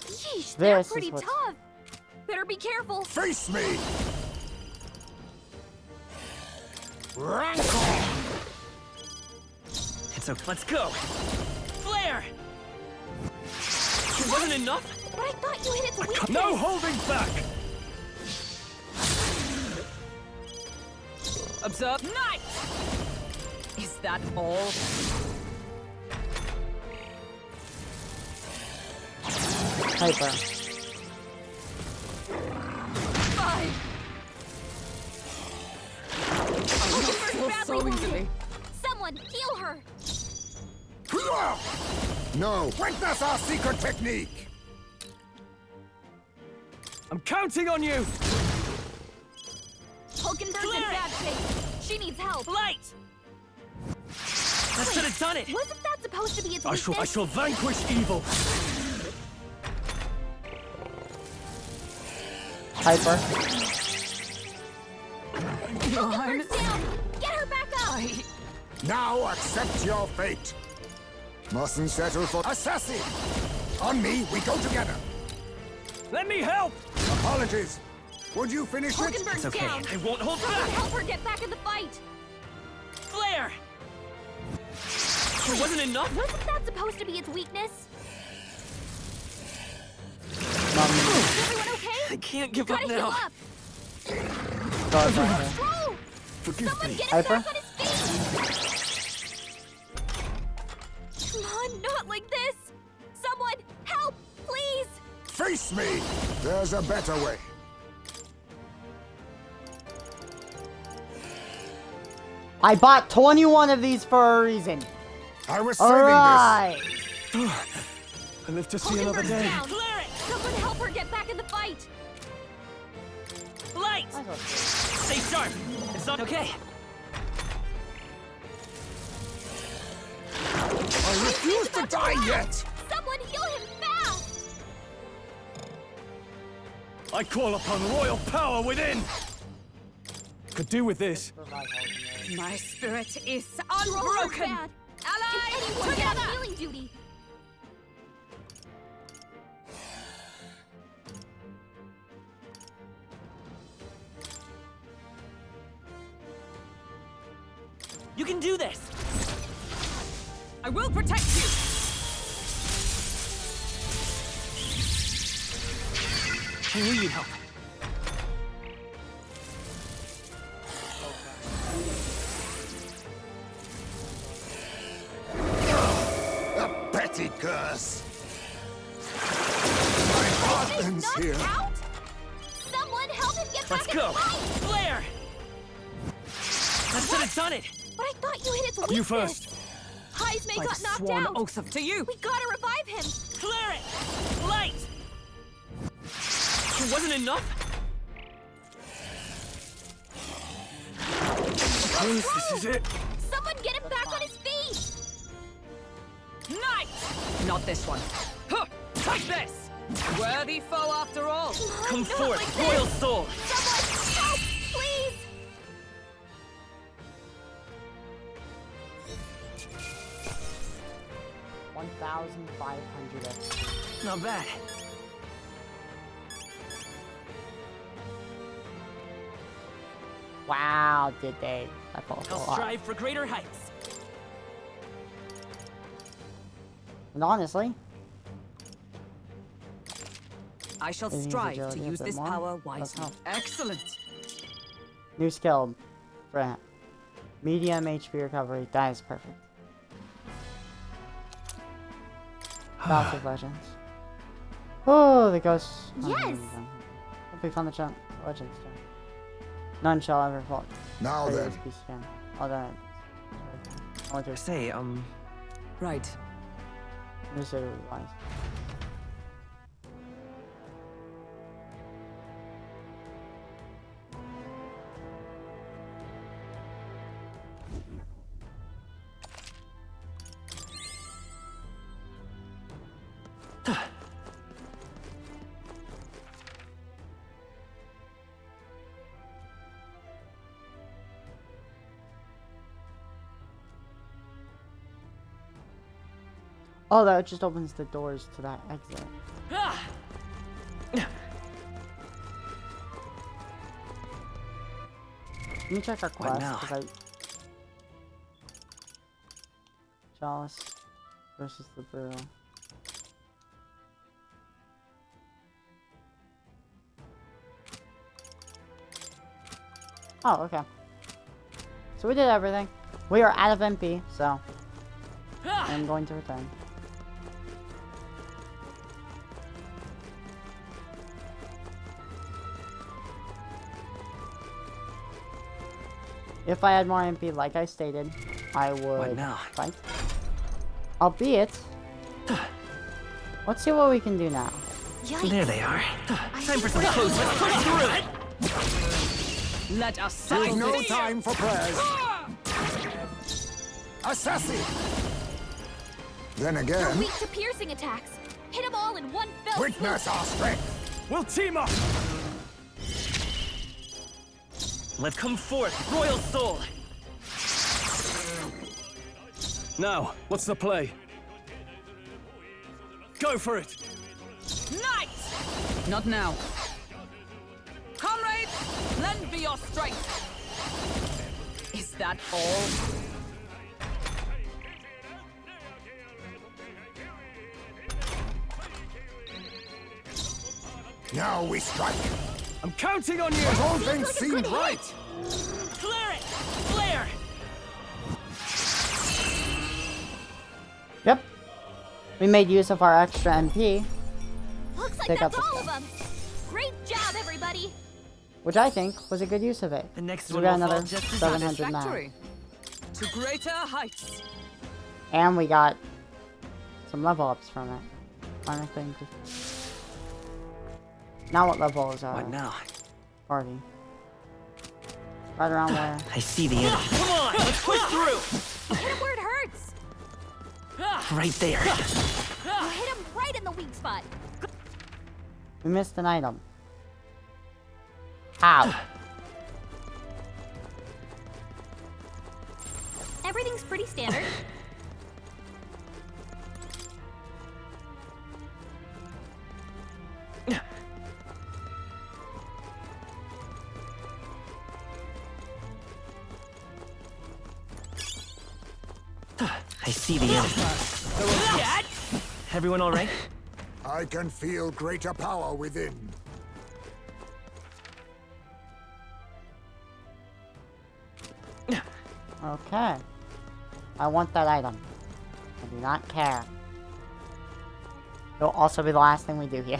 Yeesh, they're This is pretty what's- tough. Better be careful. Face me. Rancor. It's okay. Let's go. Flare! It wasn't enough? But I thought you hit its weakness. No holding back! Observe. Knight! Is that all? Hyper. Fine! Hurt's so easily. Someone heal her. No. Witness our secret technique. I'm counting on you! Hulkenberg's in Clear it. bad shape. She needs help. Light! I should have done it. Wasn't that supposed to be its I weakness? shall vanquish evil! Hyper. Hulkenberg's down. Get her back up. Now accept your fate. Mustn't settle for assassin. On me, we go together. Let me help! Apologies. Would you finish it? Hulkenberg's okay. down. I won't hold Someone back. help her get back in the fight. Flare! It wasn't enough? Wasn't that supposed to be its weakness? Mom, Is everyone okay? I can't give Gotta up heal now. up. God, brother. Bro! Forgive Someone me. get him Hyper? back on his feet! Come on, not like this! Someone, help, please! Face me! There's a better way. I bought 21 of these for a reason. I was saving Alright. I live to see another Hulkenberg's day. down. Clear it! Someone help her get back in the fight! Light! Stay sharp! It's not okay. this. I refuse to die yet! Someone heal him fast! I call upon royal power within. Could do with this. My spirit is Roll her unbroken. bad. Allies Can anyone get on together. healing duty? You can do this! I will protect you. I knew you'd help. A petty curse! My husband's Knocked here! out? Someone help him get Let's back go! in the fight! Flare! That should have done it! But I thought you hit its weakness. You first. Heismay By got the knocked sworn out. oath of to you. We gotta revive him. Clear it! Light! It wasn't enough? This is it. Someone get him back on his feet. Night. Not this one. Huh. Take this. Worthy foe after all. Come Not forth, like this. royal soul! Someone help, please. 1,500 Not bad. Wow, did they? I felt a I'll lot. strive for greater heights. And honestly, I shall Maybe use strive to agility a use bit this more. power Does wisely. help. Excellent. new skill for medium HP recovery. That is perfect. Battles of Legends. Oh, the ghosts. Yes. Hope we found the Legends. None shall ever fall. Now then, Oh, then. I want to Say, Right. This is wise. Oh, that just opens the doors to that exit. Let me check our quest, now? because Chalice versus the Brew. Oh, okay. So we did everything. We are out of MP, so I'm going to return. If I had more MP, like I stated, I would now? fight. Albeit, let's see what we can do now. There they are. Time for some close. Let's push through! Let us there's settle no this. time for prayers. Assassin! Then They're again, weak to piercing attacks. Hit them all in one fell swoop. witness our strength. We'll team up. Let's come forth, royal soul! Now, what's the play? Go for it. Night. Not now. Comrades. your strength. Is that all? Now we strike. I'm counting on you! But all things seemed right. Clear it! Clear! Yep. We made use of our extra MP, Looks like Take out that's the all of them. Great job, everybody. which I think was a good use of it. The next We one got will fall another just as 700 now. Satisfactory. To greater heights. And we got some level ups from it. I think. Now what level is What now? party? Right around there. I see the enemy. Come on, let's push through! Hit him where it hurts. Right there. You hit him right in the weak spot. We missed an item. How? Everything's pretty standard. I see the enemy. Everyone all right? I can feel greater power within. Okay. I want that item. I do not care. It'll also be the last thing we do here.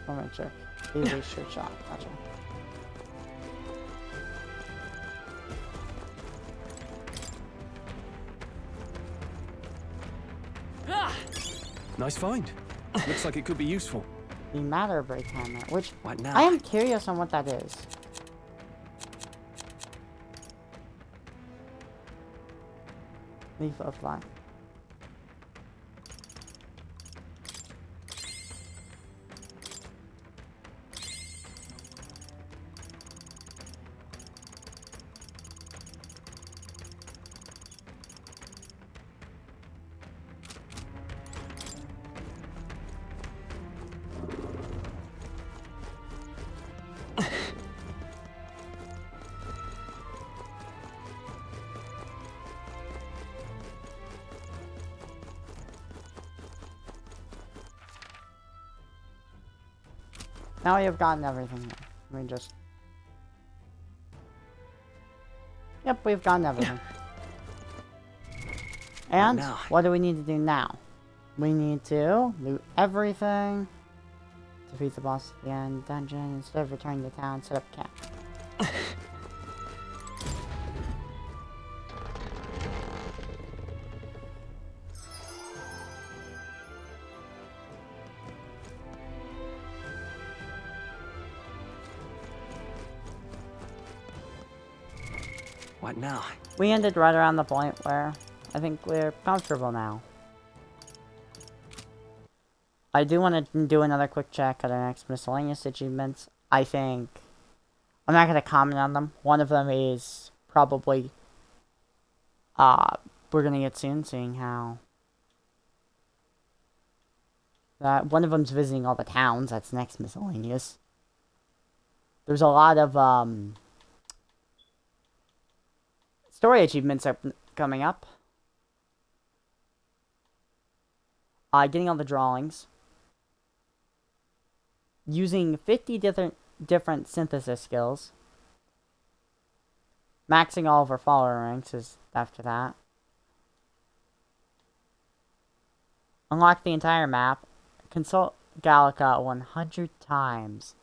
I'll make sure. Easy shoot shot. Gotcha. Nice find. Looks like it could be useful. The matter break hammer, which What now? I am curious on what that is. Leaf of life. Now we have gotten everything here. We just... Yep, we've gotten everything. And now? what do we need to do now? We need to loot everything, defeat the boss at the end dungeon, instead of returning to town, set up camp. What now? We ended right around the point where I think we're comfortable now. I do want to do another quick check at our next miscellaneous achievements. I think I'm not going to comment on them. One of them is probably we're going to get soon, seeing how that one of them's visiting all the towns. That's next miscellaneous. There's a lot of story achievements are coming up. Getting all the drawings. Using 50 different synthesis skills. Maxing all of our follower ranks is after that. Unlock the entire map. Consult Gallica 100 times.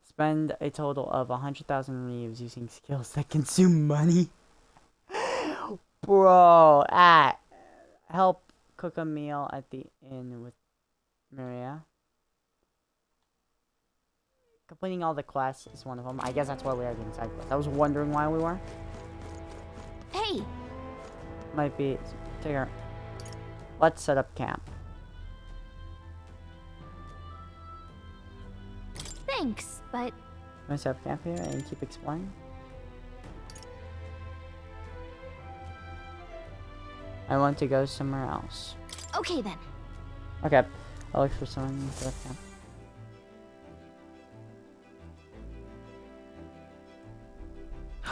Spend a total of 100,000 reeves using skills that consume money. Bro, help cook a meal at the inn with Maria. Completing all the quests is one of them. I guess that's why we are doing side quests. I was wondering why we were. Hey, Might be... Let's set up camp. thanks, but Let's set up camp here and keep exploring. I want to go somewhere else. Okay then. Okay. I'll look for someone to camp.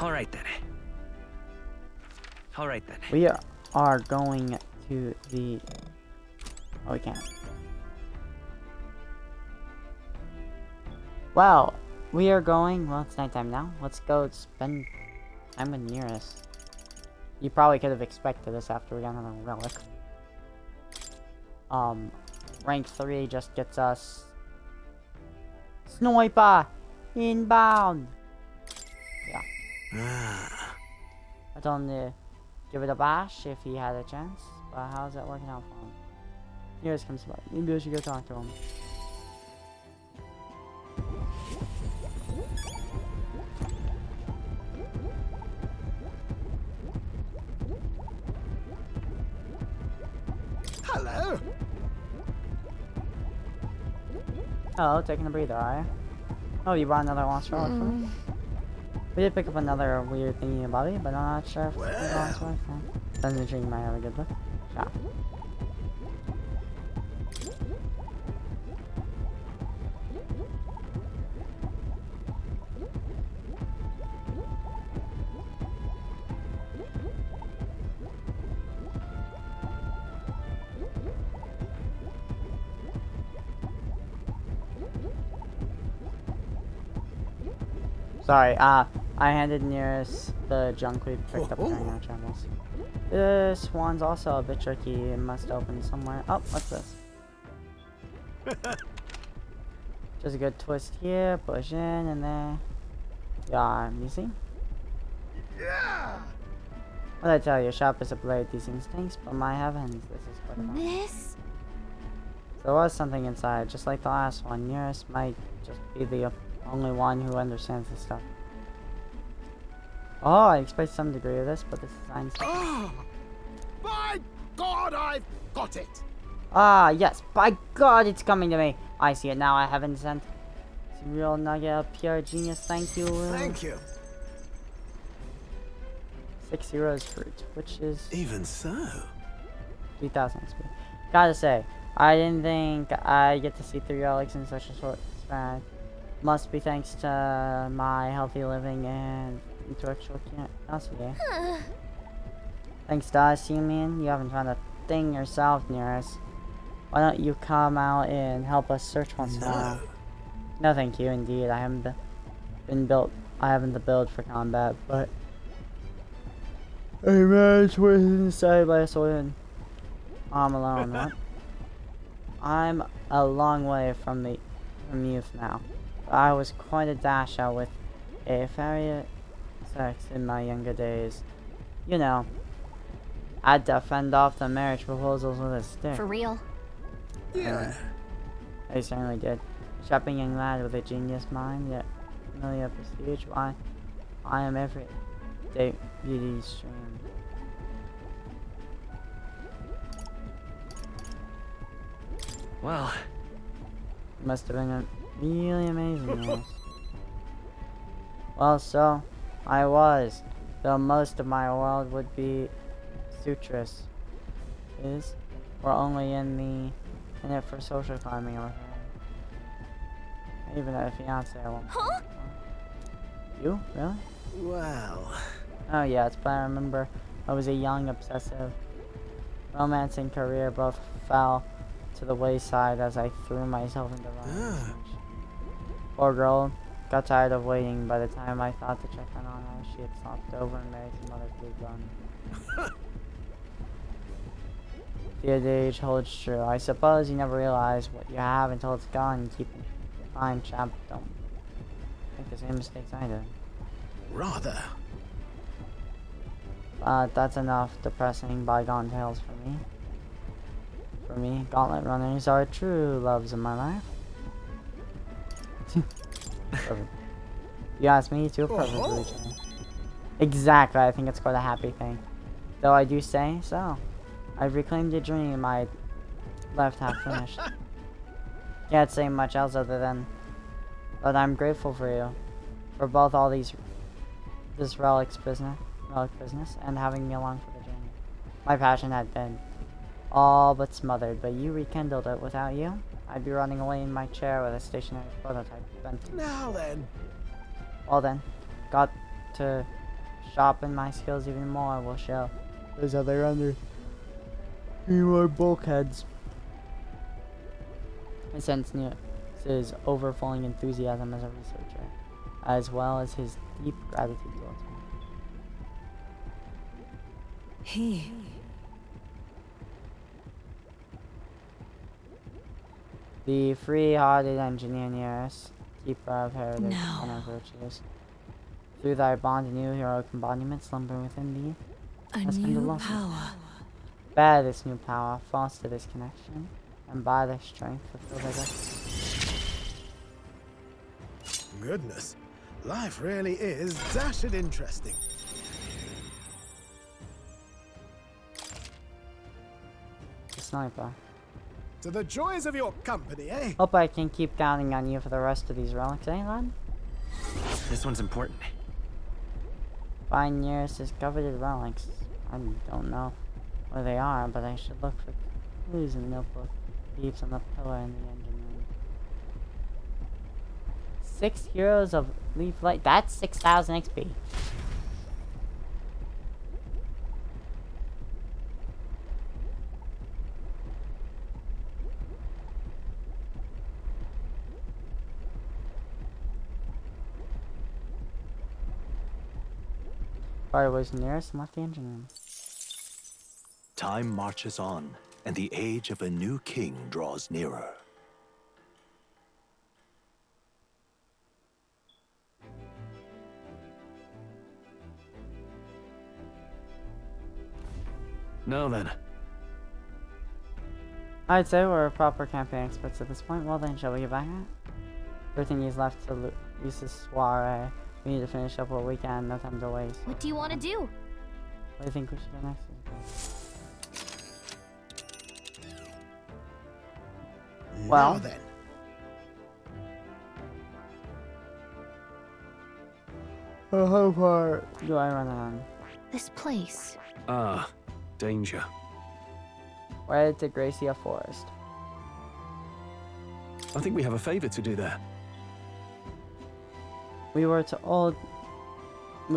Alright then. Alright then. We are going to the... Oh, we can't. Well, we are going... Well, it's nighttime now. Let's go spend time with Nearest. You probably could have expected this after we got another relic. Rank 3 just gets us... Sniper! Inbound! Yeah. I told him to give it a bash if he had a chance, but how's that working out for him? Nearest comes by. Maybe I should go talk to him. Hello. Hello, taking a breather, are you? Oh, you brought another launch relic for me? We did pick up another weird thingy about it, but I'm not sure if it's a launch relic. Doesn't dream might have a good look. Yeah. Sorry, I handed Nearest the junk we picked up during our travels. This one's also a bit tricky. It must open somewhere. Oh, what's this? Just a good twist here, push in, and there. Yeah, you see? Yeah. What did I tell you? Sharp as a blade, these things stinks, but my heavens, this is quite a lot. This? There was something inside, just like the last one. Nearest might just be the only one who understands this stuff. Oh, I expect some degree of this, but this is Einstein. Oh, by God, I've got it. Ah, yes, by God, it's coming to me. I see it now, I haven't sent. It's a real nugget of pure genius, thank you. Thank you. 6 heroes fruit, which is... Even so. 3,000 XP. Gotta say, I didn't think I'd get to see 3 relics in such a short span. Must be thanks to my healthy living and intellectual curiosity. Thanks to us, you mean? You haven't found a thing yourself, Nearest. Why don't you come out and help us search once in a while? No, thank you. Indeed, I haven't been built. I haven't the build for combat, but I managed with inside by a sword. I'm alone, what? I'm a long way from youth now. I was quite a dash out with a fairy sex in my younger days. You know, I'd fend off the marriage proposals with a stick. For real? Yeah. I certainly did. Strapping young lad with a genius mind, yet familiar prestige. Why, I am every day beauty's dream. Well, It must have been a really amazing years. Well, so I was, though most of my world would be sutrous. We're only in it for social climbing over here. I even had a fiance at one point. Huh? You? Really? Wow. Oh yes, but I remember I was a young, obsessive. Romance and career both fell to the wayside as I threw myself into violence. Poor girl got tired of waiting. By the time I thought to check on her, she had slopped over and married some other blue gun. The adage holds true. I suppose you never realize what you have until it's gone. Keep in mind, chap. Don't make the same mistakes I did. Rather. But that's enough depressing bygone tales for me. For me, gauntlet runners are true loves in my life. Perfect. You ask me to, perfectly true. Exactly, I think it's quite a happy thing. Though I do say so. I've reclaimed a dream I left half finished. Can't say much else other than that I'm grateful for you. For both all this relic business, and having me along for the journey. My passion had been all but smothered, but you rekindled it. Without you, I'd be running away in my chair with a stationary prototype. Now then. Well then, got to sharpen my skills even more. We'll show those other under more bulkheads. I sense his overflowing enthusiasm as a researcher, as well as his deep gratitude towards me. The free-hearted engineer near us, keeper of heritage and our virtues. Through thy bond, a new heroic embodiment slumber within thee. A new power. Bear this new power, foster this connection, and by thy strength fulfill thy destiny. Goodness, life really is dashed interesting. The sniper. To the joys of your company, eh? Hope I can keep counting on you for the rest of these relics, eh, lad? This one's important. Find nearest discovered relics. I don't know where they are, but I should look for clues in the notebook. Leaves on the pillar in the engine room. 6 heroes of leaf light. That's 6,000 XP. Fire was nearest and left the engine room. Time marches on, and the age of a new king draws nearer. Now then. I'd say we're proper campaign experts at this point. Well then, shall we get back at it? Everything is left to Luce's soiree. We need to finish up what we can, no time to waste. What do you want to do? What do you think we should do next? Well, now then. How far do I run on? This place. Ah, danger. We're headed to Gracia Forest. I think we have a favor to do there. We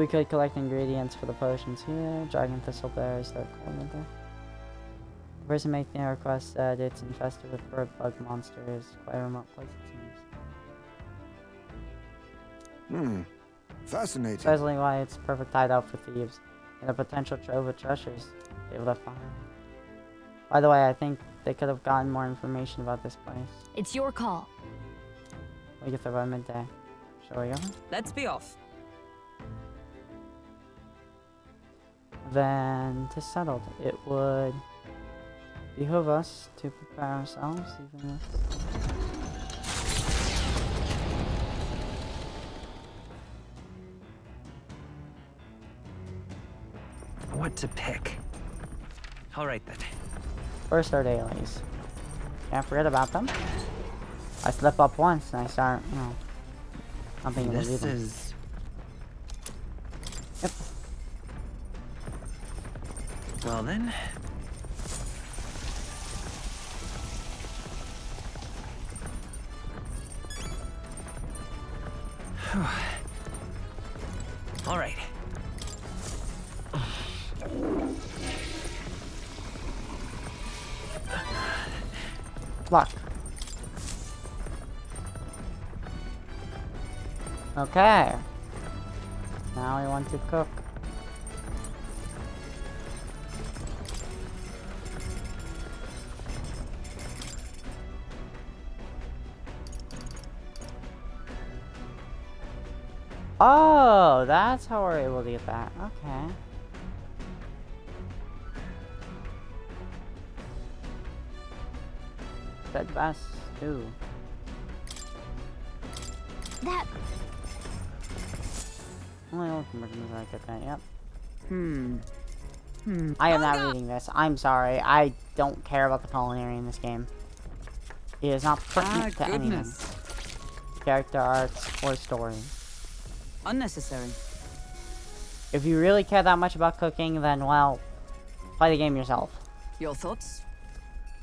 could collect ingredients for the potions here. Dragon thistle bears their equivalent there. The person making the request said it's infested with bird bug monsters. Quite a remote place it seems. Fascinating. Especially why it's a perfect hideout for thieves and a potential trove of treasures they've left behind. By the way, I think they could have gotten more information about this place. It's your call. We get there by midday. Shall we go? Let's be off. Then, to settled, it would behoove us to prepare ourselves, even if... What to pick? All right then. First, our dailies. Can't forget about them. I slip up once and I start, you know, not being able to do This them. is... Yep. Well then. All right. Luck. Okay. Now we want to cook. Oh, that's how we're able to get that. Okay. Said best too. That. Only old conversions I get that. Yep. I am not reading this. I'm sorry. I don't care about the culinary in this game. It is not pertinent to anything. Character arcs or story. Unnecessary. If you really care that much about cooking, then well, play the game yourself. Your thoughts?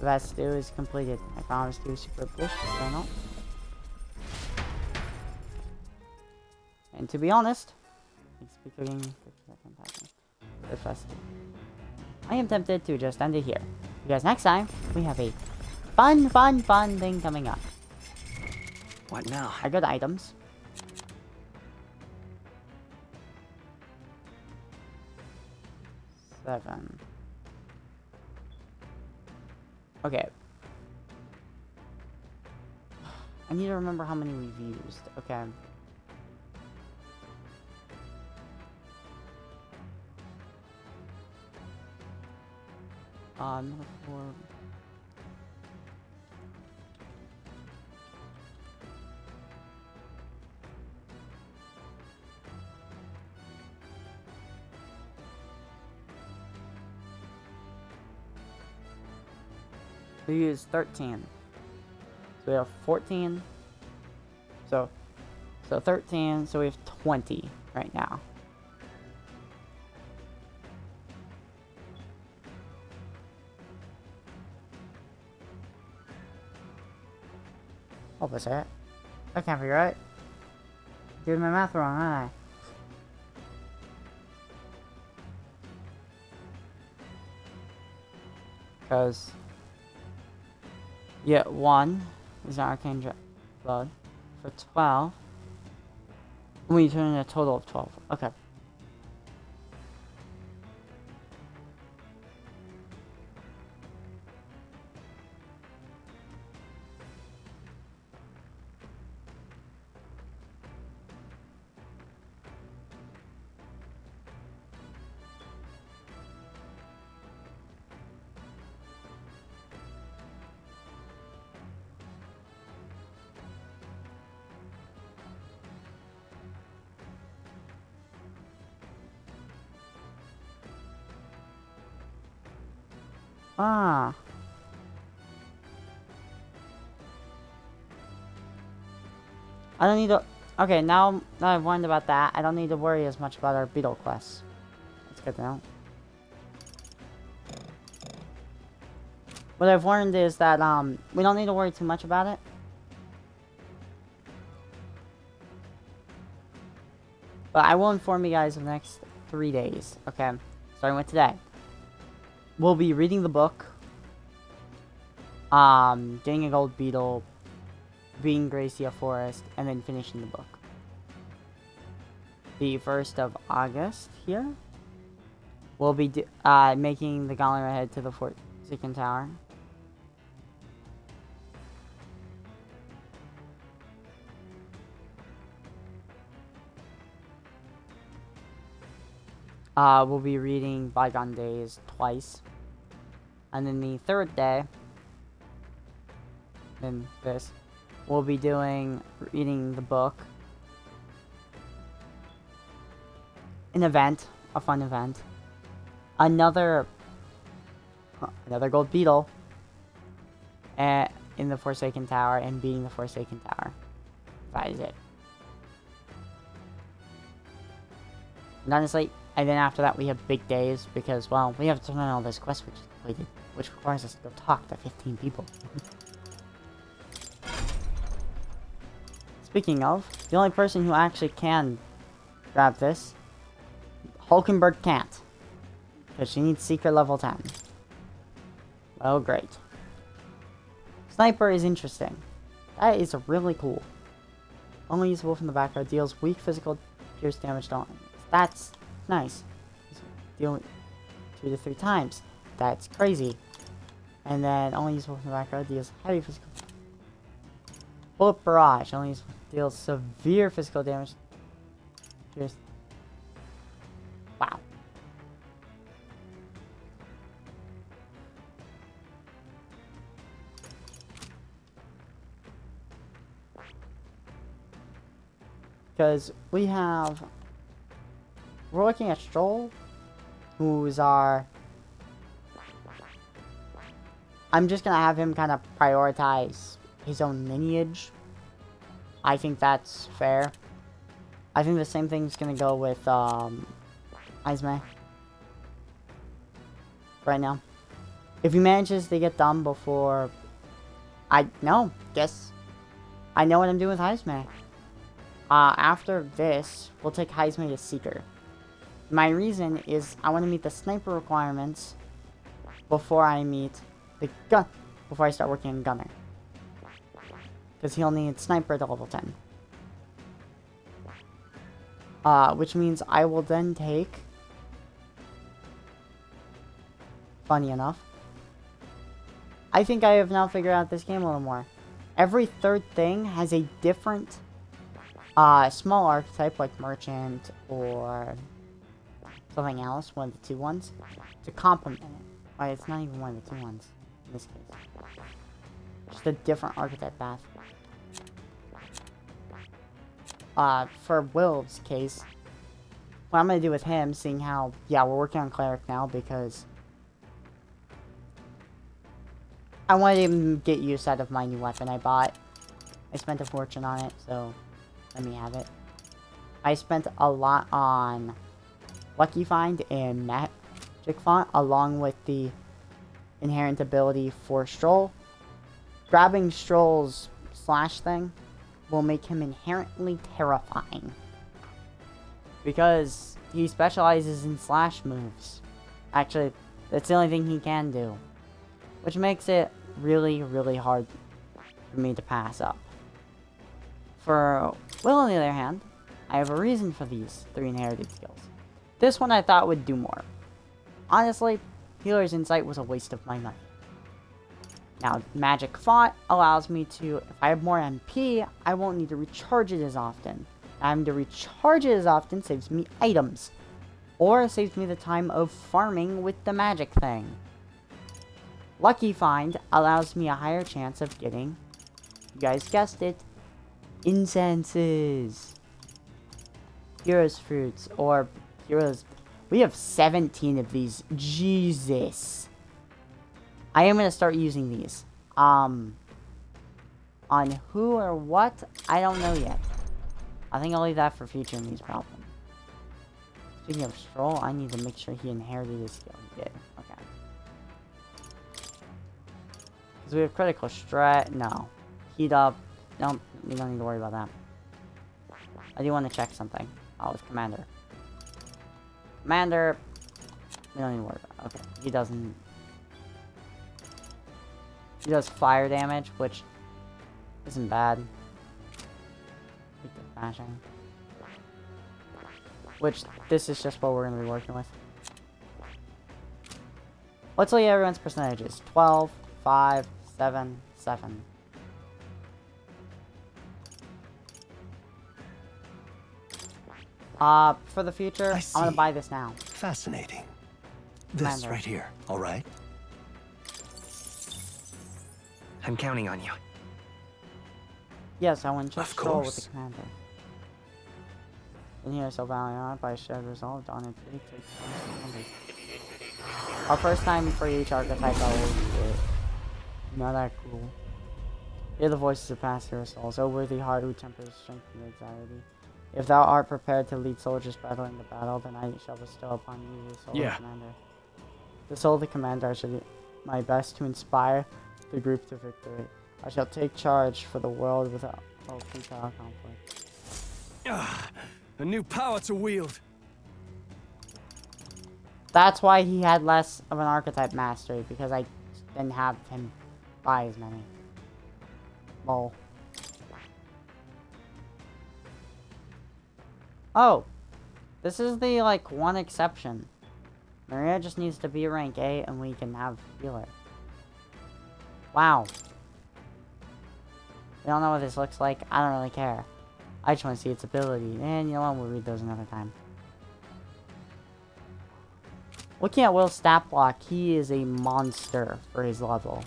that stew is completed. I found a stew super delicious, I know. And to be honest, let's be cooking the festival. I am tempted to just end it here. Because next time, we have a fun thing coming up. What now? I got items. Seven. Okay. I need to remember how many we've used. Okay. Number 4. We use 13. So we have 14. So 13, so we have 20 right now. What was that? I can't figure it out. Doing my math wrong, aren't I? Because yeah, 1 is an arcane blood for 12. We turn in a total of 12. Okay. Ah. I don't need to... Okay, now that I've learned about that, I don't need to worry as much about our beetle quests. That's good to know. What I've learned is that, we don't need to worry too much about it. But I will inform you guys in the next 3 days, okay? Starting with today. We'll be reading the book, getting a gold beetle, being Gracia Forest, and then finishing the book. The 1st of August here, we'll be making the gauntlet ahead to the Forsaken Tower. We'll be reading Bygone Days twice. And then the 3rd day, then this, we'll be reading the book. An event, a fun event. Another gold beetle in the Forsaken Tower and beating the Forsaken Tower. That is it. And honestly, and then after that we have big days because, well, we have to turn on all this quest which requires us to go talk to 15 people. Speaking of, the only person who actually can grab this, Hulkenberg can't. Because she needs secret level 10. Well, great. Sniper is interesting. That is really cool. Only usable from the back row, deals weak physical pierce damage to enemies. That's nice. Deal 2 to 3 times. That's crazy. And then only usable from the back row, deals heavy physical. Bullet barrage only deals severe physical damage. Pierce. Wow. Because we're looking at Stroll, who's I'm just gonna have him kind of prioritize his own lineage. I think that's fair. I think the same thing's gonna go with Izme right now. If he manages to get done before... guess I know what I'm doing with Heisman. After this, we'll take Heisman to Seeker. My reason is I want to meet the sniper requirements before I meet the gun, before I start working in Gunner. Because he'll need sniper to level 10. Which means I will then take... Funny enough, I think I have now figured out this game a little more. Every third thing has a different small archetype, like Merchant or something else, one of the two ones, to complement it. Right, it's not even one of the two ones in this case. Just a different archetype path. For Will's case, what I'm going to do with him, seeing how, yeah, we're working on Cleric now because I wanted him to get use out of my new weapon I bought. I spent a fortune on it, so let me have it. I spent a lot on Lucky Find and Magic Font, along with the inherent ability for Stroll. Grabbing Stroll's slash thing will make him inherently terrifying. Because he specializes in slash moves. Actually, that's the only thing he can do. Which makes it really, really hard for me to pass up. For Will, on the other hand, I have a reason for these 3 inherited skills. This one I thought would do more. Honestly, Healer's Insight was a waste of my money. Now, Magic Font allows me to, if I have more MP, I won't need to recharge it as often. Having to recharge it as often saves me items. Or saves me the time of farming with the magic thing. Lucky Find allows me a higher chance of getting, you guys guessed it, incenses. Heroes Fruits, or Heroes... We have 17 of these. Jesus. I am going to start using these. On who or what, I don't know yet. I think I'll leave that for future in these problems. Speaking of Stroll, I need to make sure he inherited his skill. He did. Okay. Because we have critical strat. No. Heat up. No, we don't need to worry about that. I do want to check something. Oh, it's Commander. Commander. We don't need to worry about it. Okay. He doesn't. He does fire damage, which isn't bad. Keep the smashing. Which, this is just what we're going to be working with. Let's look at everyone's percentages. 12, 5, 7, 7. For the future, I'm going to buy this now. Fascinating. This Commander. right here, all right? I'm counting on you. Yes, I want just Of Stroll with course. the Commander. In here, so valiant by shared resolve on it. Our first time for each archetype, I will do it. Not that cool. Hear the voices of past hero souls, O worthy heart who tempers strength and anxiety. If thou art prepared to lead soldiers battling the battle, then I shall bestow upon you the soul of the commander. The soul of the commander, I shall do my best to inspire the group to victory. I shall take charge for the world without futile conflict. A new power to wield. That's why he had less of an archetype mastery, because I didn't have him buy as many. Lol. Oh, this is the, like, one exception. Maria just needs to be rank A and we can have healer. Wow. We don't know what this looks like. I don't really care. I just want to see its ability. And you know what? We'll read those another time. Looking at Will's stat block, he is a monster for his level.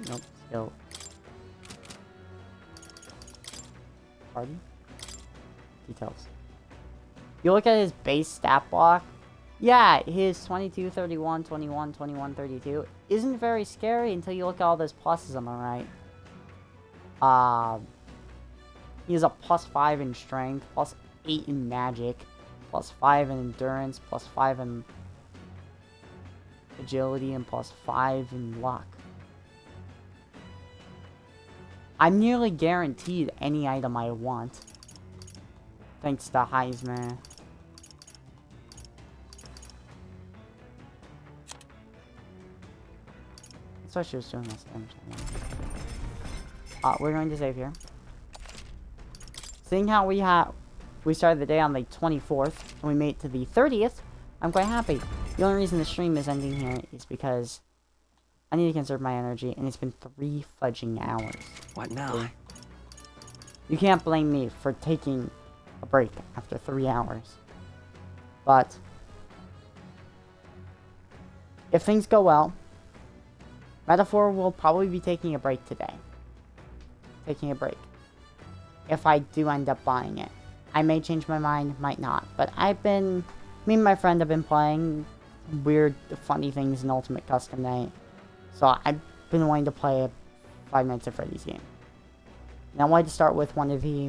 Nope, skill. Pardon? Details. You look at his base stat block. Yeah, his 22, 31, 21, 21, 32 isn't very scary until you look at all those pluses on the right. He has a +5 in strength, +8 in magic, +5 in endurance, +5 in agility, and +5 in luck. I'm nearly guaranteed any item I want. Thanks to Heisman. That's why she was doing this. We're going to save here. Seeing how we started the day on the 24th, and we made it to the 30th, I'm quite happy. The only reason the stream is ending here is because I need to conserve my energy, and it's been 3 fudging hours. What now? You can't blame me for taking a break after 3 hours. But if things go well, Metaphor will probably be taking a break today. Taking a break. If I do end up buying it. I may change my mind, might not. But me and my friend have been playing weird, funny things in Ultimate Custom Night. So I've been wanting to play a Five Nights at Freddy's game. And I wanted to start with one of the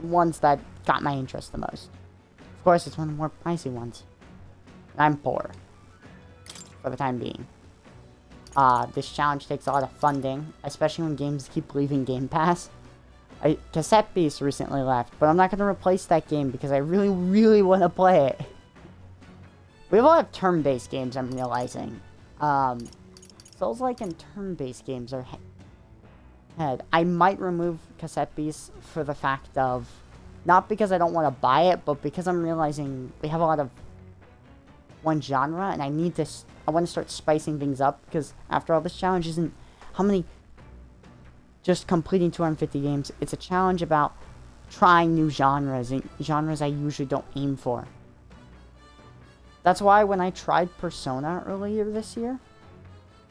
ones that got my interest the most. Of course, it's one of the more pricey ones. And I'm poor. For the time being. This challenge takes a lot of funding, especially when games keep leaving Game Pass. Cassette Beast recently left, but I'm not going to replace that game because I really, really want to play it. We have a lot of turn-based games, I'm realizing. Souls-like and turn-based games are head. I might remove Cassette Beast for the fact of, not because I don't want to buy it, but because I'm realizing we have a lot of one genre, and I want to start spicing things up, because after all, this challenge isn't just completing 250 games. It's a challenge about trying new genres, and genres I usually don't aim for. That's why when I tried Persona earlier this year,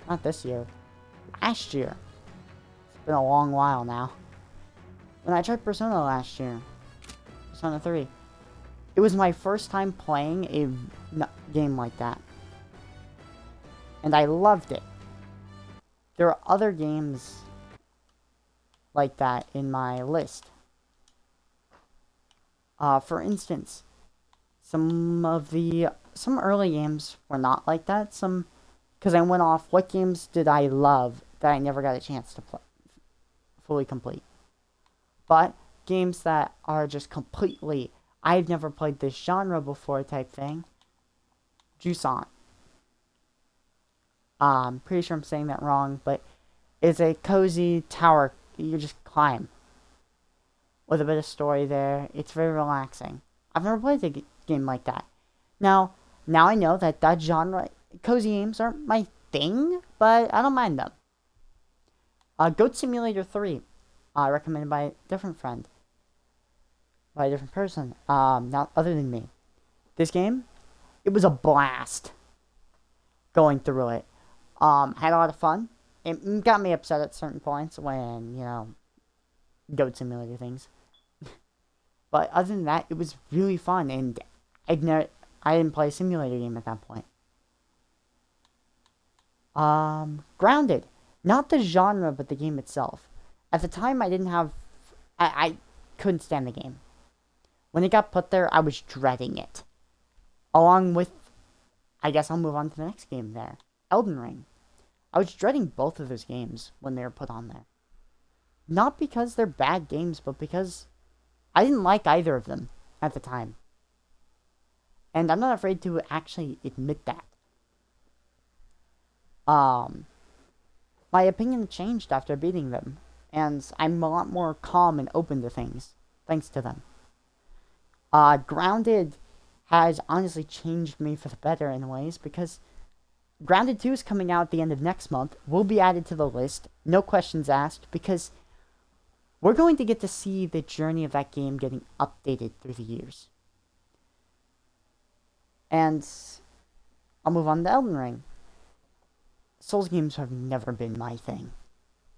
not this year, last year, it's been a long while now. When I tried Persona last year, Persona 3, it was my first time playing a game like that. And I loved it. There are other games like that in my list. For instance, some early games were not like that. Because I went off, what games did I love that I never got a chance to fully complete? But games that are just completely, I've never played this genre before type thing. Jusant. I'm pretty sure I'm saying that wrong, but it's a cozy tower you just climb. With a bit of story there. It's very relaxing. I've never played a game like that. Now I know that genre, cozy games aren't my thing, but I don't mind them. Goat Simulator 3, recommended by a different friend. By a different person, not other than me. This game, it was a blast going through it. Had a lot of fun. It got me upset at certain points when, Goat Simulator things. But other than that, it was really fun, and I didn't play a simulator game at that point. Grounded. Not the genre, but the game itself. At the time, I couldn't stand the game. When it got put there, I was dreading it. Along with, I guess I'll move on to the next game there. Elden Ring. I was dreading both of those games when they were put on there. Not because they're bad games, but because I didn't like either of them at the time. And I'm not afraid to actually admit that. My opinion changed after beating them, and I'm a lot more calm and open to things, thanks to them. Grounded has honestly changed me for the better in ways, because Grounded 2 is coming out at the end of next month, will be added to the list, no questions asked, because we're going to get to see the journey of that game getting updated through the years. And I'll move on to Elden Ring. Souls games have never been my thing.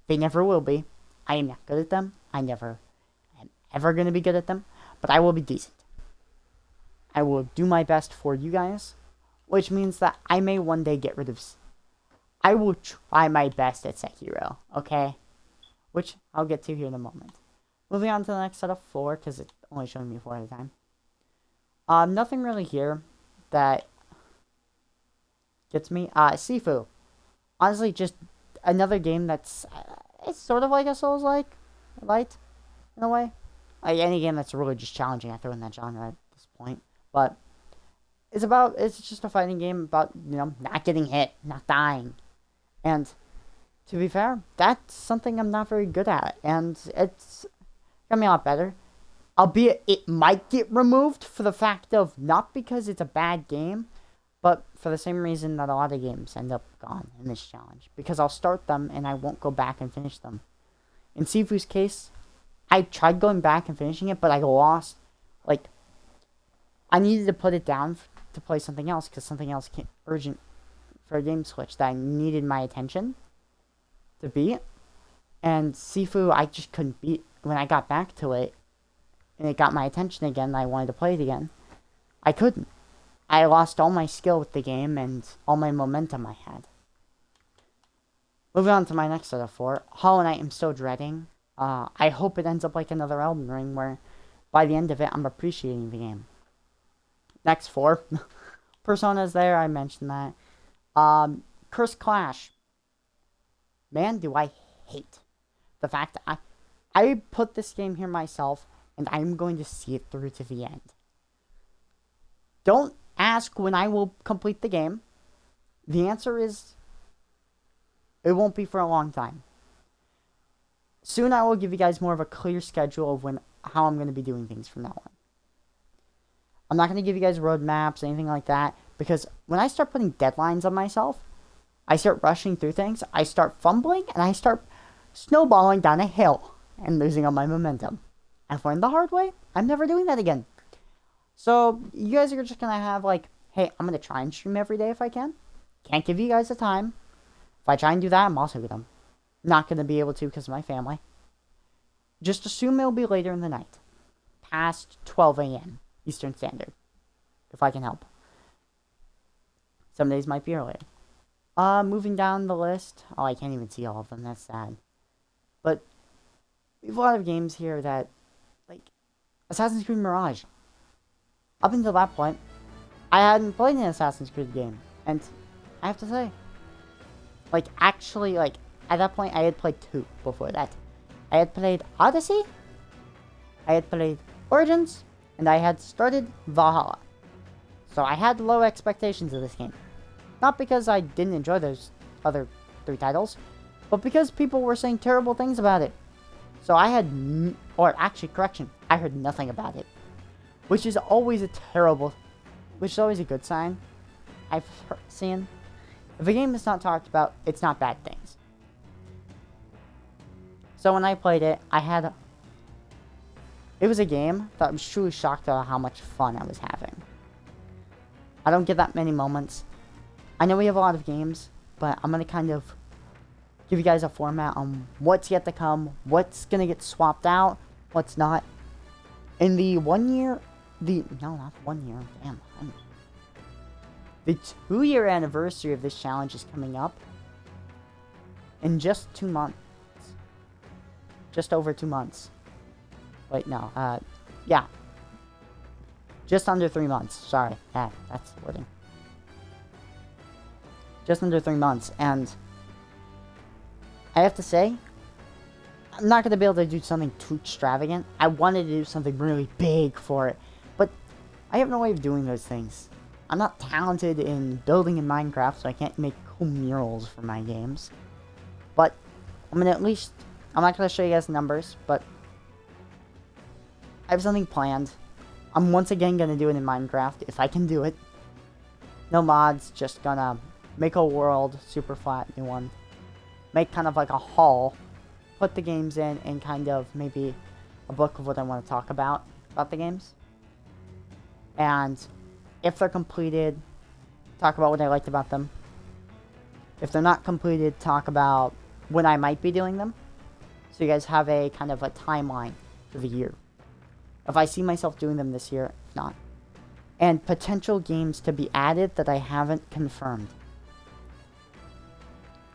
They never will be. I am not good at them. I never am ever going to be good at them, but I will be decent. I will do my best for you guys, which means that I may one day get rid of... I will try my best at Sekiro, okay? Which I'll get to here in a moment. Moving on to the next set of 4, because it's only showing me 4 at a time. Nothing really here that gets me. Sifu. Honestly, just another game that's... it's sort of like a Souls-like, light, in a way. Like any game that's really just challenging, I throw in that genre at this point. But it's just a fighting game about, not getting hit, not dying. And to be fair, that's something I'm not very good at. And it's got me a lot better. Albeit it might get removed for the fact of, not because it's a bad game, but for the same reason that a lot of games end up gone in this challenge. Because I'll start them and I won't go back and finish them. In Sifu's case, I tried going back and finishing it, but I lost. Like, I needed to put it down to play something else, because something else came urgent for a game switch that I needed my attention to beat. And Sifu, I just couldn't beat. When I got back to it, and it got my attention again, and I wanted to play it again, I couldn't. I lost all my skill with the game, and all my momentum I had. Moving on to my next set of 4. Hollow Knight I'm still dreading. I hope it ends up like another Elden Ring, where by the end of it, I'm appreciating the game. Next 4. Persona's there, I mentioned that. Cursed Clash. Man, do I hate the fact that I put this game here myself, and I'm going to see it through to the end. Don't ask when I will complete the game. The answer is, it won't be for a long time. Soon I will give you guys more of a clear schedule of how I'm going to be doing things from now on. I'm not going to give you guys roadmaps, anything like that, because when I start putting deadlines on myself, I start rushing through things, I start fumbling, and I start snowballing down a hill and losing all my momentum. I've learned the hard way. I'm never doing that again. So, you guys are just going to have like, hey, I'm going to try and stream every day if I can. Can't give you guys the time. If I try and do that, I'm also not going to be able to because of my family. Just assume it'll be later in the night. Past 12 a.m. Eastern Standard. If I can help. Some days might be earlier. Moving down the list. Oh, I can't even see all of them. That's sad. But we have a lot of games here that, like, Assassin's Creed Mirage. Up until that point, I hadn't played an Assassin's Creed game. And I have to say, like, actually, like, at that point, I had played 2 before that. I had played Odyssey, I had played Origins, and I had started Valhalla. So I had low expectations of this game. Not because I didn't enjoy those other 3 titles, but because people were saying terrible things about it. So I had, I heard nothing about it. Which is always a good sign, I've seen. If a game is not talked about, it's not bad things. So when I played it, it was a game that I was truly shocked at how much fun I was having. I don't get that many moments. I know we have a lot of games, but I'm going to kind of give you guys a format on what's yet to come, what's going to get swapped out, what's not. In the 1 year... not 1 year, damn. The 2-year anniversary of this challenge is coming up in just 2 months. Just over 2 months. Wait, no, yeah. Just under 3 months, sorry. That's the wording. Just under 3 months, and I have to say, I'm not going to be able to do something too extravagant. I wanted to do something really big for it, but I have no way of doing those things. I'm not talented in building in Minecraft, so I can't make cool murals for my games. But I'm going to at least... I'm not going to show you guys numbers, but I have something planned. I'm once again going to do it in Minecraft, if I can do it. No mods, just gonna make a world, super flat, new one. Make kind of like a haul, put the games in, and kind of maybe a book of what I want to talk about the games. And if they're completed, talk about what I liked about them. If they're not completed, talk about when I might be doing them. So you guys have a kind of a timeline for the year. If I see myself doing them this year, if not. And potential games to be added that I haven't confirmed.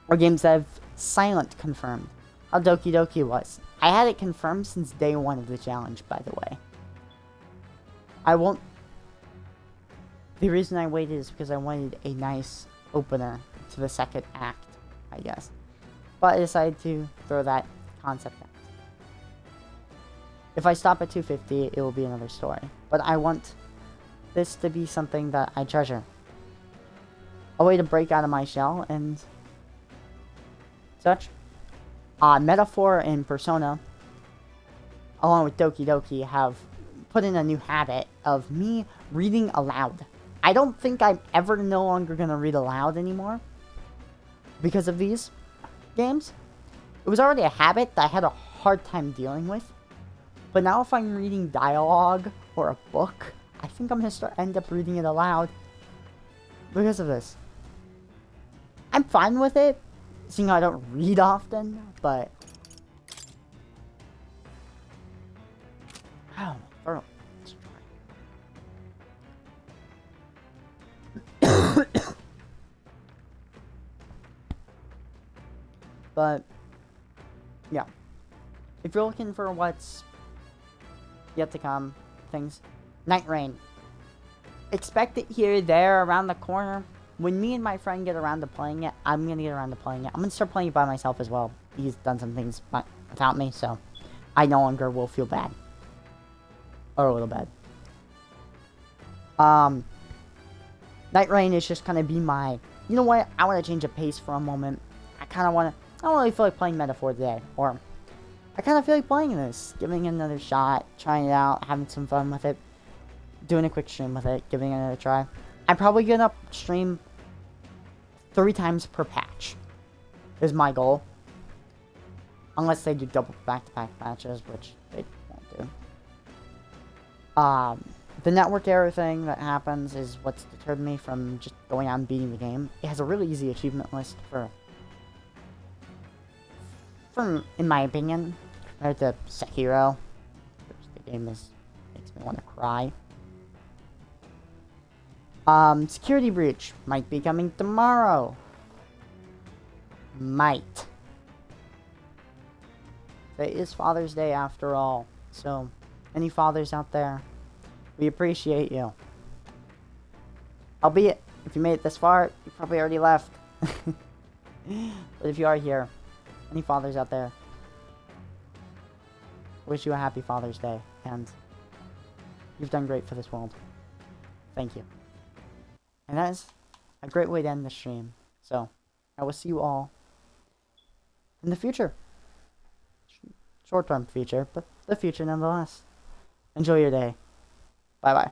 Or games that I've silent confirmed. how Doki Doki was. I had it confirmed since day one of the challenge, by the way. I won't... The reason I waited is because I wanted a nice opener to the second act, I guess. But I decided to throw that concept out. If I stop at 250, it will be another story. But I want this to be something that I treasure. A way to break out of my shell and such. Metaphor and Persona, along with Doki Doki, have put in a new habit of me reading aloud. I don't think I'm ever no longer going to read aloud anymore because of these games. It was already a habit that I had a hard time dealing with. But now if I'm reading dialogue or a book, I think I'm going to end up reading it aloud because of this. I'm fine with it, seeing how I don't read often, but... Oh, my throat. But, yeah. If you're looking for what's yet to come, things, Night Rain. Expect it here, there, around the corner. When me and my friend get around to playing it, I'm going to get around to playing it. I'm going to start playing it by myself as well. He's done some things without me, so I no longer will feel bad. Or a little bad. Night Rain is just going to be my... You know what? I want to change the pace for a moment. I kind of want to... I don't really feel like playing Metaphor today. Or... I kind of feel like playing this. Giving it another shot. Trying it out. Having some fun with it. Doing a quick stream with it. Giving it another try. I'm probably going to stream 3 times per patch. Is my goal. Unless they do double back-to-back patches. Which they won't do. The network error thing that happens is what's deterred me from just going out and beating the game. It has a really easy achievement list for in my opinion, compared to Sekiro, which the game makes me want to cry. Security breach might be coming tomorrow. Might. It is Father's Day after all, so any fathers out there, we appreciate you. Albeit, if you made it this far, you probably already left. But if you are here, any fathers out there, wish you a happy Father's Day, and you've done great for this world. Thank you. And that is a great way to end the stream. So, I will see you all in the future. Short-term future, but the future nonetheless. Enjoy your day. Bye-bye.